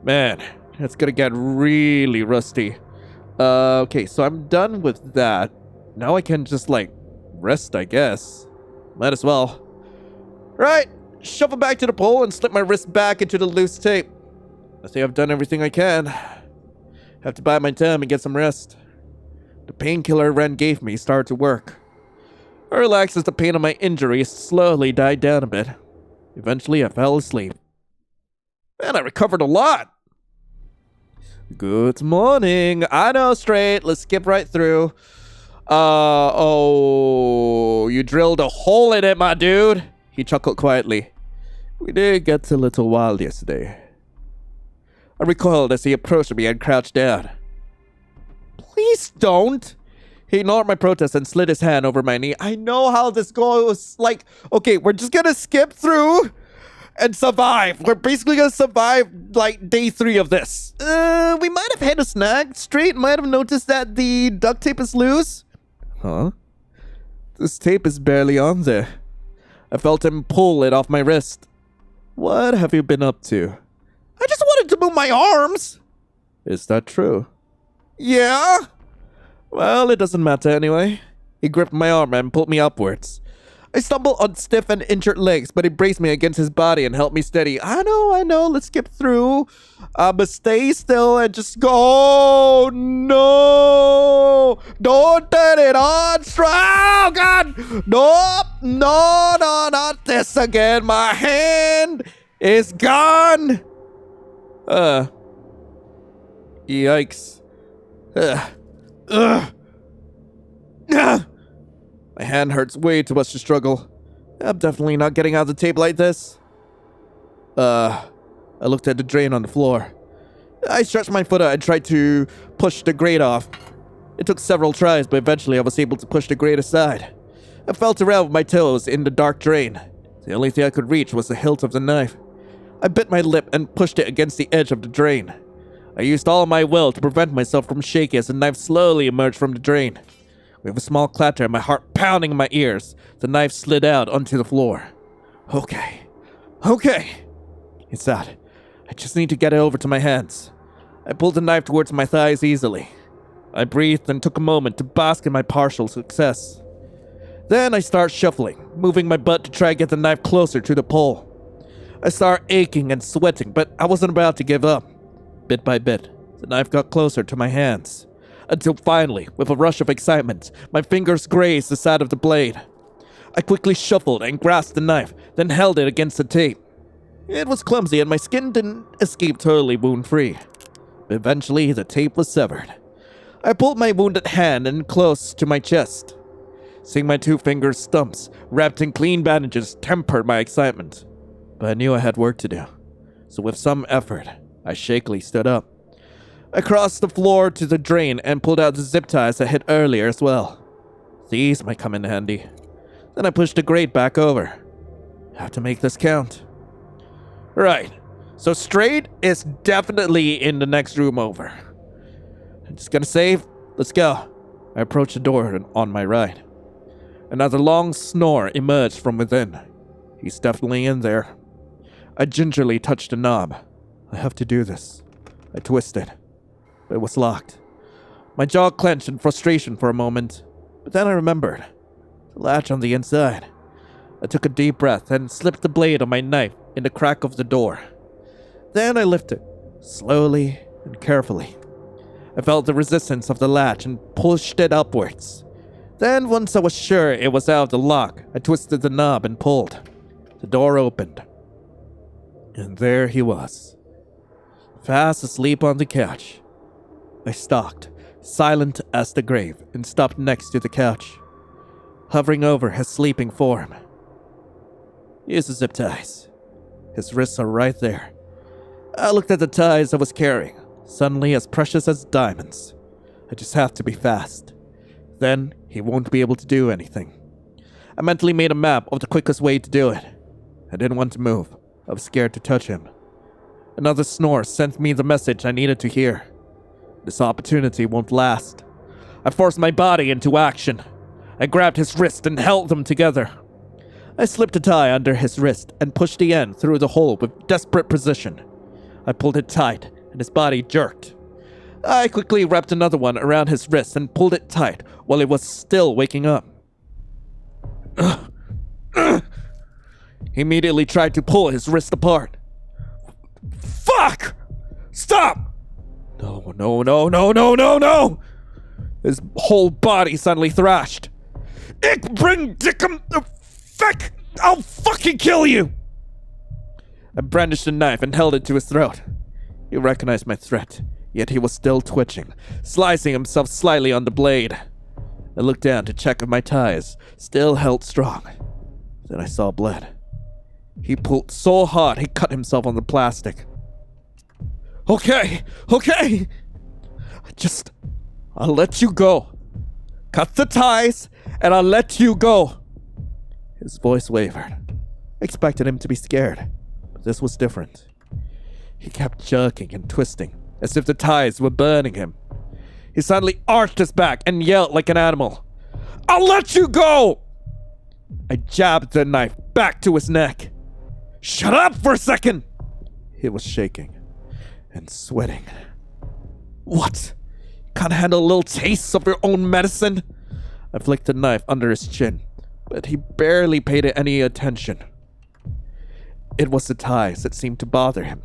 Man, it's gonna get really rusty. Okay, so I'm done with that. Now I can just, rest, I guess. Might as well. Right, shuffle back to the pole and slip my wrist back into the loose tape. I think I've done everything I can. Have to bide my time and get some rest. The painkiller Ren gave me started to work. I relaxed as the pain of my injury slowly died down a bit. Eventually, I fell asleep. Man, I recovered a lot. Good morning. I know, Straight. Let's skip right through. Oh, you drilled a hole in it, my dude. He chuckled quietly. We did get a little wild yesterday. I recoiled as he approached me and crouched down. Please don't. He ignored my protest and slid his hand over my knee. I know how this goes. Okay, we're just gonna skip through and survive. We're basically gonna survive, day 3 of this. We might have had a snag. Straight might have noticed that the duct tape is loose. Huh? This tape is barely on there. I felt him pull it off my wrist. What have you been up to? I just wanted to move my arms. Is that true? Yeah. Well, it doesn't matter anyway. He gripped my arm and pulled me upwards. I stumbled on stiff and injured legs, but he braced me against his body and held me steady. I know, let's skip through. But stay still and just go. Oh, no! Don't turn it on, oh, God! Nope! No, not this again. My hand is gone. Yikes. My hand hurts way too much to struggle. I'm definitely not getting out of the tape like this. I looked at the drain on the floor. I stretched my foot out and tried to push the grate off. It took several tries, but eventually I was able to push the grate aside. I felt around with my toes in the dark drain. The only thing I could reach was the hilt of the knife. I bit my lip and pushed it against the edge of the drain. I used all of my will to prevent myself from shaking as the knife slowly emerged from the drain. With a small clatter and my heart pounding in my ears, the knife slid out onto the floor. Okay. It's out. I just need to get it over to my hands. I pulled the knife towards my thighs easily. I breathed and took a moment to bask in my partial success. Then I start shuffling, moving my butt to try and get the knife closer to the pole. I start aching and sweating, but I wasn't about to give up. Bit by bit, the knife got closer to my hands, until finally, with a rush of excitement, my fingers grazed the side of the blade. I quickly shuffled and grasped the knife, then held it against the tape. It was clumsy and my skin didn't escape totally wound-free. But eventually, the tape was severed. I pulled my wounded hand in close to my chest. Seeing my 2 fingers stumps, wrapped in clean bandages, tempered my excitement. But I knew I had work to do. So with some effort, I shakily stood up. I crossed the floor to the drain and pulled out the zip ties I hit earlier as well. These might come in handy. Then I pushed the grate back over. Have to make this count. Right, so Strade is definitely in the next room over. I'm just gonna save. Let's go. I approached the door on my right. Another long snore emerged from within. He's definitely in there. I gingerly touched the knob. I have to do this. I twisted. It was locked. My jaw clenched in frustration for a moment, but then I remembered. The latch on the inside. I took a deep breath and slipped the blade of my knife in the crack of the door. Then I lifted, slowly and carefully. I felt the resistance of the latch and pushed it upwards. Then, once I was sure it was out of the lock, I twisted the knob and pulled. The door opened. And there he was, fast asleep on the couch. I stalked, silent as the grave, and stopped next to the couch, hovering over his sleeping form. Here's the zip ties. His wrists are right there. I looked at the ties I was carrying, suddenly as precious as diamonds. I just have to be fast. Then he won't be able to do anything. I mentally made a map of the quickest way to do it. I didn't want to move. I was scared to touch him. Another snore sent me the message I needed to hear. This opportunity won't last. I forced my body into action. I grabbed his wrist and held them together. I slipped a tie under his wrist and pushed the end through the hole with desperate precision. I pulled it tight, and his body jerked. I quickly wrapped another one around his wrist and pulled it tight while he was still waking up. He immediately tried to pull his wrist apart. Fuck! Stop! No. His whole body suddenly thrashed. Ich bring dickum the feck! I'll fucking kill you! I brandished a knife and held it to his throat. He recognized my threat, yet he was still twitching, slicing himself slightly on the blade. I looked down to check if my ties still held strong. Then I saw blood. He pulled so hard he cut himself on the plastic. Okay. I'll let you go. Cut the ties, and I'll let you go. His voice wavered. I expected him to be scared, but this was different. He kept jerking and twisting, as if the ties were burning him. He suddenly arched his back and yelled like an animal. I'll let you go! I jabbed the knife back to his neck. Shut up for a second! He was shaking and sweating. What? Can't handle a little taste of your own medicine? I flicked the knife under his chin, but he barely paid it any attention. It was the ties that seemed to bother him.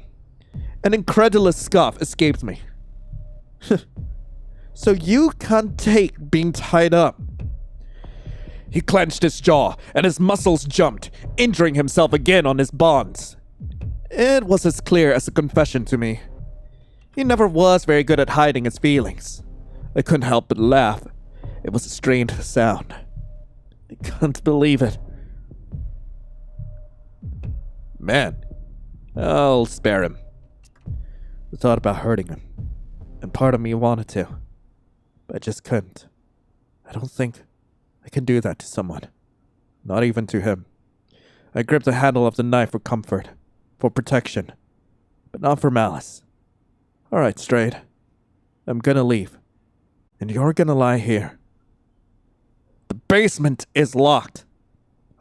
An incredulous scoff escaped me. So you can't take being tied up? He clenched his jaw, and his muscles jumped, injuring himself again on his bonds. It was as clear as a confession to me. He never was very good at hiding his feelings. I couldn't help but laugh. It was a strained sound. I can't believe it. Man, I'll spare him. I thought about hurting him, and part of me wanted to, but I just couldn't. I don't think I can do that to someone. Not even to him. I gripped the handle of the knife for comfort, for protection, but not for malice. Alright, Strade. I'm gonna leave, and you're gonna lie here. The basement is locked.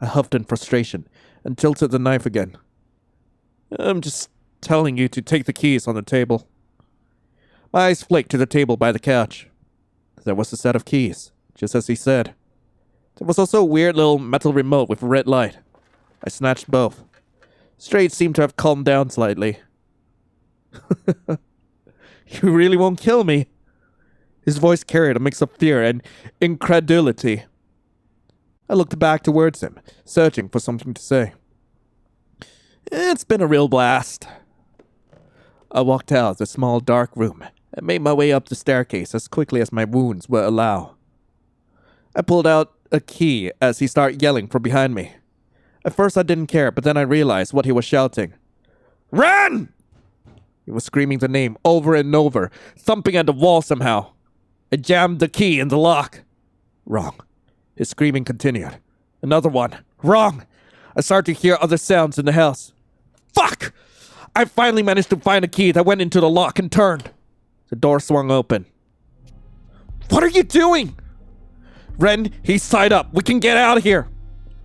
I huffed in frustration and tilted the knife again. I'm just telling you to take the keys on the table. My eyes flicked to the table by the couch. There was a set of keys, just as he said. There was also a weird little metal remote with a red light. I snatched both. Strade seemed to have calmed down slightly. You really won't kill me? His voice carried a mix of fear and incredulity. I looked back towards him, searching for something to say. It's been a real blast. I walked out of the small dark room and made my way up the staircase as quickly as my wounds would allow. I pulled out a key as he started yelling from behind me. At first I didn't care, but then I realized what he was shouting. Run! He was screaming the name over and over, thumping at the wall somehow. I jammed the key in the lock. Wrong. His screaming continued. Another one. Wrong. I started to hear other sounds in the house. Fuck! I finally managed to find a key that went into the lock and turned. The door swung open. What are you doing? Ren, he's tied up. We can get out of here.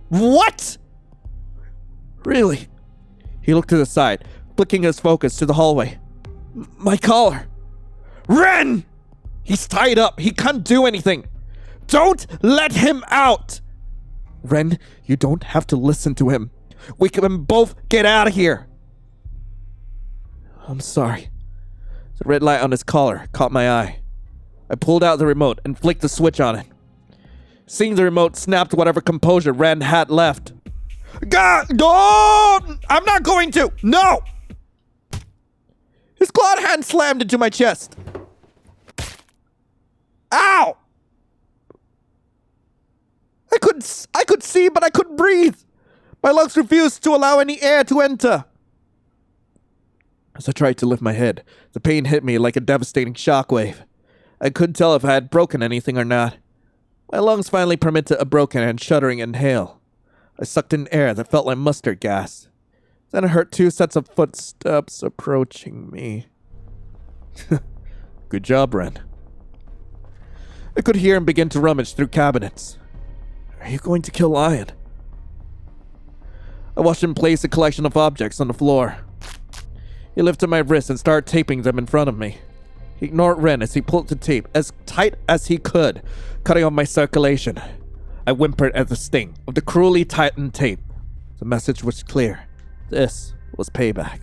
What? Really? He looked to the side, flicking his focus to the hallway. My collar. Ren! He's tied up. He can't do anything. Don't let him out! Ren, you don't have to listen to him. We can both get out of here. I'm sorry. The red light on his collar caught my eye. I pulled out the remote and flicked the switch on it. Seeing the remote snapped whatever composure Ren had left. God, no! I'm not going to! No! His clawed hand slammed into my chest. Ow! I could see, but I couldn't breathe. My lungs refused to allow any air to enter. As I tried to lift my head, the pain hit me like a devastating shockwave. I couldn't tell if I had broken anything or not. My lungs finally permitted a broken and shuddering inhale. I sucked in air that felt like mustard gas. Then I heard 2 sets of footsteps approaching me. Good job, Ren. I could hear him begin to rummage through cabinets. Are you going to kill Lion? I watched him place a collection of objects on the floor. He lifted my wrists and started taping them in front of me. He ignored Ren as he pulled the tape as tight as he could, cutting off my circulation. I whimpered at the sting of the cruelly tightened tape. The message was clear. This was payback.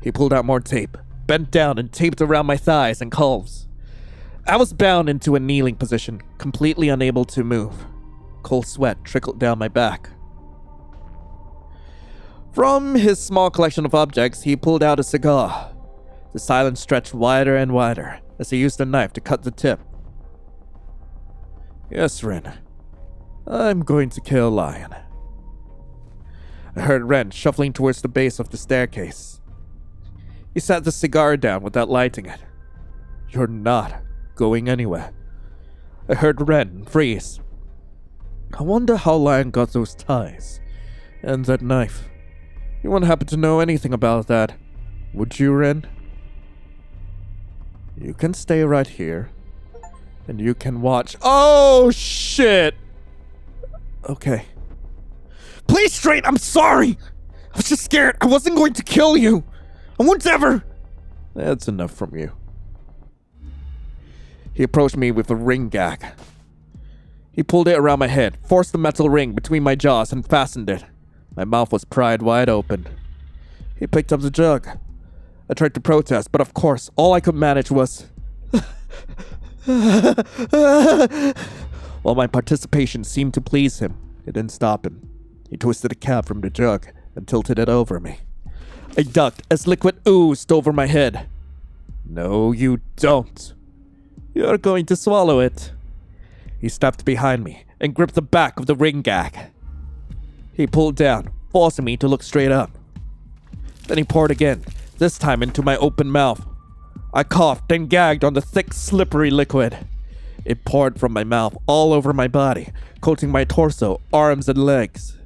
He pulled out more tape, bent down and taped around my thighs and calves. I was bound into a kneeling position, completely unable to move. Cold sweat trickled down my back. From his small collection of objects, he pulled out a cigar. The silence stretched wider and wider as he used a knife to cut the tip. Yes, Ren. I'm going to kill Lion. I heard Ren shuffling towards the base of the staircase. He sat the cigar down without lighting it. You're not going anywhere. I heard Ren freeze. I wonder how Lion got those ties and that knife. You wouldn't happen to know anything about that, would you, Ren? You can stay right here, and you can watch. Oh, shit! Okay. Please, Strade, I'm sorry! I was just scared. I wasn't going to kill you. I won't ever. That's enough from you. He approached me with a ring gag. He pulled it around my head, forced the metal ring between my jaws, and fastened it. My mouth was pried wide open. He picked up the jug. I tried to protest, but of course, all I could manage was... While my participation seemed to please him, it didn't stop him. He twisted a cap from the jug and tilted it over me. I ducked as liquid oozed over my head. No, you don't. You're going to swallow it. He stepped behind me and gripped the back of the ring gag. He pulled down, forcing me to look straight up. Then he poured again, this time into my open mouth. I coughed and gagged on the thick, slippery liquid. It poured from my mouth all over my body, coating my torso, arms, and legs.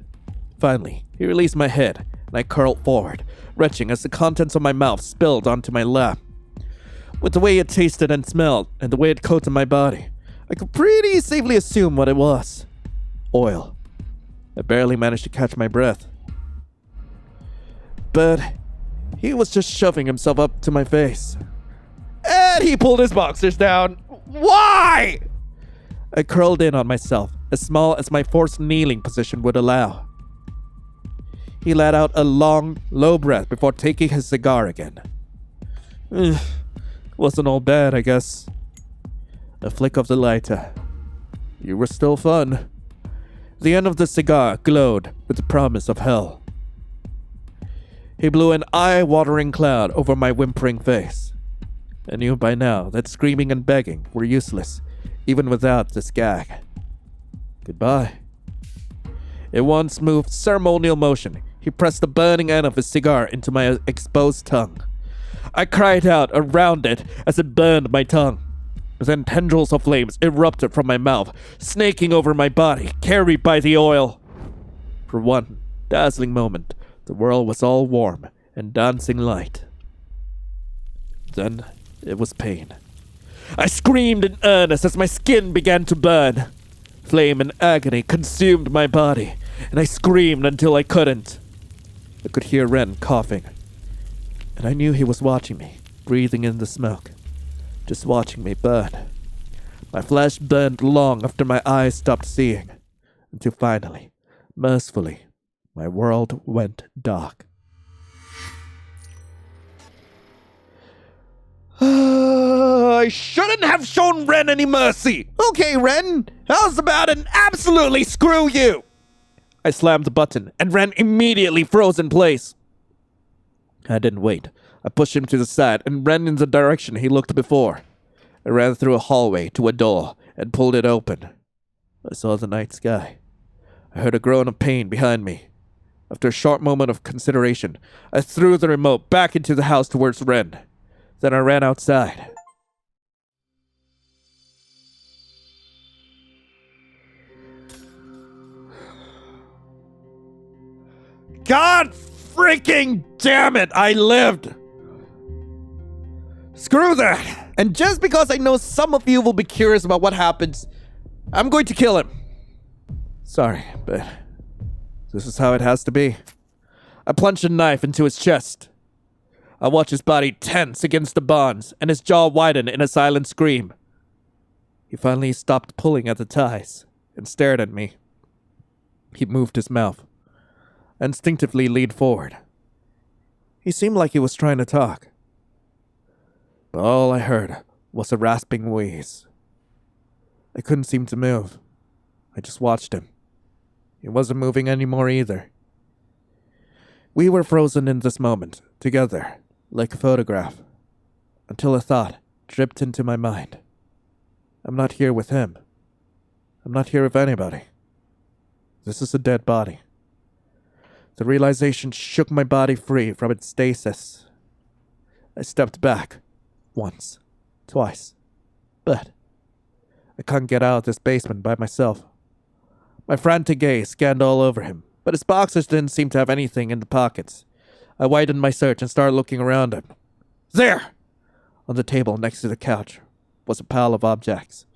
Finally, he released my head, and I curled forward, retching as the contents of my mouth spilled onto my lap. With the way it tasted and smelled, and the way it coated my body, I could pretty safely assume what it was. Oil. I barely managed to catch my breath. But he was just shoving himself up to my face. And he pulled his boxers down. Why? I curled in on myself, as small as my forced kneeling position would allow. He let out a long, low breath before taking his cigar again. Wasn't all bad, I guess. A flick of the lighter. You were still fun. The end of the cigar glowed with the promise of hell. He blew an eye-watering cloud over my whimpering face. I knew by now that screaming and begging were useless, even without this gag. Goodbye. In one smooth, ceremonial motion, he pressed the burning end of his cigar into my exposed tongue. I cried out around it as it burned my tongue. Then tendrils of flames erupted from my mouth, snaking over my body, carried by the oil. For one dazzling moment, the world was all warm and dancing light. Then it was pain. I screamed in earnest as my skin began to burn. Flame and agony consumed my body, and I screamed until I couldn't. I could hear Ren coughing, and I knew he was watching me, breathing in the smoke, just watching me burn. My flesh burned long after my eyes stopped seeing, until finally, mercifully, my world went dark. I shouldn't have shown Ren any mercy. Okay, Ren, how's about an absolutely screw you? I slammed the button, and Ren immediately froze in place. I didn't wait. I pushed him to the side and ran in the direction he looked before. I ran through a hallway to a door and pulled it open. I saw the night sky. I heard a groan of pain behind me. After a short moment of consideration, I threw the remote back into the house towards Ren. Then I ran outside. God freaking damn it, I lived! Screw that! And just because I know some of you will be curious about what happens, I'm going to kill him. Sorry, but this is how it has to be. I plunged a knife into his chest. I watched his body tense against the bonds and his jaw widen in a silent scream. He finally stopped pulling at the ties and stared at me. He moved his mouth. I instinctively leaned forward. He seemed like he was trying to talk, but all I heard was a rasping wheeze. I couldn't seem to move. I just watched him. He wasn't moving anymore either. We were frozen in this moment, together, like a photograph, until a thought dripped into my mind. I'm not here with him. I'm not here with anybody. This is a dead body. The realization shook my body free from its stasis. I stepped back. Once. Twice. But I couldn't get out of this basement by myself. My frantic gaze scanned all over him, but his boxers didn't seem to have anything in the pockets. I widened my search and started looking around him. There! On the table next to the couch was a pile of objects.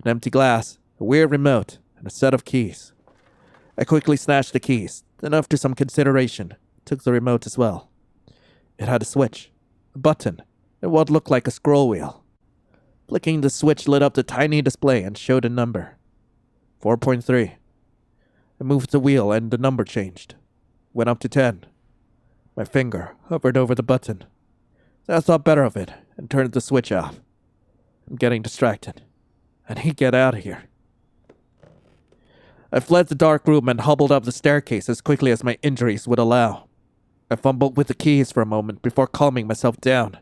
An empty glass, a weird remote, and a set of keys. I quickly snatched the keys, then after some consideration, took the remote as well. It had a switch, a button, and what looked like a scroll wheel. Flicking the switch lit up the tiny display and showed a number. 4.3. I moved the wheel and the number changed. Went up to 10. My finger hovered over the button. Then I thought better of it and turned the switch off. I'm getting distracted. I need to get out of here. I fled the dark room and hobbled up the staircase as quickly as my injuries would allow. I fumbled with the keys for a moment before calming myself down.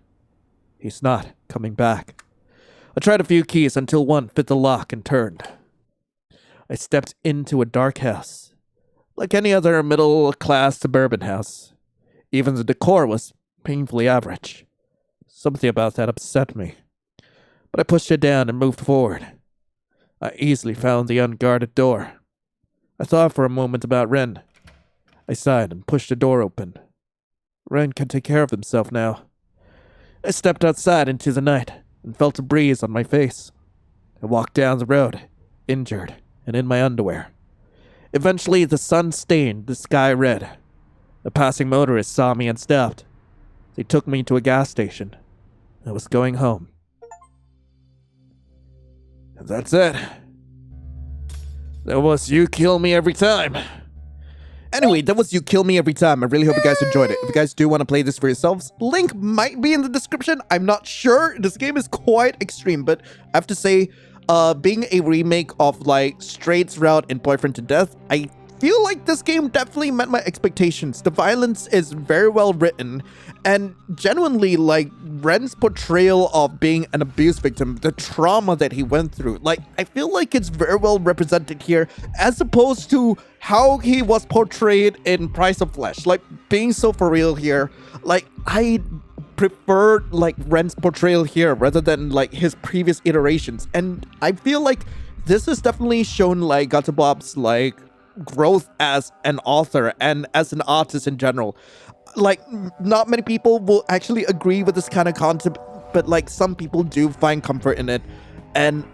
He's not coming back. I tried a few keys until one fit the lock and turned. I stepped into a dark house. Like any other middle-class suburban house. Even the decor was painfully average. Something about that upset me. But I pushed it down and moved forward. I easily found the unguarded door. I thought for a moment about Ren. I sighed and pushed the door open. Ren can take care of himself now. I stepped outside into the night and felt a breeze on my face. I walked down the road, injured and in my underwear. Eventually, the sun stained the sky red. A passing motorist saw me and stopped. They took me to a gas station. I was going home. And that's it. That was You Kill Me Every Time. Anyway, that was You Kill Me Every Time. I really hope you guys enjoyed it. If you guys do want to play this for yourselves, link might be in the description. I'm not sure. This game is quite extreme, but I have to say, being a remake of like STRADE'S route in Boyfriend to Death, I feel like this game definitely met my expectations. The violence is very well written, and genuinely, like, Ren's portrayal of being an abuse victim, the trauma that he went through, like, I feel like it's very well represented here, as opposed to how he was portrayed in Price of Flesh, like, being so for real here. Like, I prefer, like, Ren's portrayal here rather than, like, his previous iterations, and I feel like this has definitely shown, like, Gotobob's, like, growth as an author and as an artist in general. Like, not many people will actually agree with this kind of concept, but like some people do find comfort in it, and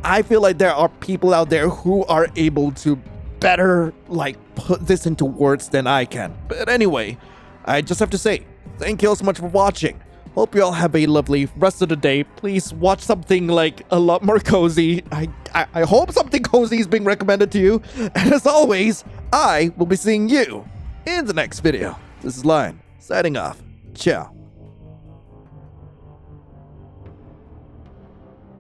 I feel like there are people out there who are able to better like put this into words than I can. But anyway, I just have to say thank you all so much for watching. Hope you all have a lovely rest of the day. Please watch something like a lot more cozy. I hope something cozy is being recommended to you. And as always, I will be seeing you in the next video. This is Lion, signing off. Ciao.